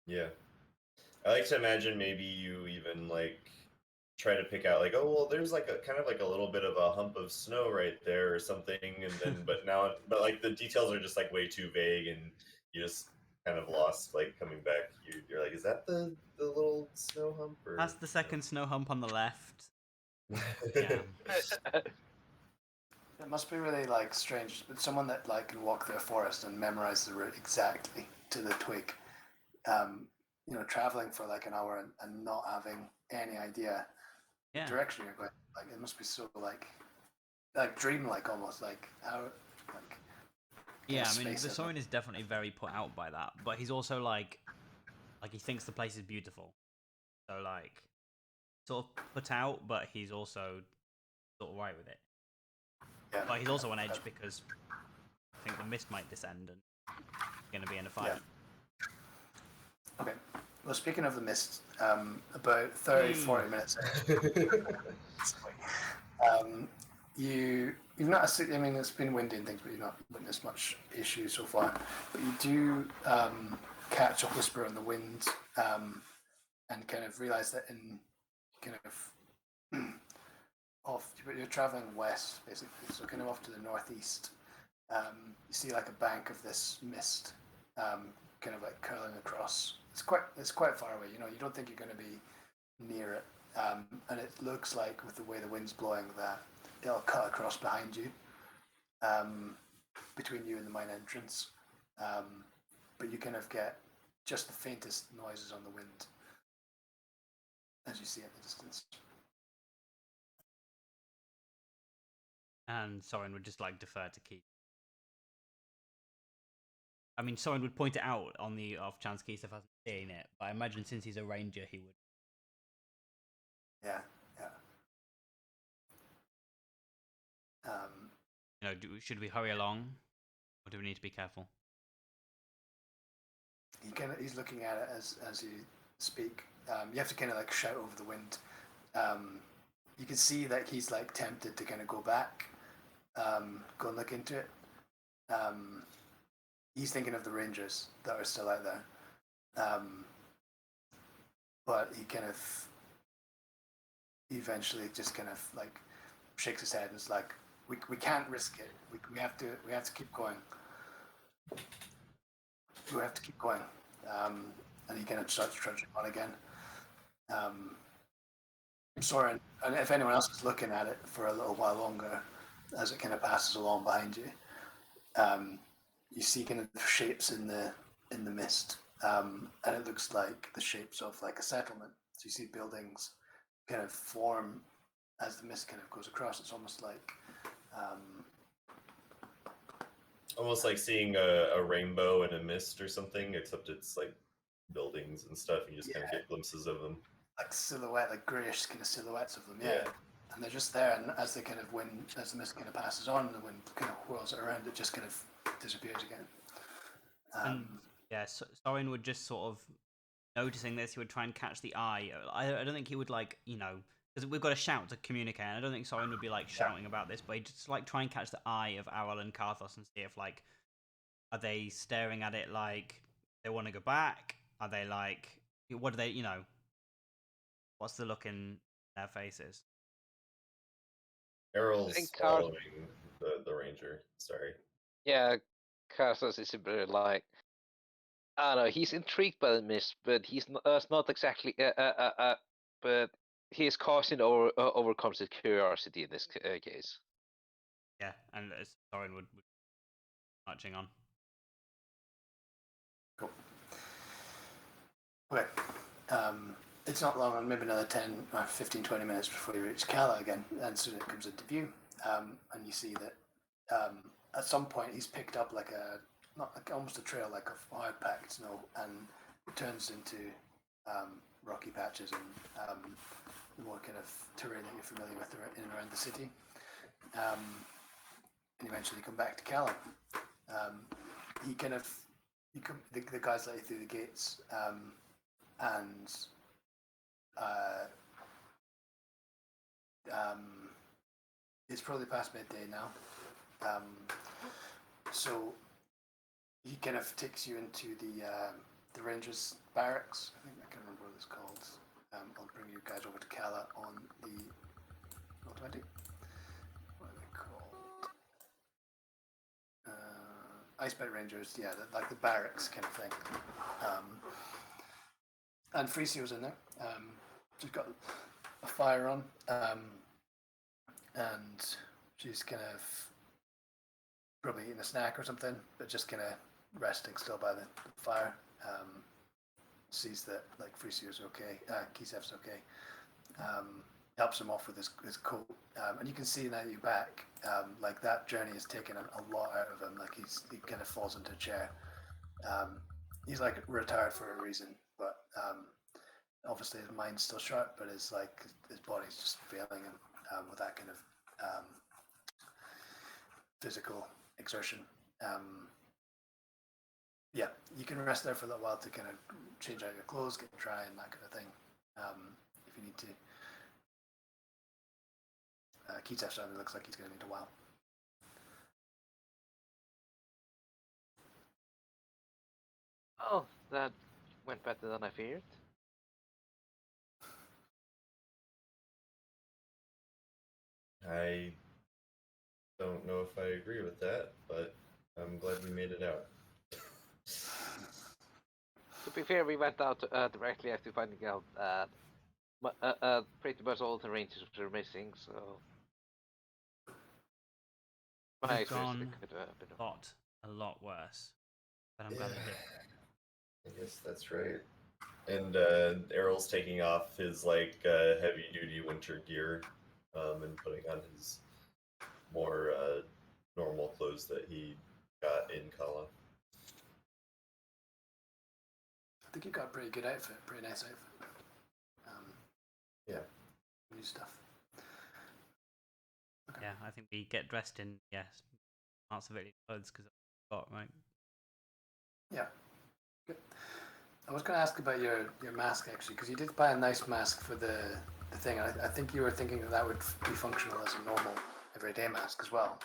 Yeah. I like to imagine maybe you even like try to pick out like, oh well, there's like a kind of like a little bit of a hump of snow right there or something, and then but like the details are just like way too vague, and you just kind of lost like coming back. You're like, is that the little snow hump? Or That's the second snow hump on the left. Yeah. It must be really like strange, but someone that like can walk through a forest and memorize the route exactly to the twig, traveling for like an hour and not having any idea the direction you're going. Like it must be so like dreamlike almost, like how like. Yeah, I mean, the Soren is definitely very put out by that, but he's also like he thinks the place is beautiful, so like sort of put out, but he's also sort of right with it. Yeah. But he's also on edge because I think the mist might descend and he's going to be in a fight. Yeah. Okay. Well, speaking of the mist, about 30-40 minutes. You've not. I mean, it's been windy and things, but you've not witnessed much issue so far. But you do catch a whisper in the wind, and kind of realize that in kind of off. You're traveling west, basically, so kind of off to the northeast. You see like a bank of this mist, kind of like curling across. It's quite far away. You don't think you're going to be near it, and it looks like with the way the wind's blowing that it'll cut across behind you, between you and the mine entrance. But you kind of get just the faintest noises on the wind as you see it in the distance. And Soren would just like defer to Keith. I mean, Soren would point it out on the off chance Keith hasn't seen it, but I imagine since he's a ranger, he would. Yeah. Should we hurry along, or do we need to be careful? He's looking at it as you speak. You have to kind of like shout over the wind. You can see that he's like tempted to kind of go back, go and look into it. He's thinking of the rangers that are still out there. But he kind of eventually just kind of like shakes his head and is like, we can't risk it. We have to keep going. We have to keep going. And he kind of starts trudging on again. Soren, and if anyone else is looking at it for a little while longer, as it kind of passes along behind you, you see kind of shapes in the mist, and it looks like the shapes of like a settlement. So you see buildings kind of form as the mist kind of goes across. It's almost like seeing a rainbow in a mist or something, except it's like buildings and stuff. You just kind of get glimpses of them, like silhouette, like grayish kind of silhouettes of them. Yeah. And they're just there, and as they kind of as the mist kind of passes on, the wind kind of whirls it around, it just kind of disappears again. And yeah, Soren would just sort of noticing this. He would try and catch the eye. I don't think he would like because we've got to shout to communicate. And I don't think Soren would be like shouting about this, but he'd just like try and catch the eye of Aral and Karthos and see if like are they staring at it like they want to go back? Are they like what do they what's the look in their faces? Errol's following the ranger. Sorry. Yeah, Carlos is a bit like, I don't know, he's intrigued by the mist, but he's not exactly, but his caution overcomes his curiosity in this case. Yeah, and Soren would marching on. Cool. Okay. It's not long, maybe another 10 or 15, 20 minutes before you reach Kala again, and soon it comes into view. And you see that at some point he's picked up like almost a trail like of hard packed snow, and it turns into rocky patches and the more kind of terrain that you're familiar with in and around the city. And eventually come back to Kala. The guys let you through the gates, and it's probably past midday now. So he kind of takes you into the Rangers barracks. I think I can remember what it's called. I'll bring you guys over to Kala on the Roll 20. What are they called? Icebite Rangers, yeah, like the barracks kind of thing. And Freesio's in there. She's got a fire on, and she's kind of probably eating a snack or something, but just kind of resting still by the fire. Sees that like Freesio's okay, Kisev's okay. Helps him off with his coat, and you can see now that you're back, like that journey has taken a lot out of him. Like he kind of falls into a chair. He's like retired for a reason, but obviously his mind's still sharp, but his body's just failing him with that kind of physical exertion. Yeah, you can rest there for a little while to kind of change out your clothes, get dry, and that kind of thing. If you need to. Keith certainly looks like he's going to need a while. Oh, that went better than I feared. I don't know if I agree with that, but I'm glad we made it out. To be fair, we went out directly after finding out that pretty much all the rangers were missing, so my You've experience gone could have been a lot worse, but I'm glad we did. I guess that's right. And Errol's taking off his heavy duty winter gear, and putting on his more normal clothes that he got in Kala. I think you got a pretty good outfit, pretty nice outfit. Yeah. New stuff. Okay. Yeah, I think we get dressed in smart civilian clothes because got right. Yeah. Good. I was going to ask about your mask actually, because you did buy a nice mask for the thing. I think you were thinking that would be functional as a normal everyday mask as well.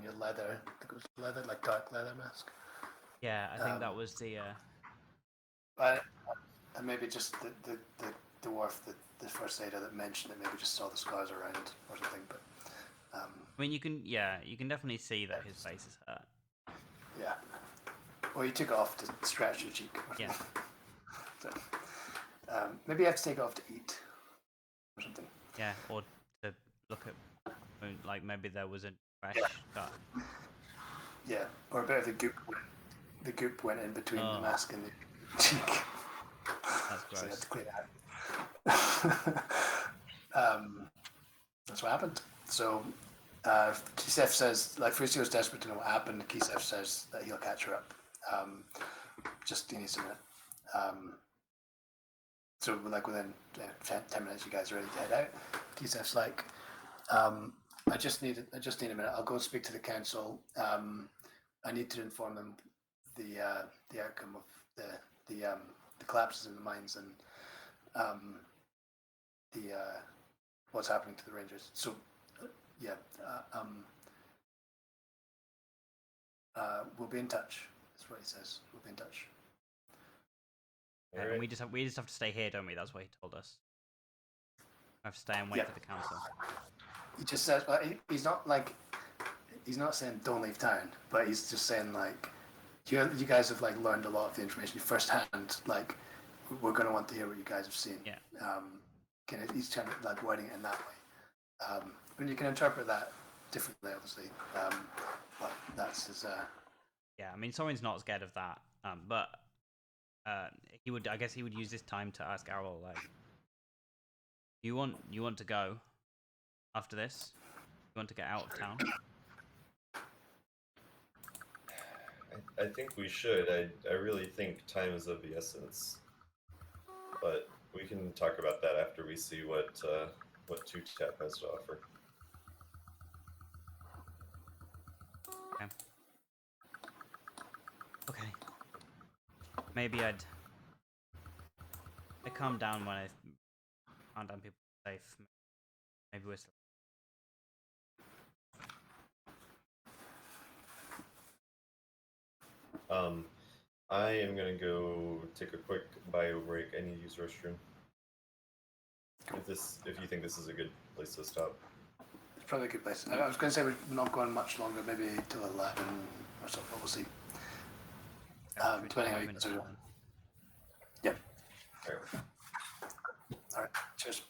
Your leather, I think it was leather, like dark leather mask. Yeah, I think that was the And maybe just the dwarf, the first aider that mentioned it, maybe just saw the scars around or something. But I mean, you can definitely see that his face is hurt. yeah, or you took it off to scratch your cheek. Or Yeah. So, maybe you have to take it off to eat or something. Yeah, or to look at, like maybe there was a fresh cut. Yeah, or a bit of the goop went in between the mask and the cheek. That's So you gross. had to clean it out. That's what happened. So Kisef says, like, Frucio's desperate to know what happened. Kisef says that he'll catch her up. Just he needs a minute. So like within 10 minutes, you guys are ready to head out. Kisef's like, I just need a minute. I'll go and speak to the council. I need to inform them the outcome of the collapses in the mines and the what's happening to the Rangers. So yeah, we'll be in touch. That's what he says. We'll be in touch. Yeah, Alright. and we just have to stay here, don't we? That's what he told us. We have to stay and wait Yeah. for the council. He just says, he's not saying don't leave town, but he's just saying like, you guys have like learned a lot of the information firsthand. Like, we're going to want to hear what you guys have seen. Yeah. He's trying to like wording it in that way. But you can interpret that differently, obviously. But that's his. Yeah, I mean, Soren's not scared of that, but he would. I guess he would use this time to ask Errol, like, you want to go after this? You want to get out of town? I think we should. I really think time is of the essence. But we can talk about that after we see what Two Tap has to offer. Okay. Maybe I'd calm down when I found out people were safe. Maybe we're still. I am gonna go take a quick bio break. I need to use the restroom. If you think this is a good place to stop. It's probably a good place. I was going to say we're not going much longer, maybe till 11 or something. But we'll see. Depending how you guys are. Yep. All right. Cheers.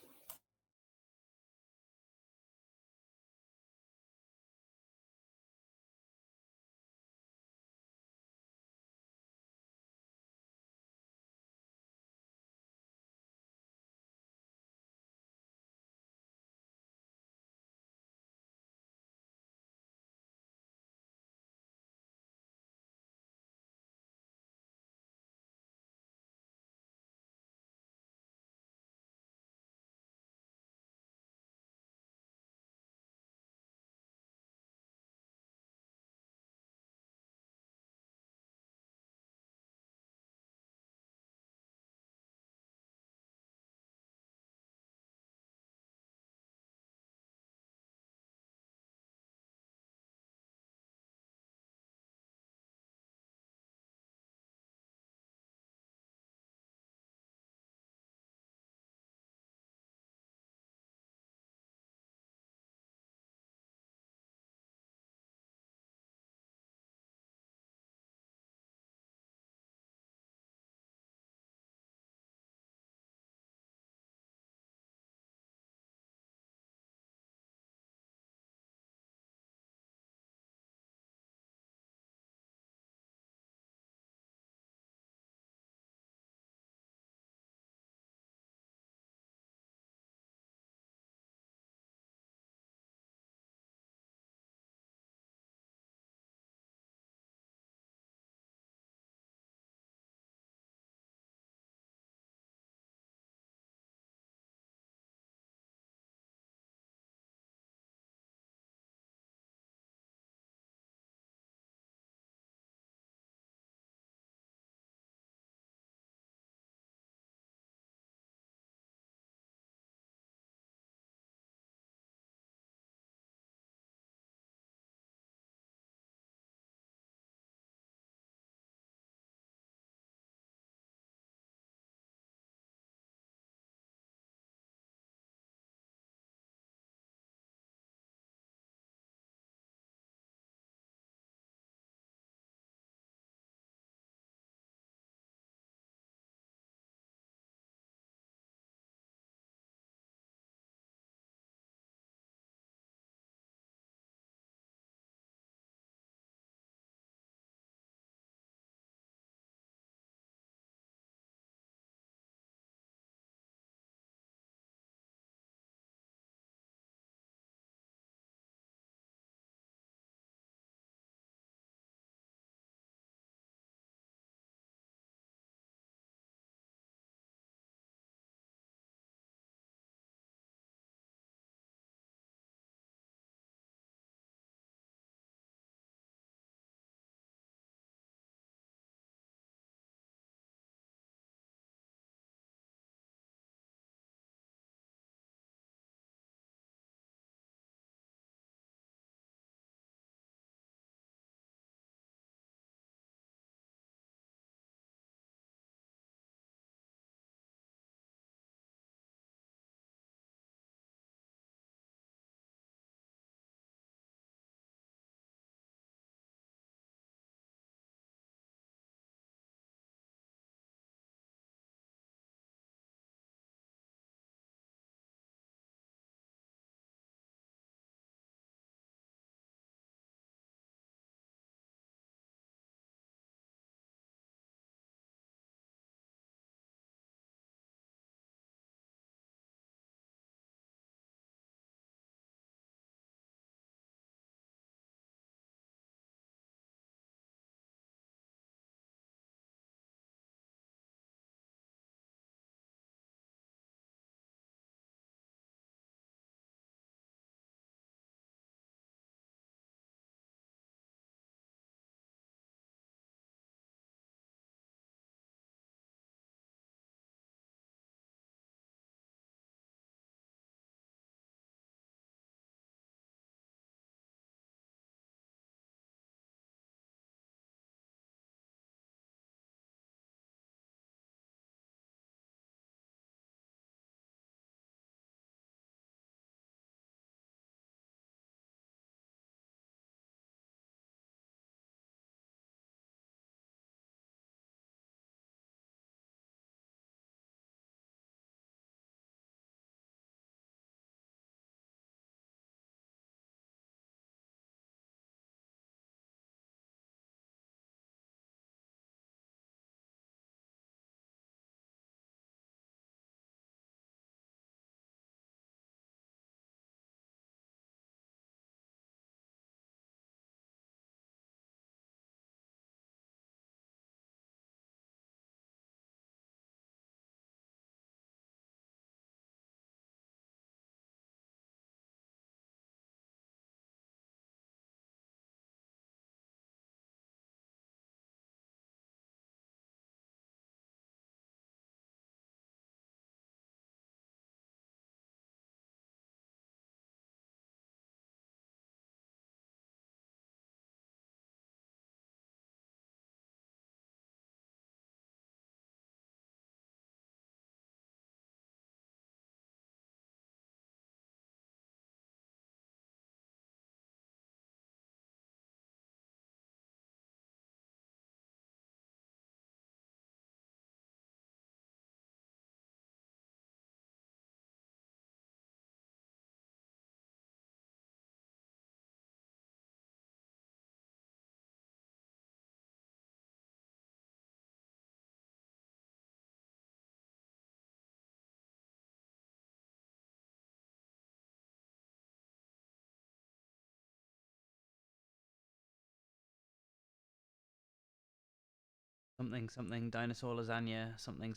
something dinosaur lasagna something.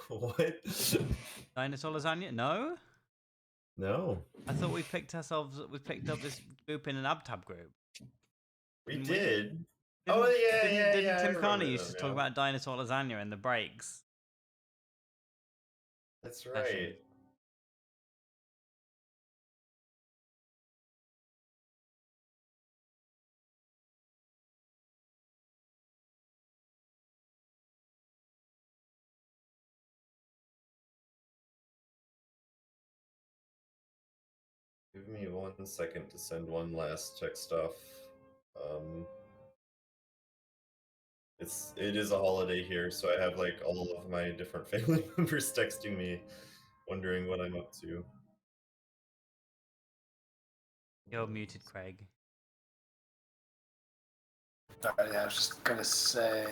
What? Dinosaur lasagna? No. No, I thought we picked up this group in an Abtab group. we Didn't we? did. Oh yeah, Didn't I Tim Carney remember used to them, talk yeah. about dinosaur lasagna in the breaks? That's session. right. Give me 1 second to send one last text off. It is a holiday here, so I have like all of my different family members texting me, wondering what I'm up to. You're muted, Craig. Sorry, yeah, I was just gonna say,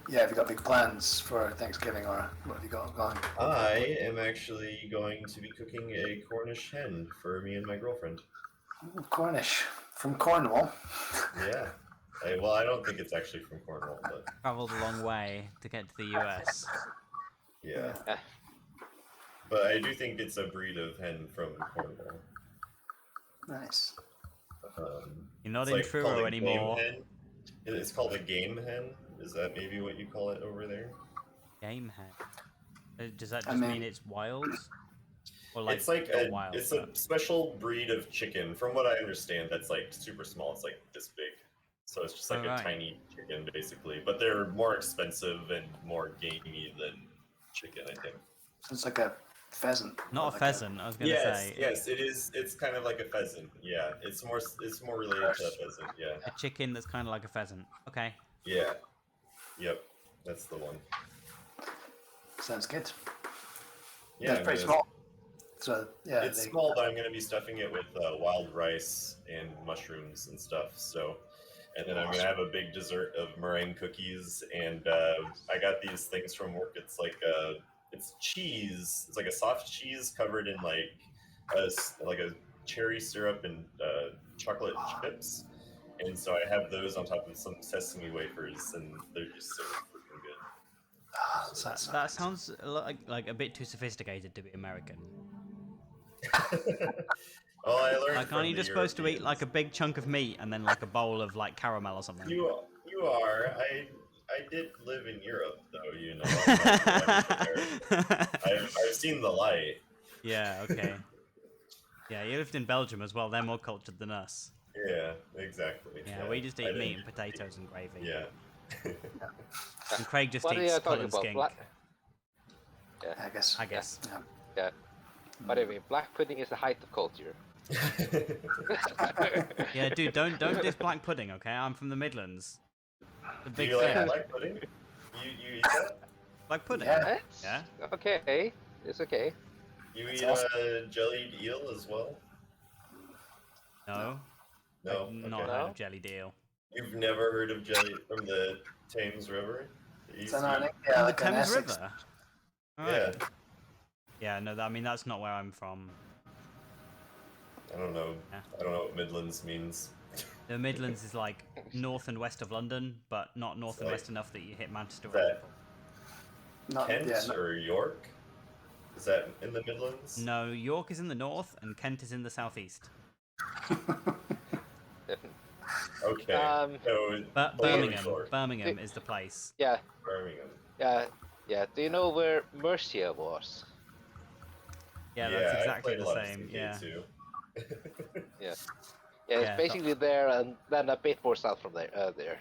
yeah, have you got big plans for Thanksgiving, or what have you got going? I am actually going to be cooking a Cornish hen for me and my girlfriend. Ooh, Cornish from Cornwall. Yeah. Well, I don't think it's actually from Cornwall, but Traveled a long way to get to the US. yeah. Eh, But I do think it's a breed of hen from Cornwall. Nice. You're not It's in like called Truro a anymore. game hen. It's called a game hen. Is that maybe what you call it over there? Game hen. Does that I just mean- mean it's wild? Or like It's like not wild, it's but... a special breed of chicken. From what I understand, that's like super small. It's like this big. So it's just like Alright. a tiny chicken, basically. But they're more expensive and more gamey than chicken, I think. So it's like a pheasant. Not or a like pheasant, I was gonna Yes, say. yes, it is. It's kind of like a pheasant. Yeah, it's more related to a pheasant. Yeah, A chicken that's kind of like a pheasant. Okay. yeah, yep, that's the one. Sounds good. Yeah, It's pretty I mean, small. So yeah, It's small, but I'm going to be stuffing it with wild rice and mushrooms and stuff. So, and then I'm going to have a big dessert of meringue cookies. And I got these things from work. It's like it's cheese. It's like a soft cheese covered in like a cherry syrup and chocolate chips. And so I have those on top of some sesame wafers, and they're just so freaking good. That sounds like a bit too sophisticated to be American. Well, I learned Like, from aren't you the just supposed to eat Europeans. like a big chunk of meat and then like a bowl of like caramel or something? You are. I did live in Europe, though. You know, I've seen the light. Yeah. Okay. Yeah, you lived in Belgium as well. They're more cultured than us. Yeah, exactly. Yeah, we just I eat didn't- meat and potatoes and gravy. Yeah. And Craig just what are eats you skull talking and about? skink. I guess. I guess. Yeah. Yeah. What I mean, black pudding is the height of culture. Yeah, dude, don't diss black pudding, okay? I'm from the Midlands. The Do big you like thing. black pudding? You eat that? Black pudding. Yeah. It's Yeah. okay. It's okay. You That's eat awesome. jellied eel as well? No. No. I've not Okay. heard No? of jelly deal. You've never heard of jelly from the Thames River? So no, You- yeah, From like the an Thames Essex. River. yeah. Alright. Yeah, no, I mean that's not where I'm from. I don't know. Yeah. I don't know what Midlands means. The Midlands is like north and west of London, but not north and Like- west enough that you hit Manchester or That- Liverpool. Not, Kent yeah, not, or York? Is that in the Midlands? No, York is in the north and Kent is in the southeast. Okay. So But Lower Birmingham, Shore. Birmingham is the place. Yeah, Birmingham. yeah. Do you know where Mercia was? Yeah, I that's exactly played a the lot of same. CK Yeah. too. Yeah, Yeah, it's basically there, and then a bit more south from there. There.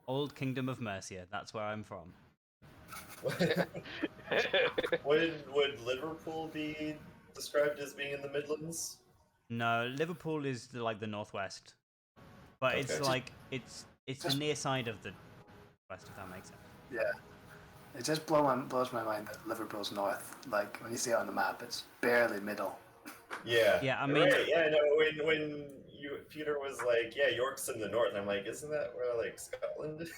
Old Kingdom of Mercia. That's where I'm from. Would Liverpool be described as being in the Midlands? No, Liverpool is like the northwest, but it's Okay. like it's the near side of the west, if that makes sense. yeah. It just blows my mind that Liverpool's north. Like when you see it on the map, it's barely middle. Yeah. Yeah, I mean- Right, yeah, no. When Peter was like, "Yeah, York's in the north," I'm like, "Isn't that where like Scotland is?"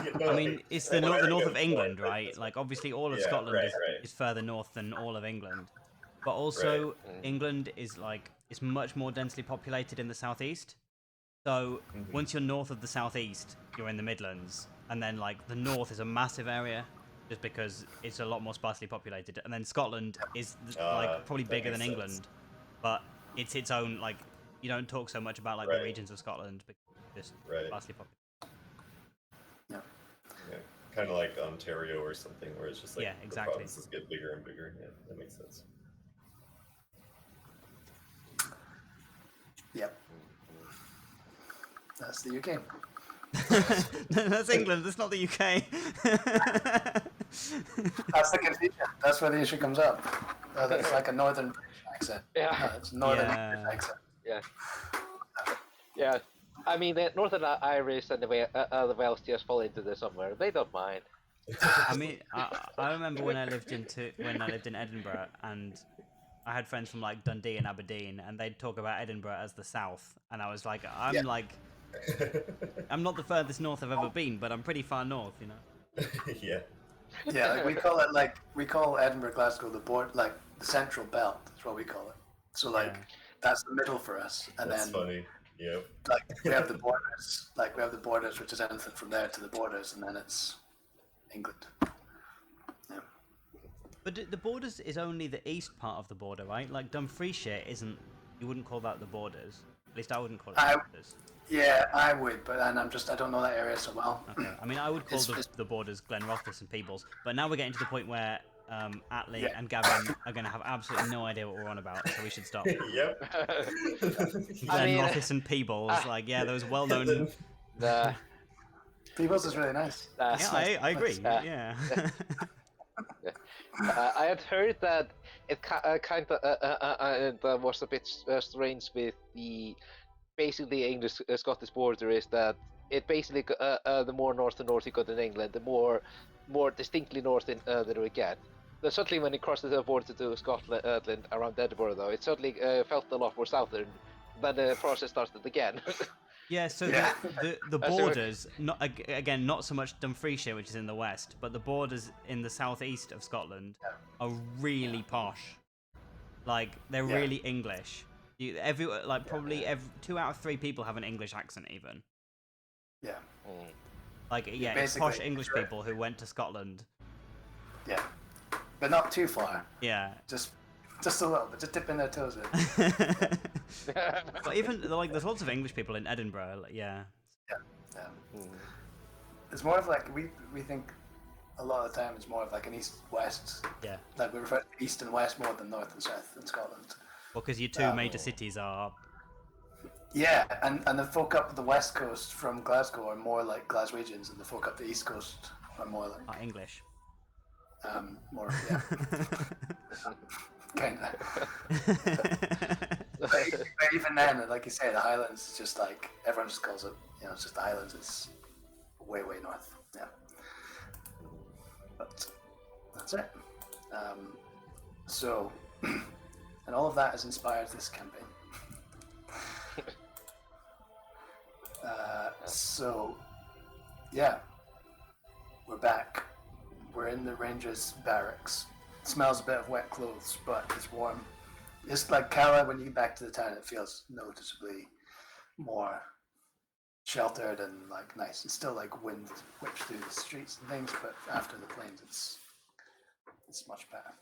You know, I mean, like, it's the north of America's England, north, right? Like obviously all of Yeah, Scotland right, is, right. is further north than all of England, But also, Right. England is like it's much more densely populated in the southeast. So once you're north of the southeast, you're in the Midlands, and then like the north is a massive area, just because it's a lot more sparsely populated. And then Scotland is like probably that bigger makes than sense. England, but it's its own like you don't talk so much about like the Right. regions of Scotland because it's just Right. sparsely populated. Yeah. Yeah. Kind of like Ontario or something, where it's just like Yeah, the exactly. provinces get bigger and bigger. Yeah, that makes sense. Yep. That's the UK. That's England. That's not the UK. That's the confusion. That's where the issue comes up. That's like a northern British accent. Yeah. No, it's northern Yeah. English accent. Yeah. I mean, the Northern Irish and the Welsh just fall into there somewhere. They don't mind. I mean, I remember when I lived in Edinburgh, and I had friends from like Dundee and Aberdeen, and they'd talk about Edinburgh as the South, and I was like, I'm not the furthest north I've ever been, but I'm pretty far north, you know. Yeah. Yeah, like we call Edinburgh, Glasgow the the central belt. That's what we call it. So like Yeah. that's the middle for us, and That's then funny. Yep. like we have the borders. Like we have the borders, which is anything from there to the borders, and then it's England. Yeah. But the borders is only the east part of the border, right? Like Dumfriesshire isn't. You wouldn't call that the borders. At least I wouldn't call it the borders. Yeah, I would, but I don't know that area so well. Okay. I mean, I would call It's- the borders Glenrothes and Peebles, but now we're getting to the point where Atlee Yeah. and Gavin are going to have absolutely no idea what we're on about, so we should stop. Yep. Glenrothes and Peebles, like, yeah, those well-known... Nah, Peebles is really nice. Yeah, I agree, Uh, yeah. I had heard that it kind of was a bit strange with basically English Scottish border is that it basically the more north you go in England, the more distinctly north that we get. But certainly when it crosses the border to Scotland around Edinburgh, though, it certainly felt a lot more southern. Then the process started again. Yeah, so Yeah. the borders, again, not so much Dumfriesshire, which is in the west, but the borders in the southeast of Scotland are really posh. Like, they're Yeah. really English. Probably 2 out of 3 people have an English accent, even. Yeah, Like, yeah, it's basically- posh English people who went to Scotland. yeah, but not too far. Yeah. Just a little bit. Just dipping their toes in. But even, like, there's lots of English people in Edinburgh, like, yeah. Yeah. It's more of like we think a lot of the time it's more of like an east-west. Yeah. Like we refer to east and west more than north and south in Scotland. Well, because your 2 major cities are... Yeah, and the folk up the west coast from Glasgow are more like Glaswegians, and the folk up the east coast are more like are English. more yeah, kind of. But even then, like you say, the Highlands is just like everyone just calls it. You know, it's just the Highlands. It's way north. Yeah, but that's it. So, and all of that has inspired this campaign. So, yeah, we're back. We're in the Rangers barracks. It smells a bit of wet clothes, but it's warm. It's like Cala, when you get back to the town, it feels noticeably more sheltered and like nice. It's still like wind whips through the streets and things, but after the plains, it's much better.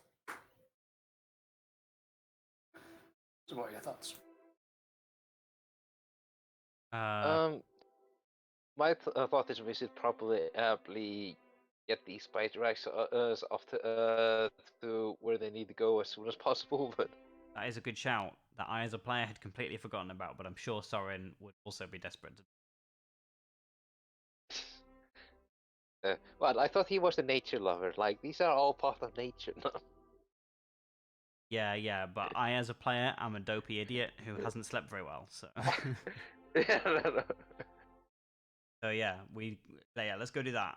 So, what are your thoughts? My thought is we should probably get these spider racks off to where they need to go as soon as possible. But That is a good shout that I, as a player, had completely forgotten about, but I'm sure Soren would also be desperate to... well, I thought he was a nature lover. Like, these are all part of nature. Yeah, but I, as a player, am a dopey idiot who hasn't slept very well, so... No. So yeah, let's go do that.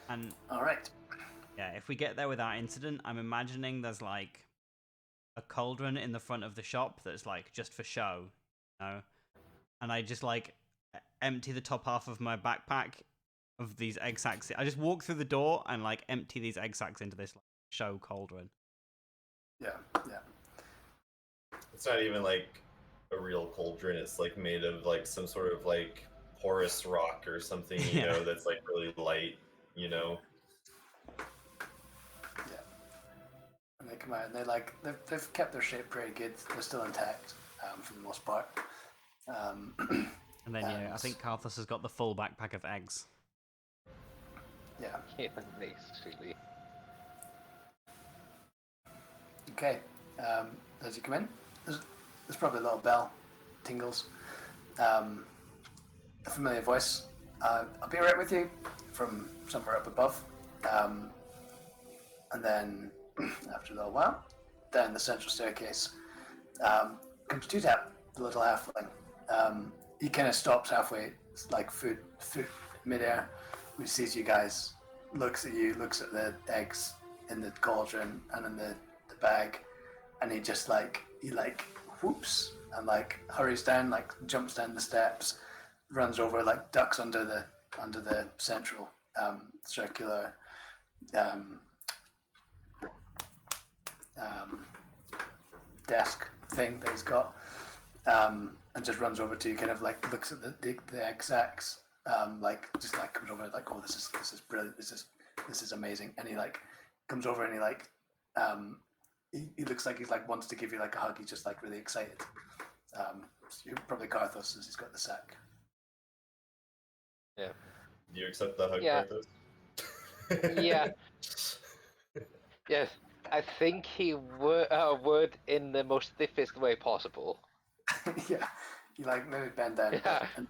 And All right. yeah, if we get there without incident, I'm imagining there's like a cauldron in the front of the shop that's like just for show, you know? And I just like empty the top half of my backpack of these egg sacks. I just walk through the door and like empty these egg sacks into this like, show cauldron. Yeah, yeah. It's not even like a real cauldron. It's like made of like some sort of like porous rock or something, you Yeah. know, that's like really light, you know. Yeah. And they come out and they've kept their shape pretty good. They're still intact for the most part. And then I think Karthus has got the full backpack of eggs. Yeah. Yeah, basically. Okay. As you come in, there's probably a little bell tingles. A familiar voice. I'll be right with you from somewhere up above. And then after a little while, down the central staircase comes Two-Tap, the little halfling. He kind of stops halfway, like foot midair. He sees you guys, looks at you, looks at the eggs in the cauldron and in the bag, and he just he whoops and hurries down, jumps down the steps, runs over, ducks under the central circular desk thing that he's got, and just runs over to you, kind of looks at the egg sacks, comes over oh, this is brilliant, this is amazing, and he comes over and he looks like he wants to give you a hug. He's just really excited. You're probably Karthus, as he's got the sack. Yeah. Do you accept the hug, Yeah. Karthus? Yeah. Yes, I think he would in the most stiffest way possible. Yeah, you maybe bend down Yeah. and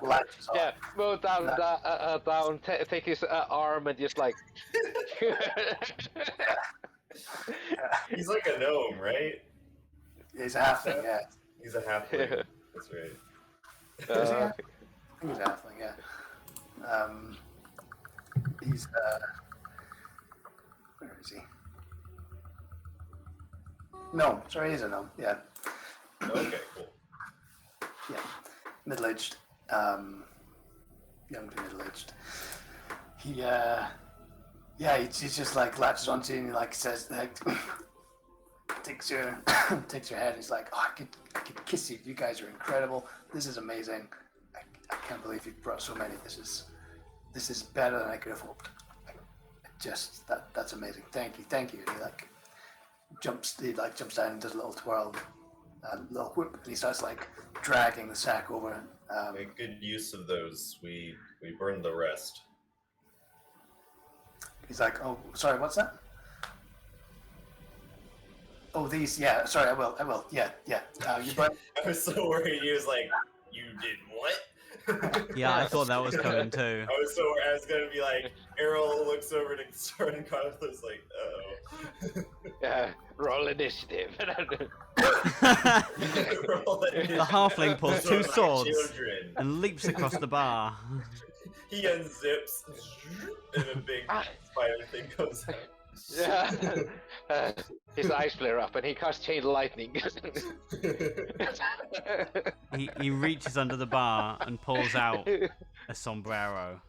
latches on. Yeah, move down, down, take his arm and just He's like a gnome, right? He's a halfling, yeah. He's a halfling. That's right. Is he? I think he's a halfling, yeah. He's where is he? No, sorry, he's a gnome. Yeah, Okay, cool. yeah, middle-aged, young to middle-aged. He he just latches onto you and he says takes your takes your head. And he's like, oh, I could kiss you. You guys are incredible. This is amazing. I can't believe you brought so many. This is better than I could have hoped. That's amazing. Thank you. And he jumps down and does a little twirl, a little whoop, and he starts dragging the sack over. Make good use of those. We burned the rest. He's like, oh, sorry, what's that? Oh, these, yeah, sorry, I will, yeah. You brought... I was so worried. He was like, "You did what?" Yeah, I thought that was coming too. I was gonna be like, Errol looks over to Sword and Karthus like, uh-oh. Yeah, roll initiative. The halfling pulls two Those are my swords children. and leaps across the bar. He unzips, and a big spider thing comes out. Yeah. His eyes flare up and he casts chain lightning. He reaches under the bar and pulls out a sombrero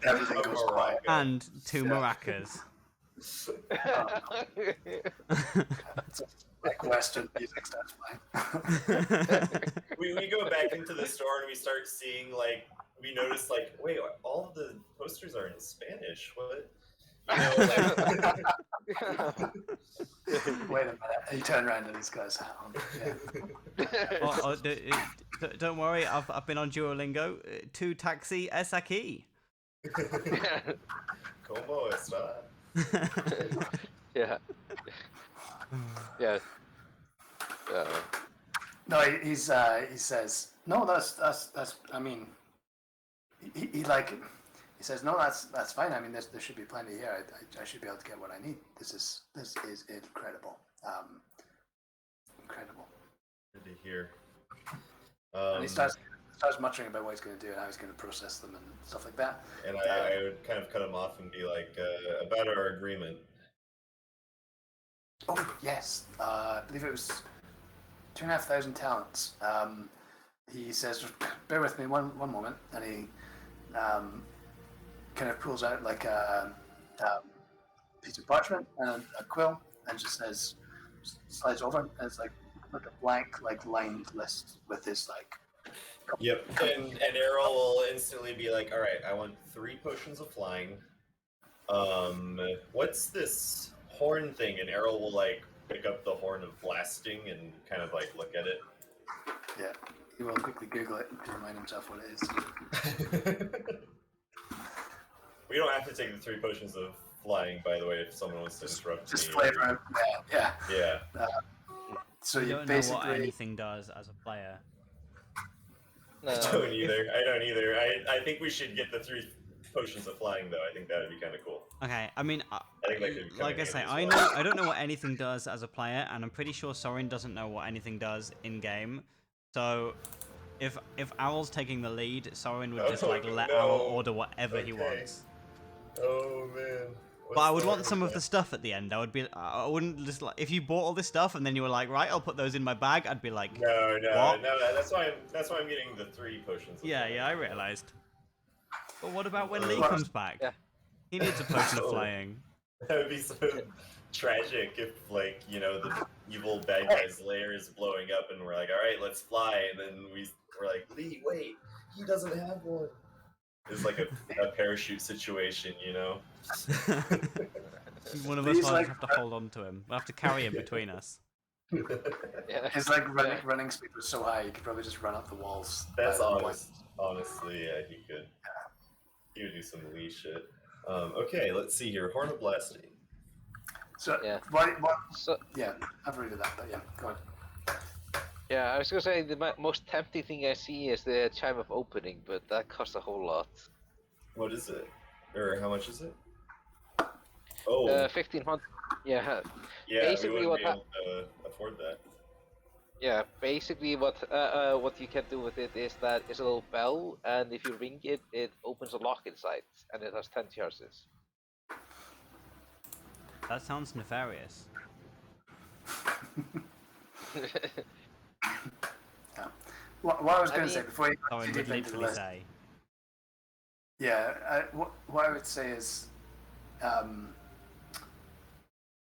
Everything goes quiet. and two maracas. Western music starts playing. we go back into the store and we start seeing we notice wait, all of the posters are in Spanish. What? You know, Wait a minute. And you turn around and this guy's hat on. Yeah. Don't worry, I've been on Duolingo. Tu taxi es aquí. Como está? Yeah. Yeah. No, he says no. That's. I mean, he says no. That's fine. I mean, there should be plenty here. I should be able to get what I need. This is incredible. Incredible. Good to hear. And he starts muttering about what he's going to do and how he's going to process them and stuff like that. And I would kind of cut him off and be like, about our agreement. Oh yes, I believe it was 2,500 talents. He says, "Bear with me one moment," and kind of pulls out like a piece of parchment and a quill and just says, slides over, and it's like a blank, like lined list with this like. Yep, and Errol will instantly be like, all right, I want 3 potions of flying. What's this horn thing? And Errol will like pick up the horn of blasting and kind of like look at it. Yeah, he will quickly Google it to remind himself what it is. We don't have to take the 3 potions of flying, by the way, if someone wants to interrupt Just me. flavor. Yeah. Yeah. So I you don't know basically. what anything does as a player. No. I don't either. I think we should get the 3 potions of flying, though. I think that would be kind of cool. Okay, I mean, I think that could come like in I say, handy as I well. know I don't know what anything does as a player, and I'm pretty sure Sorin doesn't know what anything does in game. So, if Owl's taking the lead, Sorin would just like let no. Owl order whatever he Okay. wants. Oh man. But I would want some of the stuff at the end. I wouldn't just like if you bought all this stuff and then you were like, right, I'll put those in my bag. I'd be like, No. What? That's why I'm getting the 3 potions. Of flying. yeah, I realized. But what about when Lee Well, comes back? yeah. He needs a potion of Oh. flying. That would be so tragic if, like, you know, the evil bad guy's lair is blowing up and we're like, all right, let's fly, and then we're like, Lee, wait, he doesn't have one. It's like a parachute situation, you know. One of us He's will like- have to hold on to him. We'll have to carry him between us. Yeah. His like running speed was so high, you could probably just run up the walls. That's by the honest. Honestly, yeah, he could. He would do some Lee shit. Okay, let's see here. Horn of Blasting. So Yeah. what? So Yeah, I've read that, but yeah, go on. yeah, I was gonna say the most tempting thing I see is the chime of opening, but that costs a whole lot. What is it? Or how much is it? Oh, 1500. Yeah. yeah, basically we wouldn't what be able to afford that. Yeah, basically what you can do with it is that it's a little bell, and if you ring it, it opens a lock inside, and it has 10 charges. That sounds nefarious. Yeah. What I was I going to say mean- before you Sorin you would get into the literally list, say. yeah, what I would say is,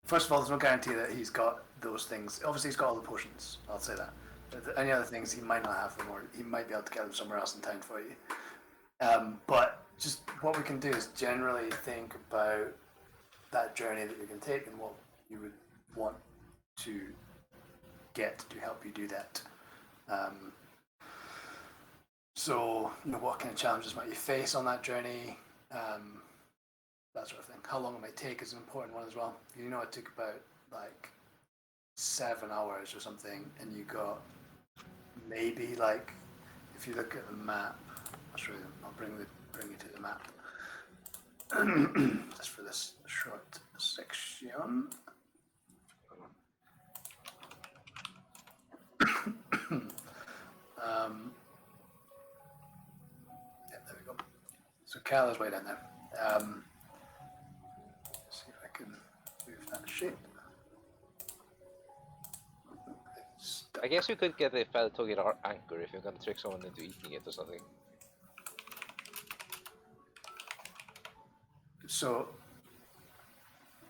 first of all, there's no guarantee that he's got those things. Obviously, he's got all the potions. I'll say that. But any other things, he might not have them, or he might be able to get them somewhere else in town for you. But just what we can do is generally think about that journey that you're going to take and what you would want to get to help you do that. So, you know, what kind of challenges might you face on that journey? That sort of thing. How long it might take is an important one as well. You know, it took about like 7 hours or something, and you got maybe like, if you look at the map, I'll show you. I'll bring you to the map. Just for this short section. Yeah, there we go. So Cal is way down there. See if I can move that shape. I guess you could get a Feltogen anchor if you're gonna trick someone into eating it or something. So,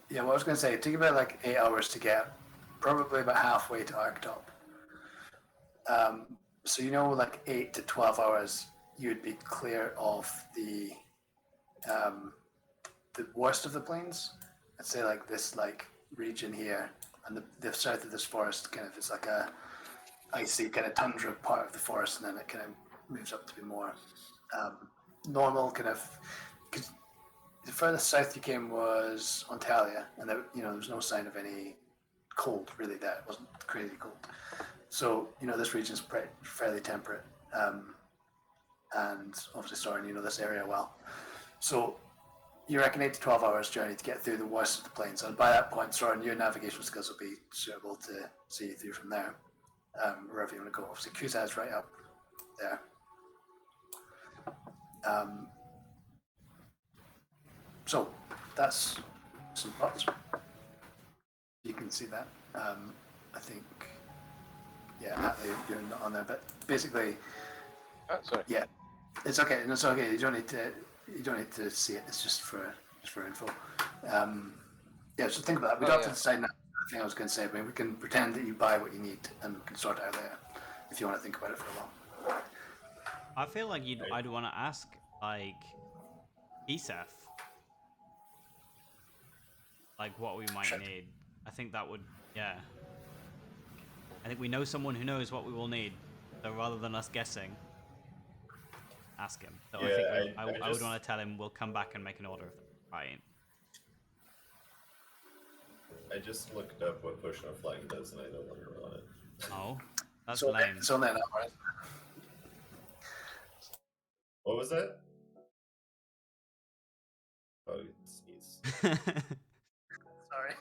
yeah, what I was going to say, it took about like 8 hours to get probably about halfway to Arctop. So, you know, like 8 to 12 hours, you'd be clear of the worst of the plains. I'd say like this like region here, and the south of this forest kind of is like a icy kind of tundra part of the forest, and then it kind of moves up to be more normal kind of. Cause the furthest south you came was Ontalia, and there, you know, there was no sign of any cold really there. It wasn't crazy cold. So, you know, this region's fairly temperate, and obviously Soren, you know this area well. So you reckon 8 to 12 hours journey to get through the worst of the plains, and by that point, Soren, your navigation skills will be suitable to see you through from there, wherever you want to go. Obviously, Kuzaz right up there. So that's some thoughts. You can see that. I think, yeah, Atlee, you're not on there, but basically, Sorry. yeah, it's okay. It's okay. You don't need to. you don't need to see it. It's just for info. Yeah, so think about it. We don't have to decide now. I think I was going to say, I mean, we can pretend that you buy what you need and we can sort it out later if you want to think about it for a while. I feel like I'd want to ask like Isef, like what we might need. I think that would, yeah. I think we know someone who knows what we will need. So rather than us guessing, ask him. So Yeah, I think I would want to tell him we'll come back and make an order. Right. I just looked up what Push No Flying does, and I no longer want it. Oh, that's So lame. it's only an hour. What was that? Oh, you sneeze. Sorry.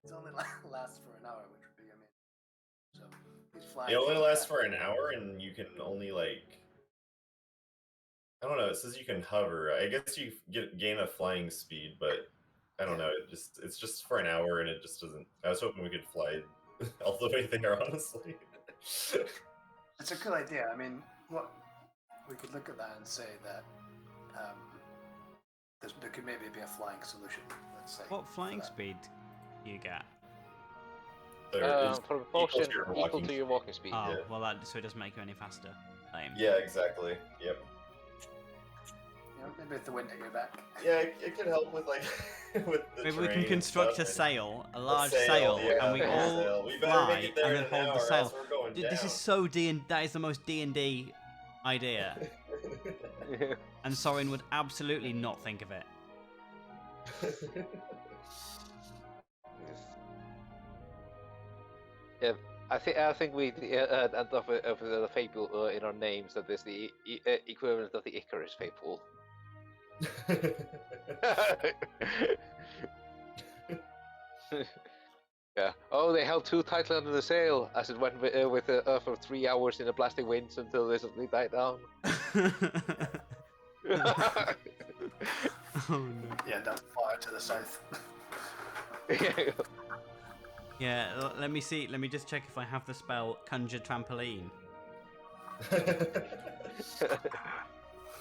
It's only lasts for an hour, which would be amazing. So he's flying. It only lasts for an hour, and you can only like. I don't know. It says you can hover. I guess you gain a flying speed, but I don't know. It's just for an hour, and it just doesn't. I was hoping we could fly all the way there. Honestly, It's a good idea. I mean, what we could look at that and say that there could maybe be a flying solution. Let's say. What flying speed do you get? For propulsion, equal to your walking speed. Oh, Yeah. well, so it doesn't make you any faster. Lame. yeah, exactly. Yep. You know, maybe with the wind at your back. Yeah, it could help with like with the Maybe we terrain can and construct stuff, a and- sail, a large sail, sail, yeah, and we a all sail. We better fly make it there and in then an hold the hour, sail. else we're going Dude, this down. is so that is the most D&D idea. And Sorin would absolutely not think of it. Yeah, I think we end up with the fable in our names that is the equivalent of the Icarus fable. Yeah. Oh, they held too tightly under the sail as it went for 3 hours in the blasting winds until they suddenly died down. Oh no. Yeah, down far to the south. Yeah, let me see. Let me just check if I have the spell Conjure Trampoline.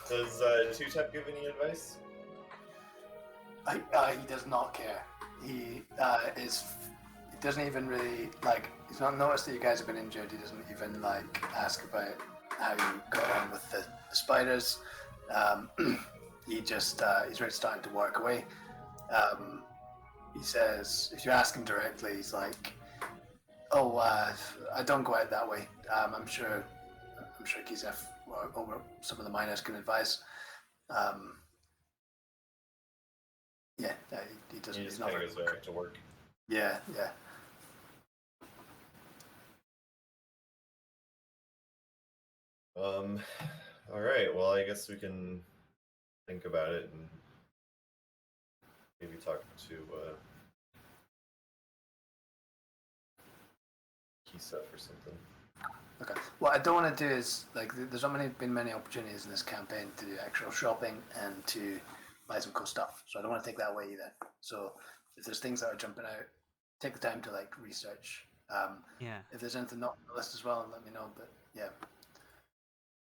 Does Two-Tap give any advice? He does not care. He he doesn't even really like. He's not noticed that you guys have been injured. He doesn't even like ask about how you got on with the spiders. He just he's really starting to work away. He says, if you ask him directly, he's like, "Oh, I don't go out that way. I'm sure Kizef or some of the miners can advise." Yeah, he doesn't. He He's just not kind very. of goes back to work. Yeah. All right. Well, I guess we can think about it and maybe talk to Kisef or something. Okay. What I don't want to do is like there's not been many opportunities in this campaign to do actual shopping and to buy some cool stuff. So I don't want to take that away either. So if there's things that are jumping out, take the time to like research. Yeah. If there's anything not on the list as well, let me know. But yeah.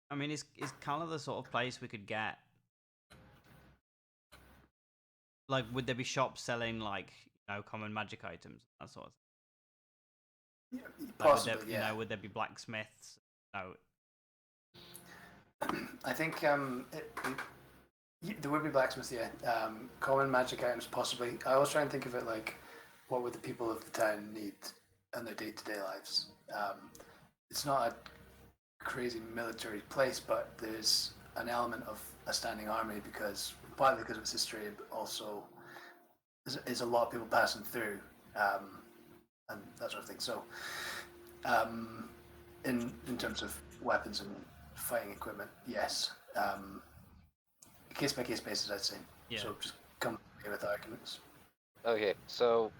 I mean, is Calla the sort of place we could get? Like, would there be shops selling like common magic items, that sort of thing? Yeah, Like, possibly, would there, yeah. would there be blacksmiths? No. I think there would be blacksmiths, yeah. Common magic items, possibly. I always try and think of it like, what would the people of the town need in their day-to-day lives? It's not a crazy military place, but there's an element of a standing army partly because of its history, but also there's a lot of people passing through. And that sort of thing. So, in terms of weapons and fighting equipment, yes. Case by case basis, I'd say. Yeah. So just come here with arguments. Okay, so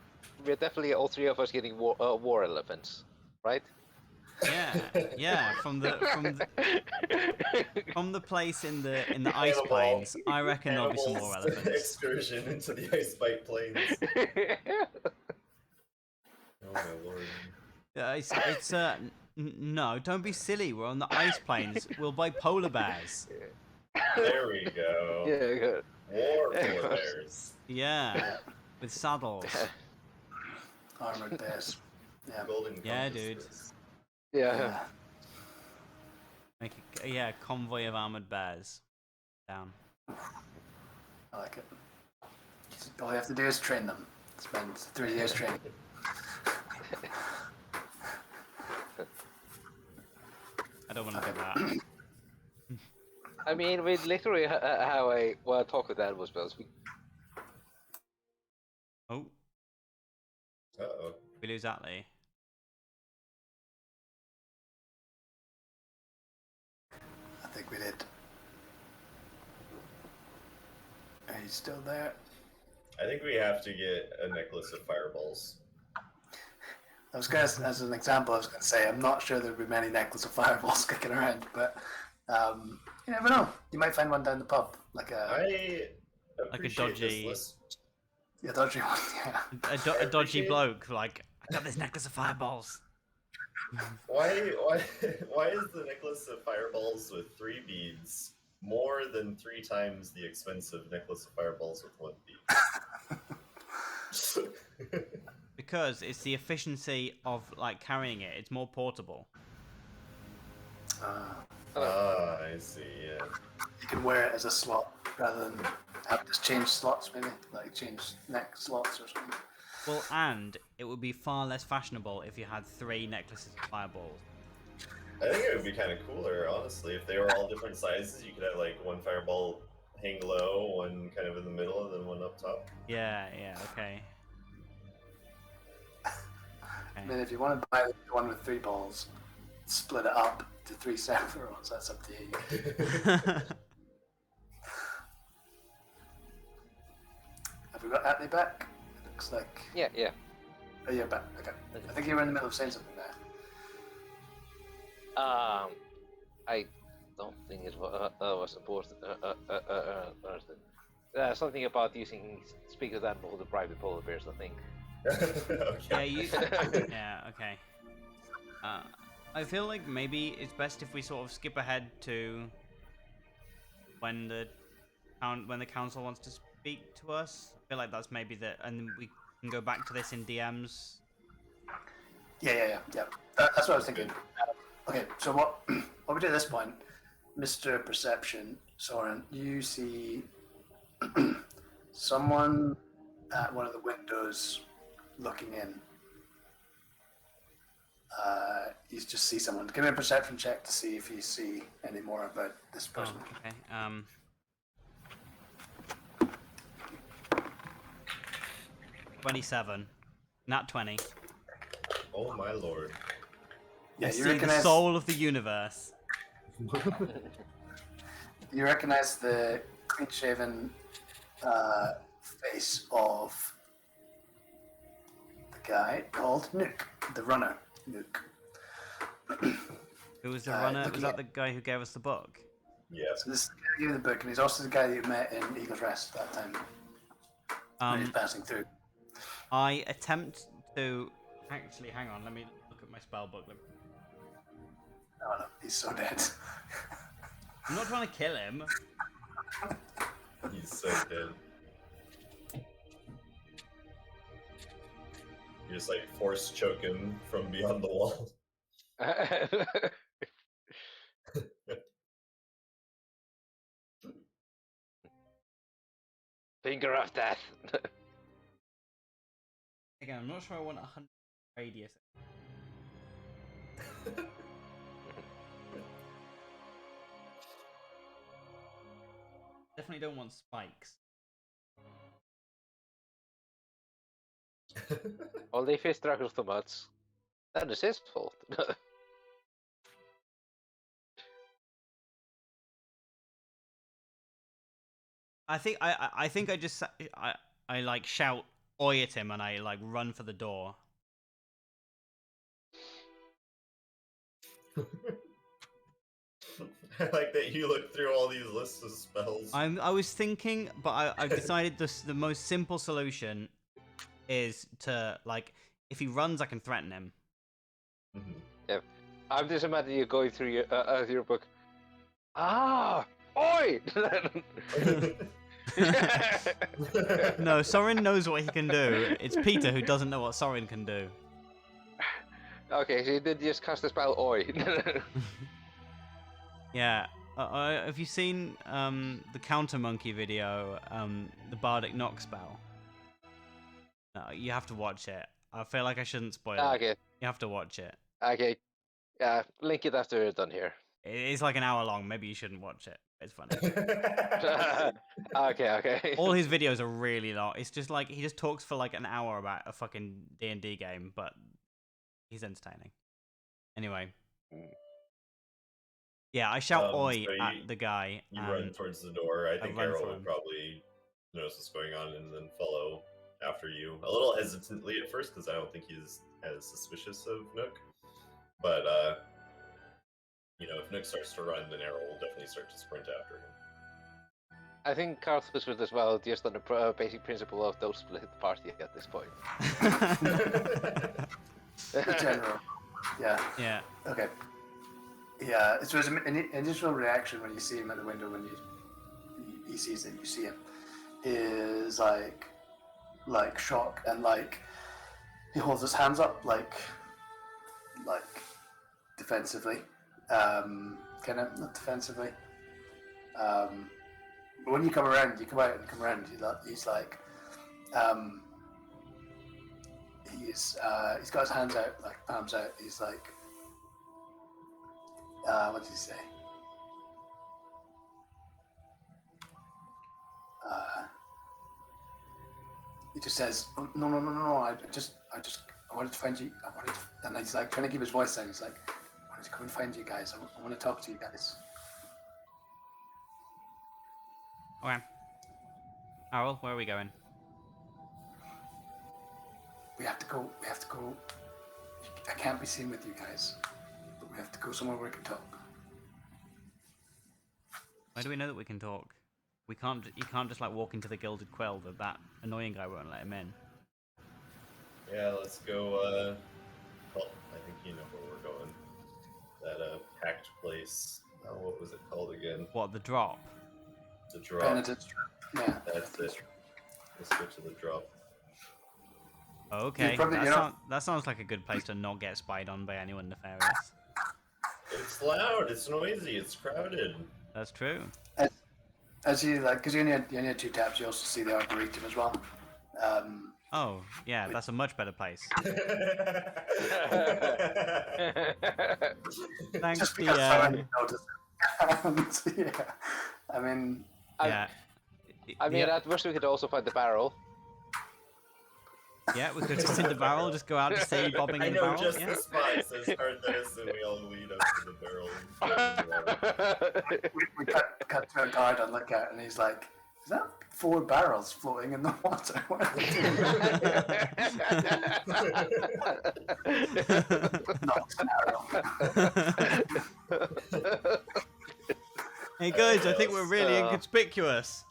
we're definitely all three of us getting war elephants, right? Yeah. From the place in the ice Cannibal. plains, I reckon there'll be some more Hannibal's elephants. excursion into the Ice Bite Plains. Oh my lord. No, don't be silly. We're on the ice plains. We'll buy polar bears. There we go. Yeah, good. War Yeah, polar of course. bears. Yeah, with saddles. Armored bears. Yeah. Golden Yeah, dude. compasses. Yeah. Make a convoy of armored bears. Down. I like it. All you have to do is train them. Spend 3 years training. I don't want to do that. I mean, we literally how I talk with animal spells. Oh, Uh-oh. we lose Atlee. I think we did. Are you still there? I think we have to get a necklace of fireballs. I was going to, as an example, I was going to say, I'm not sure there'll be many necklace of fireballs kicking around, but you never know. You might find one down the pub, like a I appreciate dodgy- this list. dodgy one. Yeah. A dodgy appreciate- bloke, like, I got this necklace of fireballs. Why is the necklace of fireballs with 3 beads more than 3 times the expensive necklace of fireballs with 1 bead? Because it's the efficiency of, like, carrying it. It's more portable. I see, yeah. You can wear it as a slot rather than have to change slots, maybe, like change neck slots or something. Well, and it would be far less fashionable if you had 3 necklaces of fireballs. I think it would be kind of cooler, honestly, if they were all different sizes. You could have, like, 1 fireball hang low, 1 kind of in the middle, and then 1 up top. Yeah, okay. I mean, if you want to buy the one with 3 balls, split it up to 3 separate ones. That's up to you. Have we got Atlee back? It looks like. Yeah. Oh, you're back. Okay. I think you were in the middle of saying something there. I don't think it was important. Something about using speak with animal to bribe the polar bears, I think. Yeah, Okay. yeah, okay. I feel like maybe it's best if we sort of skip ahead to when the council wants to speak to us. I feel like that's maybe and then we can go back to this in DMs. Yeah. That's what I was thinking. Okay, so what we do at this point, Mr. Perception, Soren, you see someone at one of the windows looking in. You just see someone. Give me a perception check to see if you see any more about this person. Okay. 27. Not 20. Oh my lord. Yeah, I you see the recognize soul of the universe. you recognize the clean-shaven face of the guy called Nuke, the runner. Nuke. Who was the runner? Was looking that at- the guy who gave us the book? Yeah. So this is the guy who gave you the book, and he's also the guy that you met in Eagle's Rest that time when he was passing through. I attempt to actually hang on. Let me look at my spell book. Oh no, he's so dead. I'm not trying to kill him. He's so dead. You just like force choke him from beyond the wall. Finger of death. Again, I'm not sure I want 100 radius. Definitely don't want spikes. Well, if he struggles too much, that is his fault. I think I just I like shout oi at him and I like run for the door. I like that you look through all these lists of spells. I was thinking, but I've decided the most simple solution is to like if he runs, I can threaten him. Mhm. I'm just imagining you going through your book. Oi! No, Sorin knows what he can do. It's Peter who doesn't know what Sorin can do. Okay, so you did just cast the spell Oi. Yeah. Have you seen the Counter Monkey video, the Bardic Knock spell? No, you have to watch it. I feel like I shouldn't spoil it. Okay, You have to watch it. okay. Link it after we're done here. It's like an hour long. Maybe you shouldn't watch it. It's funny. Okay. All his videos are really long. It's just like he just talks for like an hour about a fucking D&D game, but he's entertaining. Anyway. Yeah, I shout oi so at the guy. You run towards the door. I think run Errol for will him. probably notice what's going on and then follow after you. A little hesitantly at first because I don't think he's as suspicious of Nook. But, if Nook starts to run, then Errol will definitely start to sprint after him. I think Carthus would as well, just on the basic principle of don't split the party at this point. In general. Yeah. Yeah. Okay. Yeah, so his initial reaction when you see him at the window, when he sees that you see him, is like shock, and like he holds his hands up like defensively, kind of not defensively. But when you come around, he's like, he's got his hands out, like palms out. He's like. What did he say? He just says, oh, no, I wanted to find you. And he's like trying to keep his voice down. He's like, I wanted to come and find you guys. I want to talk to you guys. Okay. Errol, where are we going? We have to go. I can't be seen with you guys. We have to go somewhere where we can talk. Why do we know that we can talk? We can't. You can't just like walk into the Gilded Quill. That annoying guy won't let him in. Yeah, let's go. Well, I think you know where we're going. That packed place. What was it called again? What, the drop? The drop. Benedict's Drop. Yeah. That's it. Let's go to the drop. Okay, probably- that sounds like a good place to not get spied on by anyone nefarious. It's loud. It's noisy. It's crowded. That's true. As you like, because you only had 2 taps, you also see the Arboretum as well. Oh, yeah, that's a much better place. Thanks, Just because someone DM. noticed. Yeah, I mean, Yeah. At worst we could also find the barrel. Yeah, we could just in the barrel, just go out to sea bobbing I in the know barrel. just Yeah. the spot says Carthus, and we all lead up to the barrel. we cut to a guard and look at it, and he's like, "Is that 4 barrels floating in the water? What are they doing?" Not an arrow. Hey guys, I think we're really Yes, inconspicuous.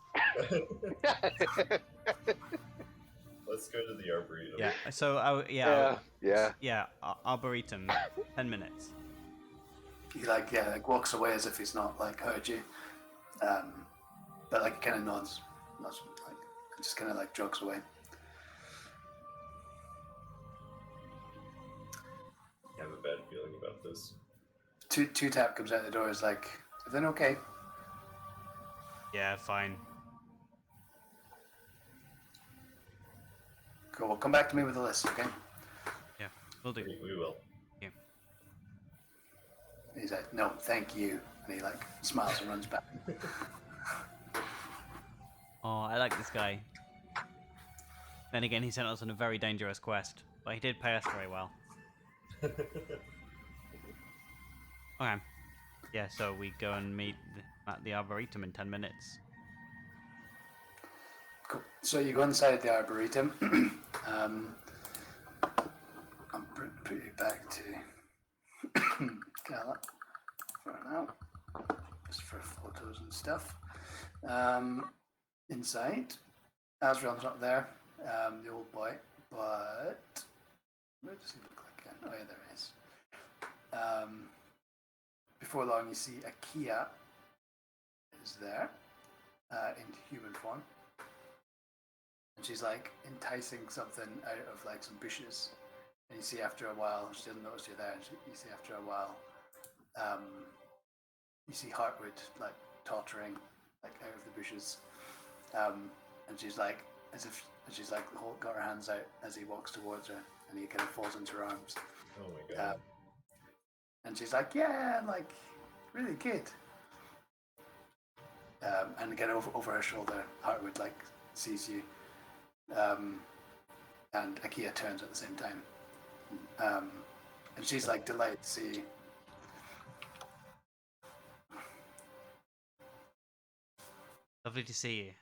Let's go to the Arboretum. Yeah. So, Yeah. Arboretum, 10 minutes. He like walks away as if he's not like heard you, but like kind of nods like just kind of like jogs away. I have a bad feeling about this. Two tap comes out the door. Is like, is everything okay? Yeah, fine. Cool. Well, come back to me with a list, okay? Yeah, we'll do. We will. He's like, no, thank you, and he like smiles and runs back. Oh, I like this guy. Then again, he sent us on a very dangerous quest, but he did pay us very well. Okay. Yeah, so we go and meet at the Arboretum in 10 minutes. Cool. So you go inside the Arboretum. I'm put you back to Gala for now, just for photos and stuff. Inside, Azrael's not there, the old boy, but where does he look like again? Oh yeah, there he is. Before long, you see a Kia is there in human form. And she's like enticing something out of like some bushes. And you see after a while, she doesn't notice you're there. And you see after a while, you see Heartwood like tottering like out of the bushes. And she's like, she's like got her hands out as he walks towards her, and he kind of falls into her arms. Oh my god. And she's like, yeah, like really good. And again, over her shoulder, Heartwood like sees you, and Akia turns at the same time, and she's like delighted to see you. Lovely to see you.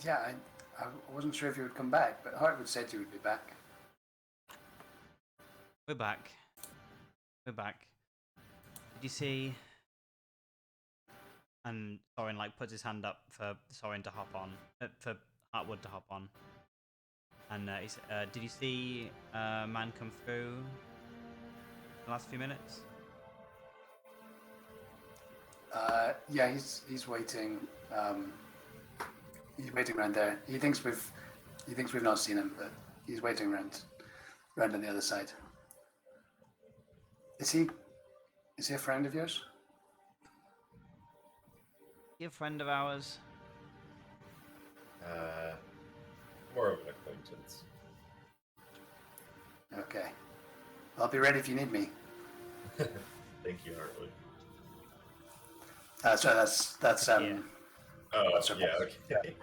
Yeah, I wasn't sure if you would come back, but Heartwood said you would be back. We're back. We're back. Did you see? And Soren like puts his hand up for Soren to hop on, for Heartwood to hop on. And did you see a man come through the last few minutes? Yeah, he's waiting. He's waiting around there. He thinks we've not seen him, but he's waiting around on the other side. Is he a friend of yours? He a friend of ours? More of an acquaintance. Okay. I'll be ready if you need me. Thank you, Heartwood. Sorry, that's Yeah. Oh, What's her yeah, boss? okay.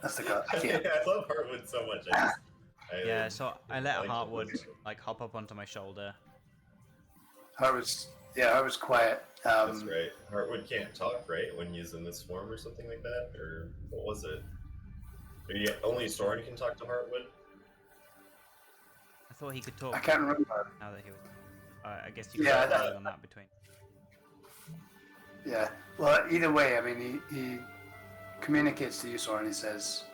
that's the guy. Yeah, I love Heartwood so much. I Yeah, so I let like Heartwood him. like hop up onto my shoulder. Her was quiet. That's right. Heartwood can't talk, right? When he's in this form or something like that? Or what was it? Or yeah, only Soren can talk to Heartwood? I thought he could talk. I can't remember. Now that he was. I guess you could Yeah, decide on that between. Yeah. Well, either way, I mean, he communicates to you, Soren. He says,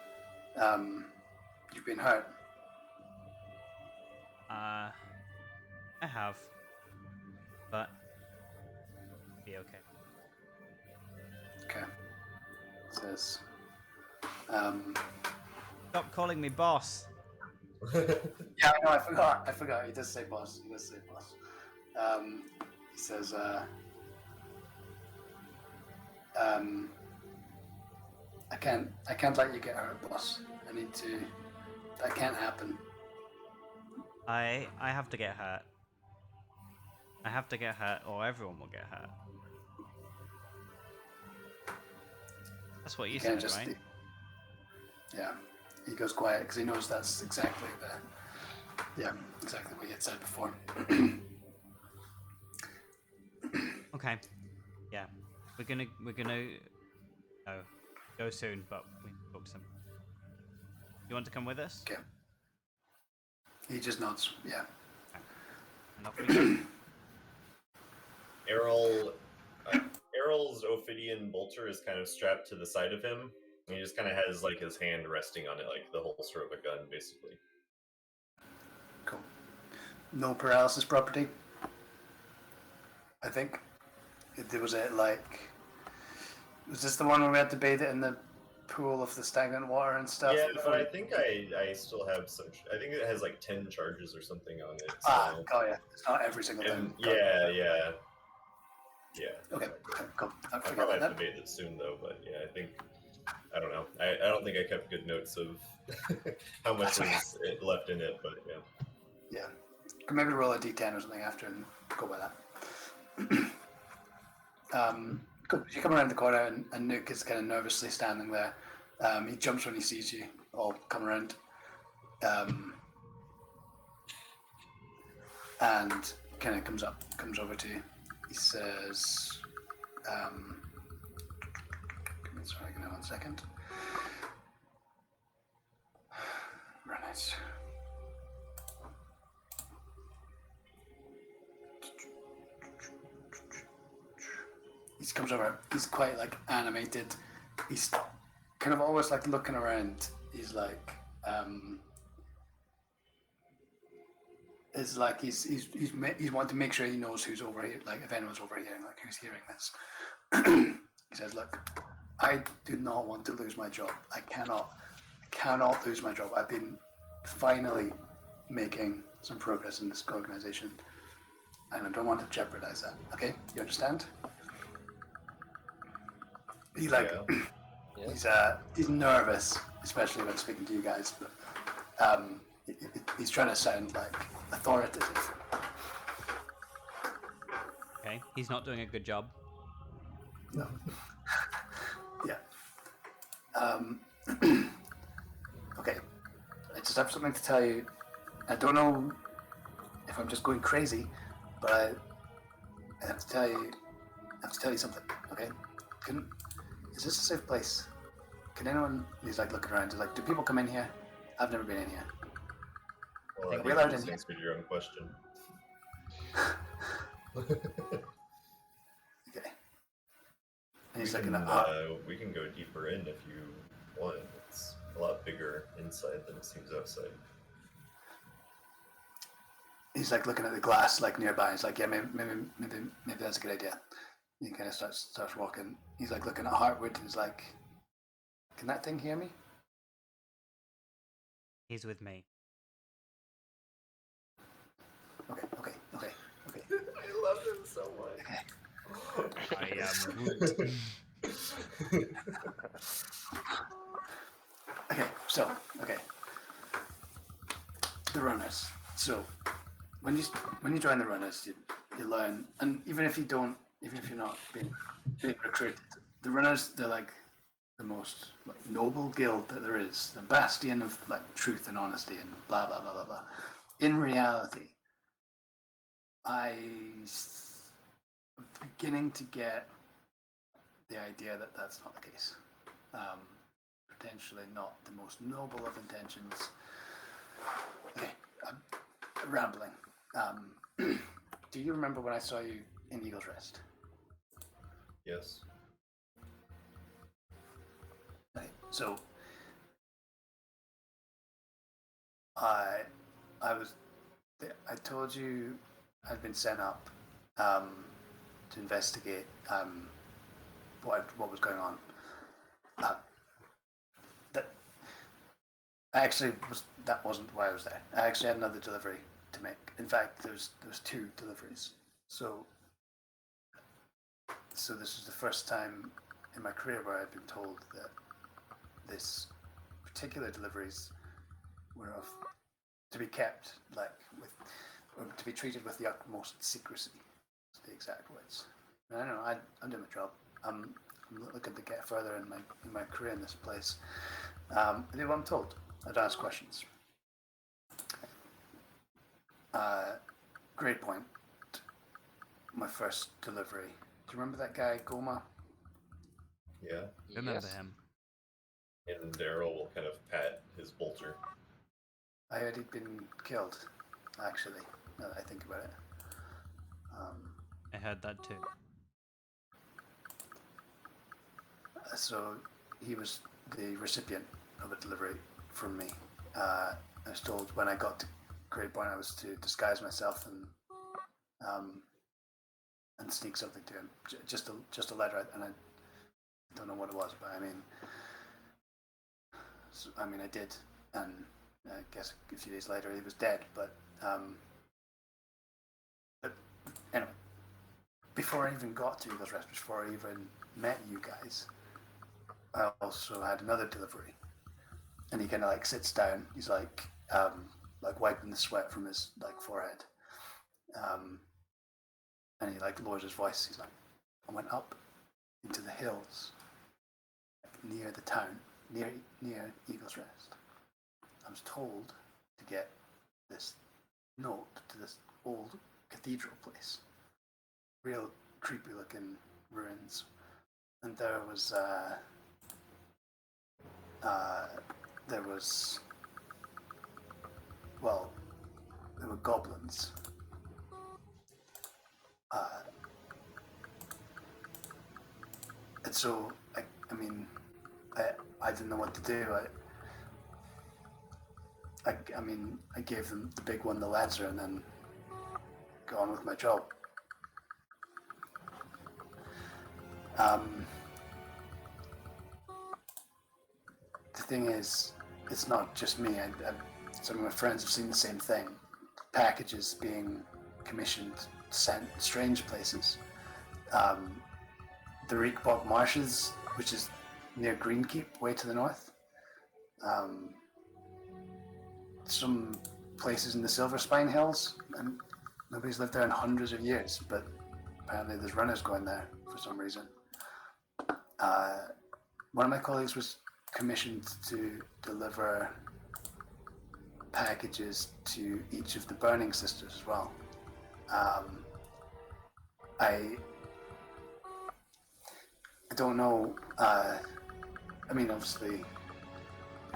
"You've been hurt." I have, but be okay. Okay. Says, Stop calling me boss. yeah, I know. I forgot. He does say boss. He says, I can't let you get hurt, boss. That can't happen. I have to get hurt. I have to get hurt, or everyone will get hurt. That's what you Can't said, just, right? yeah. He goes quiet because he knows that's exactly what he had said before. Okay. Yeah. We're gonna go soon, but we booked some. You want to come with us? Okay. He just nods. Yeah. And off we go. Errol's Ophidian bolter is kind of strapped to the side of him. And he just kind of has like his hand resting on it, like the holster of a gun, basically. Cool. No paralysis property. I think was this the one where we had to bathe it in the pool of the stagnant water and stuff? Yeah, but I think I still have some. I think it has like 10 charges or something on it. So. Oh yeah. It's not every single time. Yeah. Okay, cool. I I'll forgot probably about have that. to bathe it soon though, but yeah, I don't know. I don't think I kept good notes of how much was left in it, but yeah. Yeah. Could maybe roll a d10 or something after and go by that. Cool. You come around the corner and Nuke is kind of nervously standing there. He jumps when he sees you all come around. And kind of comes over to you. He says, sorry, give me 1 second. Right. He comes over. He's quite like animated. He's kind of always like looking around. He's like, is like he's wanting to make sure he knows who's over here, like if anyone's overhearing, like who's hearing this. He says, "Look, I do not want to lose my job. I cannot lose my job. I've been finally making some progress in this organization, and I don't want to jeopardize that. Okay, you understand?" He like Yeah. he's nervous, especially when speaking to you guys, but he's trying to sound like authoritative. Okay, he's not doing a good job. No. Yeah. Okay. I just have something to tell you. I don't know if I'm just going crazy, but I have to tell you. I have to tell you something. Okay. Is this a safe place? Can anyone? He's like looking around. He's like, do people come in here? I've never been in here. Well, I we think allowed you just in- answered your own question. Okay. And he's looking at. We can go deeper in if you want. It's a lot bigger inside than it seems outside. He's like looking at the glass like nearby. He's like, yeah, maybe that's a good idea. He kind of starts walking. He's like looking at Heartwood. And he's like, can that thing hear me? He's with me. Okay. I love him so much. Okay. Okay. The runners. So when you join the runners, you learn, and even if you're not being recruited, the runners, they're like the most like, noble guild that there is, the bastion of like truth and honesty and blah blah blah blah blah. In reality, I'm beginning to get the idea that that's not the case. Potentially not the most noble of intentions. Okay, I'm rambling. Do you remember when I saw you in Eagle's Rest? Yes. Okay, so I told you I'd been sent up to investigate what was going on. That wasn't why I was there. I actually had another delivery to make. In fact, there was two deliveries. So this is the first time in my career where I've been told that this particular deliveries were to be kept or to be treated with the utmost secrecy. That's the exact words. I don't know. I'm doing my job. I'm looking to get further in my career in this place. I do what I'm told. I don't ask questions. Great point. My first delivery. Do you remember that guy, Goma? Yeah. Remember Yes. him. And Daryl will kind of pat his bolter. I heard he'd been killed, actually, now that I think about it. I heard that too. So he was the recipient of a delivery from me. I was told when I got to Great Point I was to disguise myself and sneak something to him. Just a letter, and I don't know what it was, but I did, and I guess a few days later he was dead. But anyway, before I even got to Eagle's Rest, before I even met you guys, I also had another delivery, and he kind of like sits down. He's like wiping the sweat from his like forehead, and he like lowers his voice. He's like, "I went up into the hills, near the town, near Eagle's Rest. I was told to get this note to this old cathedral place, real creepy looking ruins, and there was there were goblins. And so I didn't know what to do. I mean, I gave them the big one, the ledger, and then go on with my job. The thing is, it's not just me. Some of my friends have seen the same thing. Packages being commissioned, sent strange places. The Reekbog Marshes, which is near Greenkeep, way to the north. Some places in the Silver Spine Hills, and nobody's lived there in hundreds of years, but apparently there's runners going there for some reason. One of my colleagues was commissioned to deliver packages to each of the Burning Sisters as well. I don't know. I mean, obviously,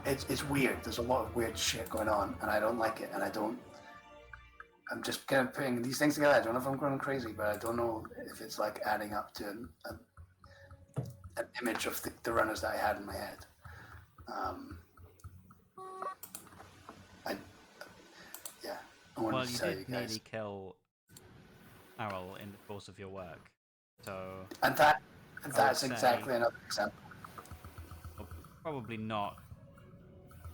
it's weird. There's a lot of weird shit going on, and I don't like it. And I'm just kind of putting these things together. I don't know if I'm going crazy, but I don't know if it's like adding up to an image of the runners that I had in my head. I wanted Well, to you tell did you guys. nearly kill Errol in the course of your work, so And that's say- exactly another example. well, probably not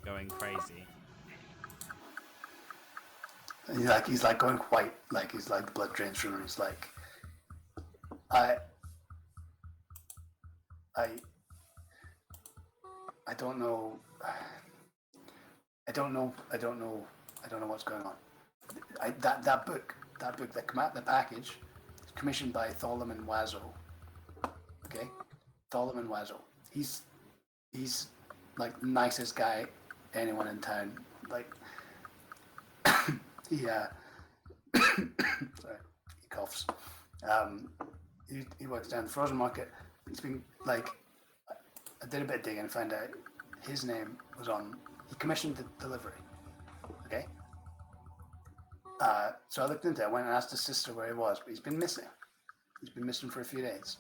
going crazy. He's like going white, like he's like the blood drains from him. He's like, I don't know. I don't know what's going on. That book that came out in the package, is commissioned by Tholman Wazo. Okay, Tholman Wazo. He's like the nicest guy anyone in town. Like he sorry, he coughs. He works down the frozen market. He's been like, I did a bit of digging and found out his name was on. He commissioned the delivery. Okay. So I looked into it. I went and asked his sister where he was, but he's been missing. He's been missing for a few days.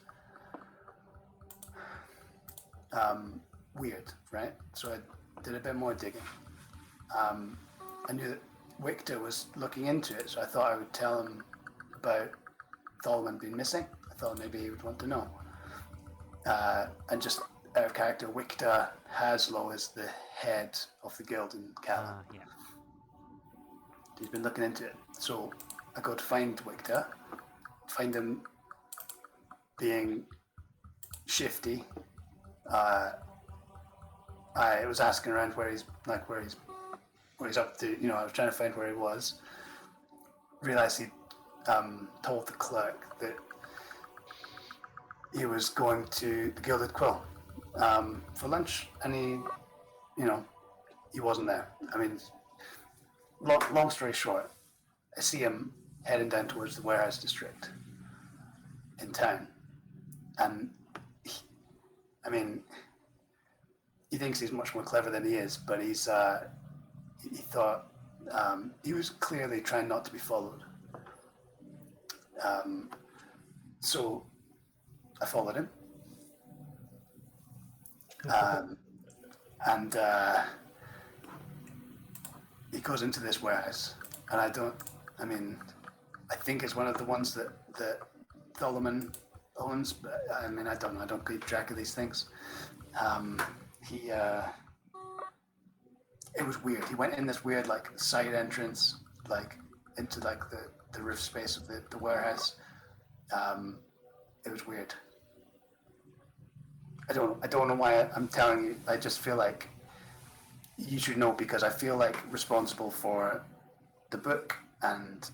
Weird, right? So I did a bit more digging. I knew that Victor was looking into it, so I thought I would tell him about Tholman being missing. I thought maybe he would want to know. And just out of character, Victor Haslow is the head of the guild in Cala. Yeah. He's been looking into it. So I go to find Victor, find him being shifty. I was asking around where he's up to. You know, I was trying to find where he was. Realized he told the clerk that he was going to the Gilded Quill for lunch, and he wasn't there. I mean, long story short, I see him heading down towards the warehouse district in town, and he thinks he's much more clever than he is, but he thought he was clearly trying not to be followed. So I followed him, and he goes into this warehouse, and I think it's one of the ones that Tholman owns, but I don't know, I don't keep track of these things. It was weird. He went in this weird like side entrance, like into like the roof space of the warehouse. It was weird. I don't know why I'm telling you. I just feel like you should know, because I feel like responsible for the book, and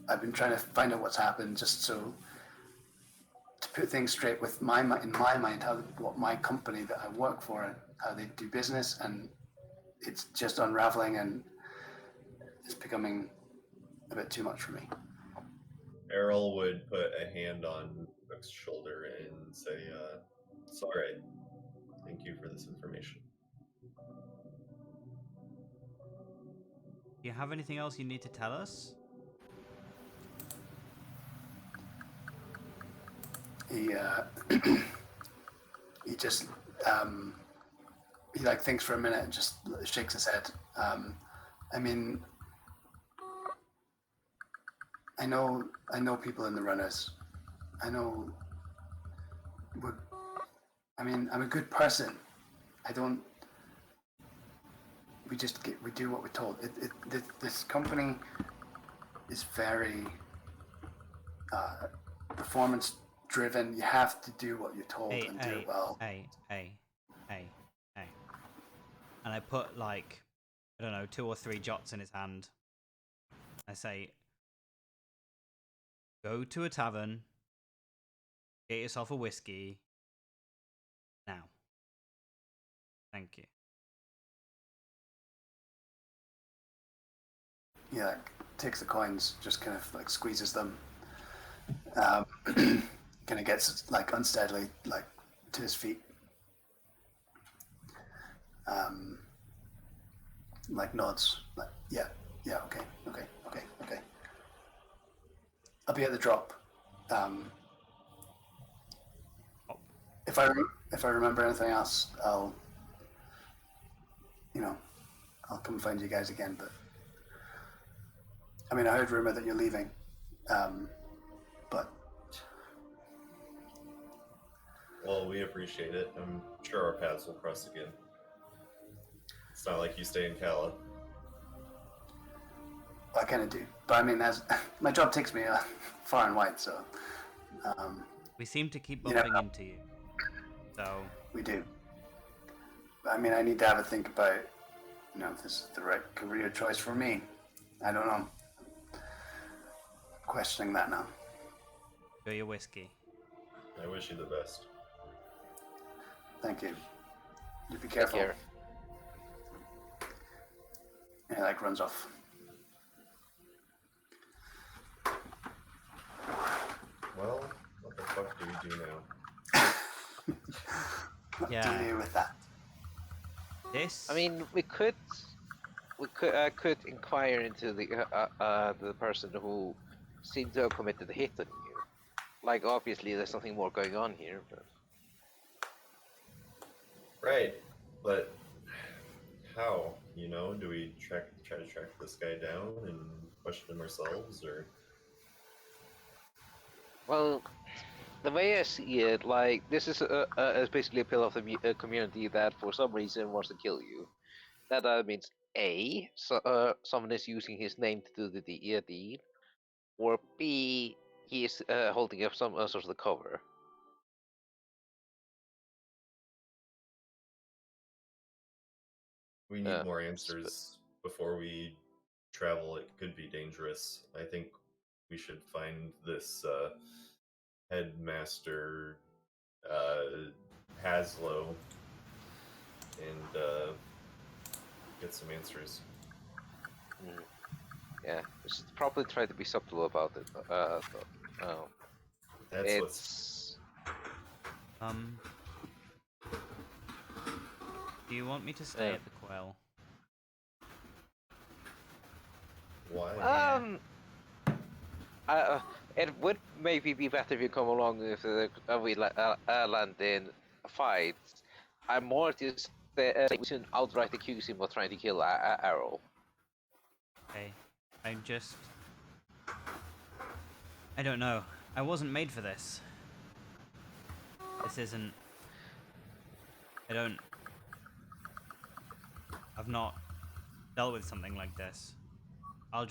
I've been trying to find out what's happened, just so to put things straight with in my mind, what my company that I work for, how they do business, and it's just unraveling, and it's becoming a bit too much for me. Errol would put a hand on Book's shoulder and say, "It's all right. Thank you for this information." Do you have anything else you need to tell us? He just he like thinks for a minute and just shakes his head. I mean, I know people in the runners. I know. I'm a good person. I don't. We do what we're told. This company is very performance driven. You have to do what you're told and do it well. Hey. And I put like, I don't know, 2 or 3 jots in his hand. I say, go to a tavern, get yourself a whiskey, now. Thank you. He like takes the coins, just kind of like squeezes them. Kind of gets like unsteadily like to his feet. Like nods, like yeah, okay. I'll be at the drop. If I remember anything else, I'll come find you guys again. But I mean, I heard rumor that you're leaving, but Well, we appreciate it. I'm sure our paths will cross again. It's not like you stay in Cala. I kind of do. But I mean, as my job takes me far and wide, so We seem to keep bumping into you. So we do. I mean, I need to have a think about, if this is the right career choice for me. I don't know. Questioning that now. enjoy your whiskey. I wish you the best. Thank you. You be careful. Take care. And he like runs off. Well, what the fuck do we do now? What do Yeah. you do with that? This. I mean, we could inquire into the person who seemed to have committed the hit on you. Like, obviously, there's something more going on here. But... Right, but how? Do we try to track this guy down and question him ourselves, or? Well, the way I see it, like, this is basically a pillar of the community that, for some reason, wants to kill you. That means A, someone is using his name to do the deed, or B, he is holding up some sort of the cover. We need more answers before we travel. It could be dangerous. I think we should find this headmaster Haslow and get some answers. Yeah, we should probably try to be subtle about it. That's what's... Do you want me to stay at the Quell? Why? It would maybe be better if you come along if we land in fights. I'm more just we shouldn't outright accuse him of trying to kill Arrow. Okay. I don't know. I wasn't made for this. This isn't... I've not dealt with something like this. I'll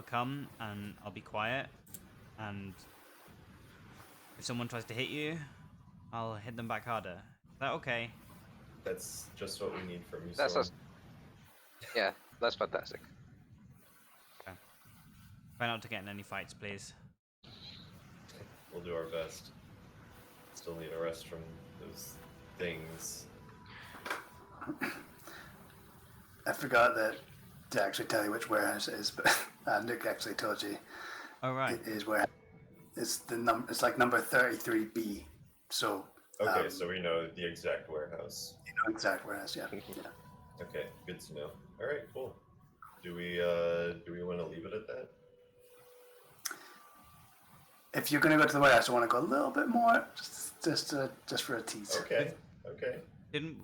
come and I'll be quiet, and if someone tries to hit you, I'll hit them back harder. Is that okay? That's just what we need from you. Yeah, that's fantastic. Okay. Try not to get in any fights, please. We'll do our best. Still need a rest from those things. I forgot to actually tell you which warehouse it is, but Nick actually told you. Oh right. It is where it's it's like number 33B. So. Okay, so we know the exact warehouse. You know exact warehouse, yeah. Okay, good to know. All right, cool. Do we want to leave it at that? If you're gonna go to the warehouse, I want to go a little bit more, just for a tease. Okay. Didn't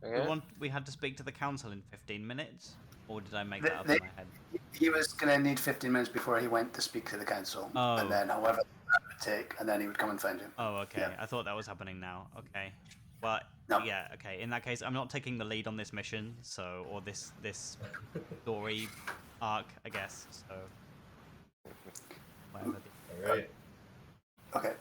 Okay. We had to speak to the council in 15 minutes, or did I make They- that up they- in my head? He was going to need 15 minutes before he went to speak to the council, Oh. and then however that would take, and then he would come and find you. Oh, okay. Yeah. I thought that was happening now. Okay. But No. yeah, okay. In that case, I'm not taking the lead on this mission, or this story arc, I guess. So whatever. All right. Okay.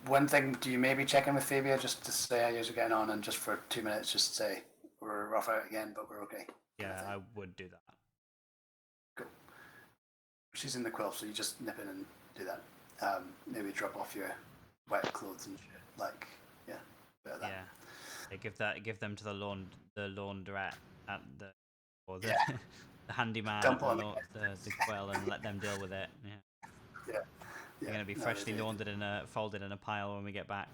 One thing, do you maybe check in with Fabia just to say how you're getting on, and just for 2 minutes, just say we're rough out again, but we're okay. Yeah, I would do that. Cool. She's in the quill, so you just nip in and do that. Maybe drop off your wet clothes and shit. Like, yeah, bit of that. Yeah. They give them to the laundrette at the the, Yeah. the handyman Dump at on the quill and let them deal with it. Yeah. Yeah. They're gonna be No, freshly they- laundered folded in a pile when we get back.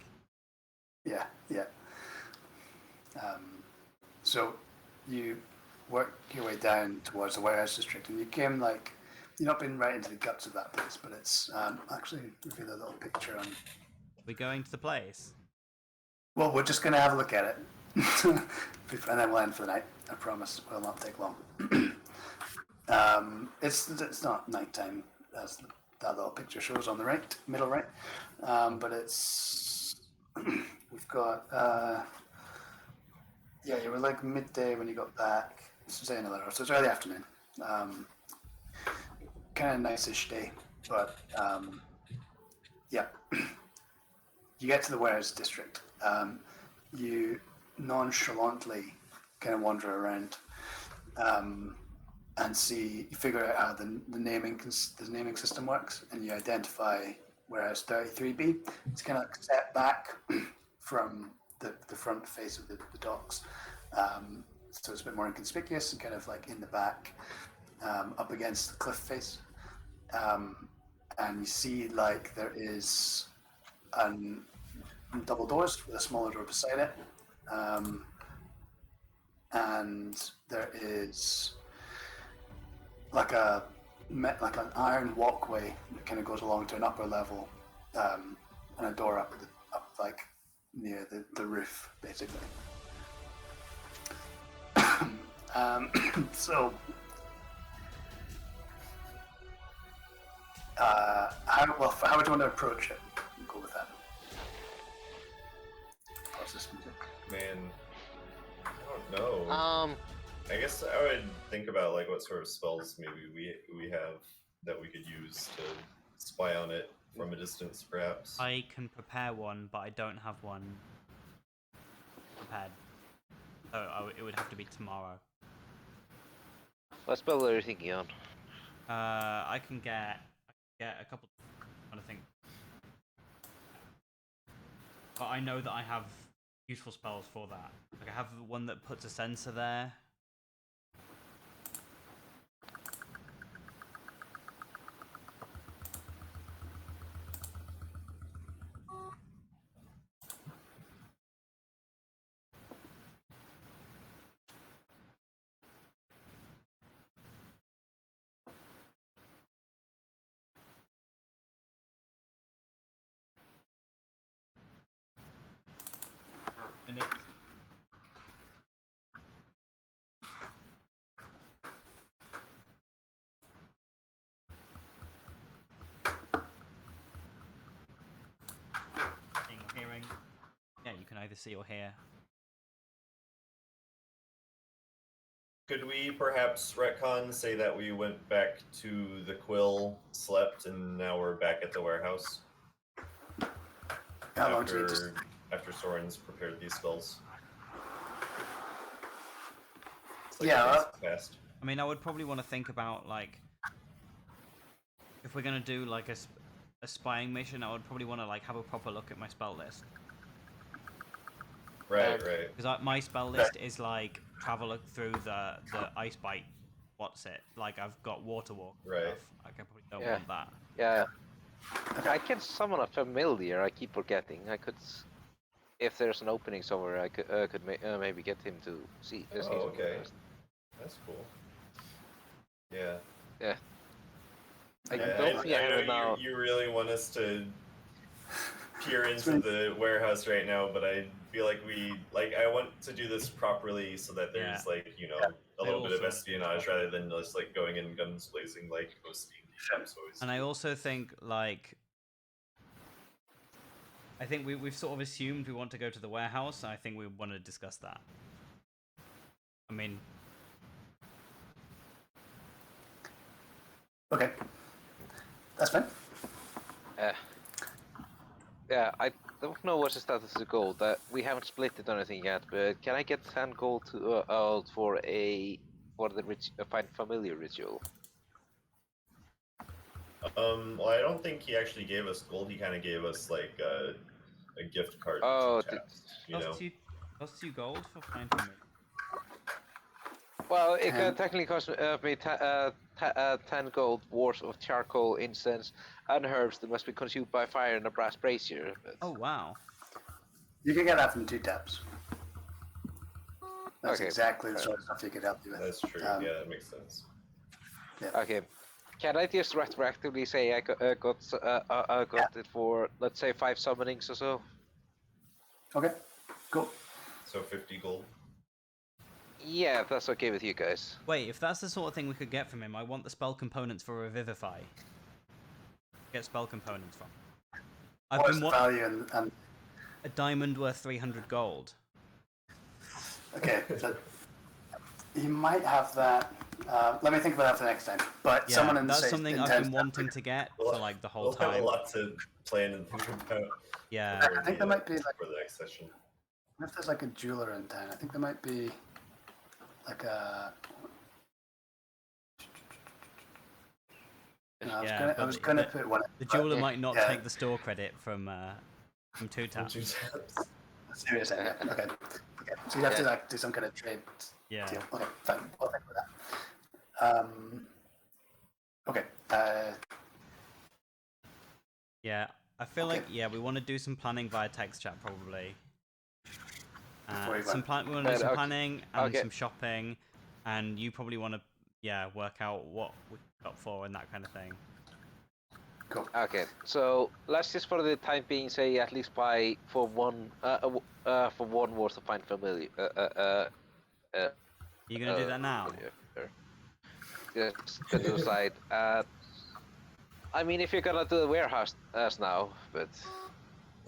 Yeah, yeah. So you work your way down towards the warehouse district, and you came like you've not been right into the guts of that place, but it's actually reveal a little picture on. We're going to the place. Well, we're just gonna have a look at it, and then we'll end for the night. I promise, it will not take long. It's not nighttime as that little picture shows on the right, middle right, but it's we've got. Yeah, you were like midday when you got back. Say in a letter, so it's early afternoon. Kind of nice-ish day, but yeah. You get to the warehouse district. You nonchalantly kind of wander around and you figure out how the naming system works, and you identify warehouse 33B. It's kind of like set back from the front face of the docks, so it's a bit more inconspicuous and kind of like in the back, up against the cliff face, and you see like there is double doors with a smaller door beside it, and there is like an iron walkway that kind of goes along to an upper level, and a door up like near the roof, basically. So, how would you want to approach it? Go with that. Pause this music. Man, I don't know. I guess I would think about like what sort of spells maybe we have that we could use to spy on it from a distance, perhaps. I can prepare one, but I don't have one prepared. So it would have to be tomorrow. What spell are you thinking on? I can get a couple. I think, but I know that I have useful spells for that. Like I have one that puts a sensor there. And it, seeing or hearing. Yeah, you can either see or hear. Could we perhaps retcon, say that we went back to the quill, slept, and now we're back at the warehouse? How long do you just... After Soren's prepared these spells. It's Yeah, fast. I mean, I would probably want to think about like if we're gonna do like a spying mission. I would probably want to like have a proper look at my spell list. Right, right. Because my spell list is like travel through the ice bite. What's it? Like I've got water walk. Right. Stuff. Like I probably don't Yeah. want that. Yeah. I can summon a familiar. I keep forgetting. I could, if there's an opening somewhere, I could maybe get him to see. Oh, okay. That's cool. Yeah. Yeah. I Yeah, don't think I have it know now. you really want us to peer into the warehouse right now, but I feel like I want to do this properly so that there's like, you know, a little bit of espionage rather than just like going in guns blazing like most D&D shops always And do. I also think like we've sort of assumed we want to go to the warehouse. And I think we want to discuss that. I mean, Okay, that's fine. Yeah, I don't know what's the status of the gold. We haven't split it or anything yet, but can I get 10 gold out for the find familiar ritual? Well, I don't think he actually gave us gold. He kind of gave us like a gift card. Oh, to taps, you know. costs you gold for finding me. Well, it can technically cost me 10 gold worth of charcoal, incense, and herbs that must be consumed by fire in a brass brazier. But... Oh wow! You can get that from 2 taps. That's Okay. exactly the sort of stuff you could help you with. That's true. Yeah, that makes sense. Yeah. Okay. Can I just retroactively say I got it for, let's say, 5 summonings or so? Okay, cool. So 50 gold. Yeah, if that's okay with you guys. Wait, if that's the sort of thing we could get from him, I want the spell components for Revivify. Get spell components from. What's the value and a diamond worth 300 gold. Okay, so you might have that. Let me think about that for next time. But Yeah, someone in that's the something I've been wanting to get for like the whole We'll have time. a lot to plan and think about. Yeah. I think there might be like for the next session. if there's like a jeweler in town. I think there might be like a. No, I was gonna put one. The jeweler might not take the store credit from 2 taps. Serious, yeah. Okay. So you have to like do some kind of trade Yeah. deal. Okay, fine. I'll think about that. Okay. Yeah, I feel like we want to do some planning via text chat probably. We want to do some planning and some shopping, and you probably want to work out what we got for and that kind of thing. Cool. Okay, so let's just for the time being say at least buy for one worth of find familiar. You gonna do that now? Just put it aside. I mean, if you're gonna do the warehouse as now, but.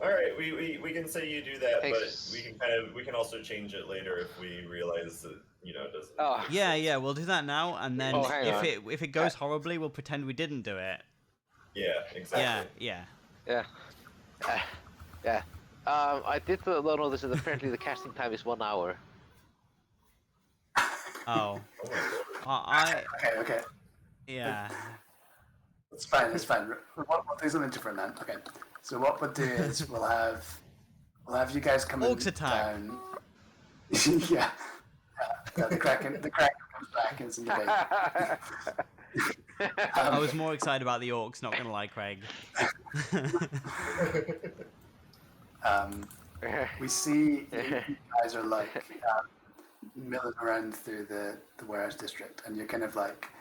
All right, we can say you do that, but we can also change it later if we realize that it doesn't. Oh. Yeah, we'll do that now, and then if it goes horribly, we'll pretend we didn't do it. Yeah, exactly. Yeah. I did not know this, and apparently the casting time is 1 hour. Oh. Okay. Yeah. It's fine. We'll do something different then. Okay. So what we'll do is we'll have you guys come down. Yeah. The Kraken comes back and it's in the base. I was more excited about the orcs, not gonna lie, Craig. We see you guys are like milling around through the warehouse district, and you're kind of like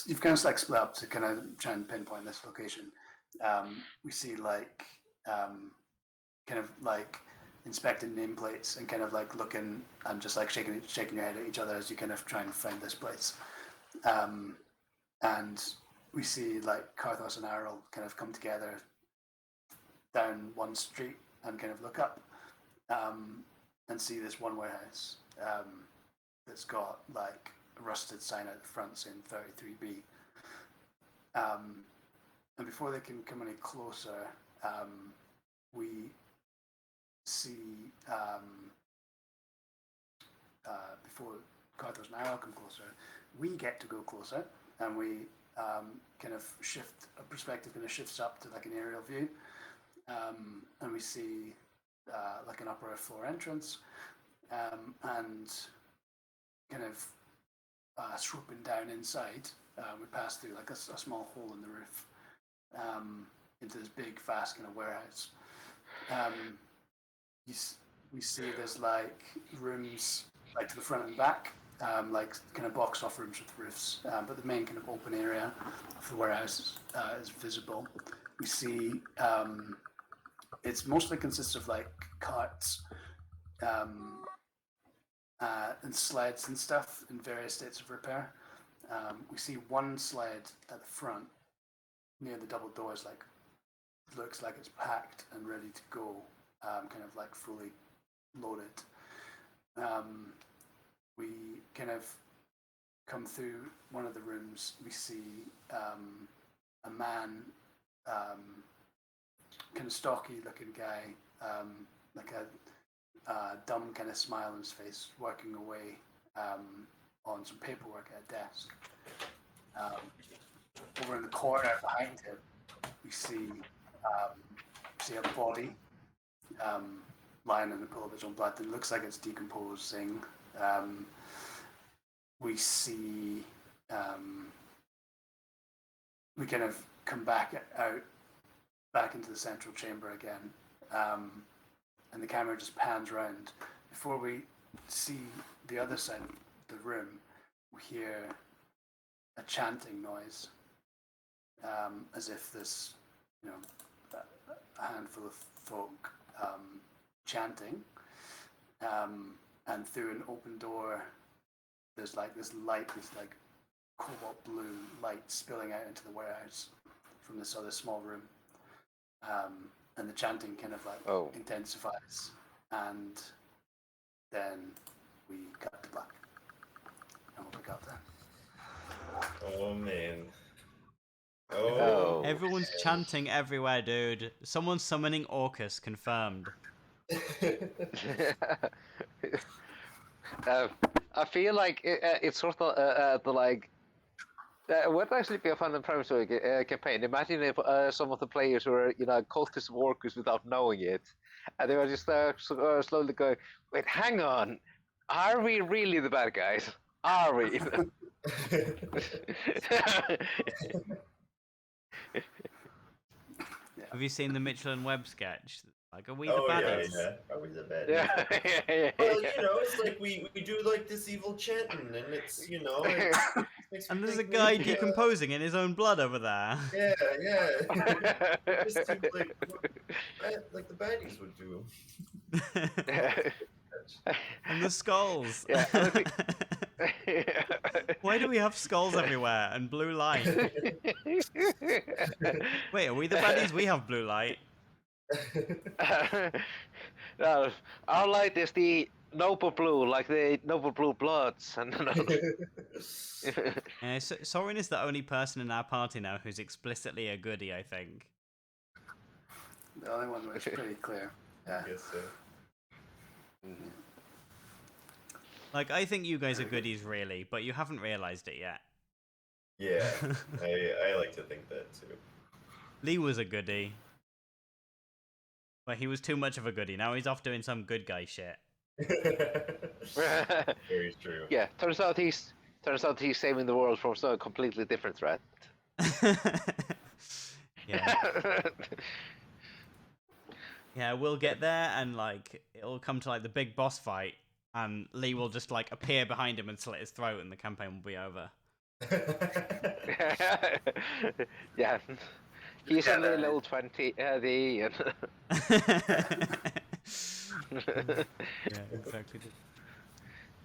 you've kind of like split up to kind of try and pinpoint this location. We see like kind of like inspecting nameplates and kind of like looking and just like shaking your head at each other as you kind of try and find this place. And we see like Karthos and Errol kind of come together down one street and kind of look up and see this one warehouse that's got like a rusted sign at the front saying 33B. And before they can come any closer, we see before Karthos and Errol come closer, we get to go closer, and we kind of shift a perspective, kind of shifts up to like an aerial view, and we see like an upper floor entrance, and kind of swooping down inside, we pass through like a small hole in the roof into this big, vast kind of warehouse. We see there's like rooms like to the front and back, like kind of boxed off rooms with roofs, but the main kind of open area of the warehouse is visible. We see it's mostly consists of like carts and sleds and stuff in various states of repair. We see one sled at the front near the double doors, like looks like it's packed and ready to go, kind of like fully loaded. We kind of come through one of the rooms. We see a man, kind of stocky looking guy, like a dumb kind of smile on his face, working away on some paperwork at a desk. Over in the corner behind him, we see a body lying in the pool of its own blood. It looks like it's decomposing. We see we kind of come back into the central chamber again, and the camera just pans around. Before we see the other side of the room, we hear a chanting noise, as if this, a handful of folk chanting, and through an open door, there's like this light, this like cobalt blue light spilling out into the warehouse from this other small room, and the chanting kind of like intensifies, and then we cut to black, and we'll pick up there. Oh man. Oh. Everyone's chanting everywhere, dude. Someone's summoning Orcus, confirmed. I feel like it's sort of the like. Would actually be a fun premise for a campaign. Imagine if some of the players were, cultist workers without knowing it, and they were just slowly going, "Wait, hang on, are we really the bad guys? Are we?" Have you seen the Mitchell and Webb sketch? Like, are we the baddies? Yeah. Are we the baddies? Yeah. Well, it's like we do like this evil chanting, and it's it makes And me there's a think guy maybe, decomposing in his own blood over there. Yeah. It just seems like the baddies would do. And the skulls. Yeah. Why do we have skulls everywhere and blue light? Wait, are we the baddies? We have blue light. No, our light is the noble blue, like the noble blue bloods. And Soren is the only person in our party now who's explicitly a goodie, I think. The only one was pretty clear. Yeah. I guess so. Mm-hmm. Like, I think you guys are goodies, really, but you haven't realized it yet. Yeah, I like to think that too. Lee was a goodie. But he was too much of a goodie. Now he's off doing some good guy shit. Very true. Yeah, turns out he's saving the world from some completely different threat. Yeah. Yeah, we'll get there, and like it'll come to like the big boss fight, and Lee will just like appear behind him and slit his throat, and the campaign will be over. Yeah. He's only level 20, and... Yeah, exactly.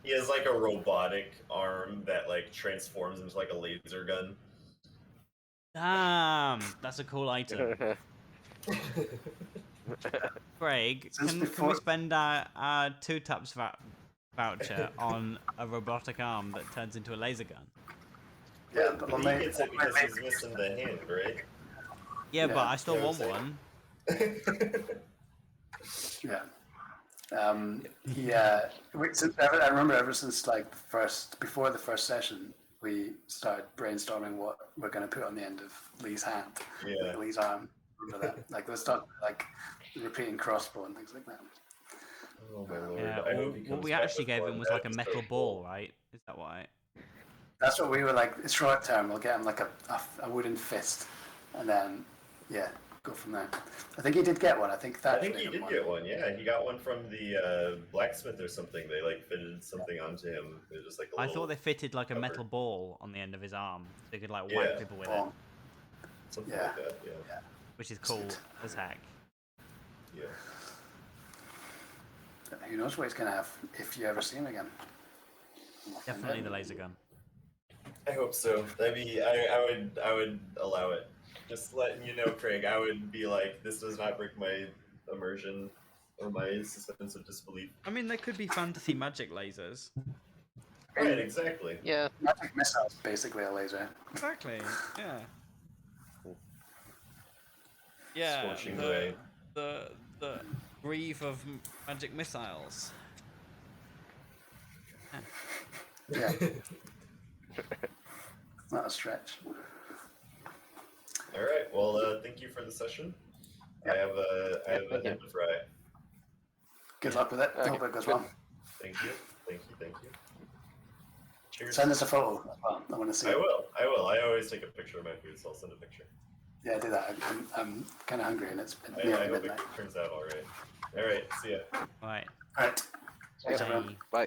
He has like a robotic arm that like transforms into like a laser gun. Damn, that's a cool item. Craig, can we spend our 2 taps voucher on a robotic arm that turns into a laser gun? Yeah, but he gets it because he's missing the hand, right? Yeah, but I still want one. Yeah. I remember ever since like before the first session, we started brainstorming what we're going to put on the end of Lee's hand, Lee's arm. Remember that? Like let's talk like repeating crossbow and things like that. Oh my lord! Yeah, what we actually gave him was like a metal ball, right? Is that why? That's what we were like. It's short term. We'll get him like a wooden fist, and then go from there. I think he did get one. I think he did get one. Yeah, he got one from the blacksmith or something. They like fitted something onto him. It was just like I thought they fitted like a metal ball on the end of his arm, so he could like whack people with it. Something like that. Yeah. Which is cool as heck. Yeah. Who knows what he's gonna have if you ever see him again. We'll find Definitely out. the laser gun. I hope so. I would allow it. Just letting you know, Craig. I would be like, this does not break my immersion or my suspense of disbelief. I mean, there could be fantasy magic lasers. Right, exactly. Yeah. Magic missile's basically a laser. Exactly. Yeah. Yeah. Scorching away. The grieve of magic missiles. Yeah. It's not a stretch. All right. Well, thank you for the session. I have a head to fry. Good luck with it. Okay, Hope it goes good. well. Thank you. Thank you. Thank you. Cheers. Send us a photo as well. I want to see I it. will. I will. I always take a picture of my food, so I'll send a picture. Yeah, do that. I'm kind of hungry and it's I nearly hope midnight. it turns out all right. All right. See ya. Right. All right. Thanks, Yeah. everyone. Bye.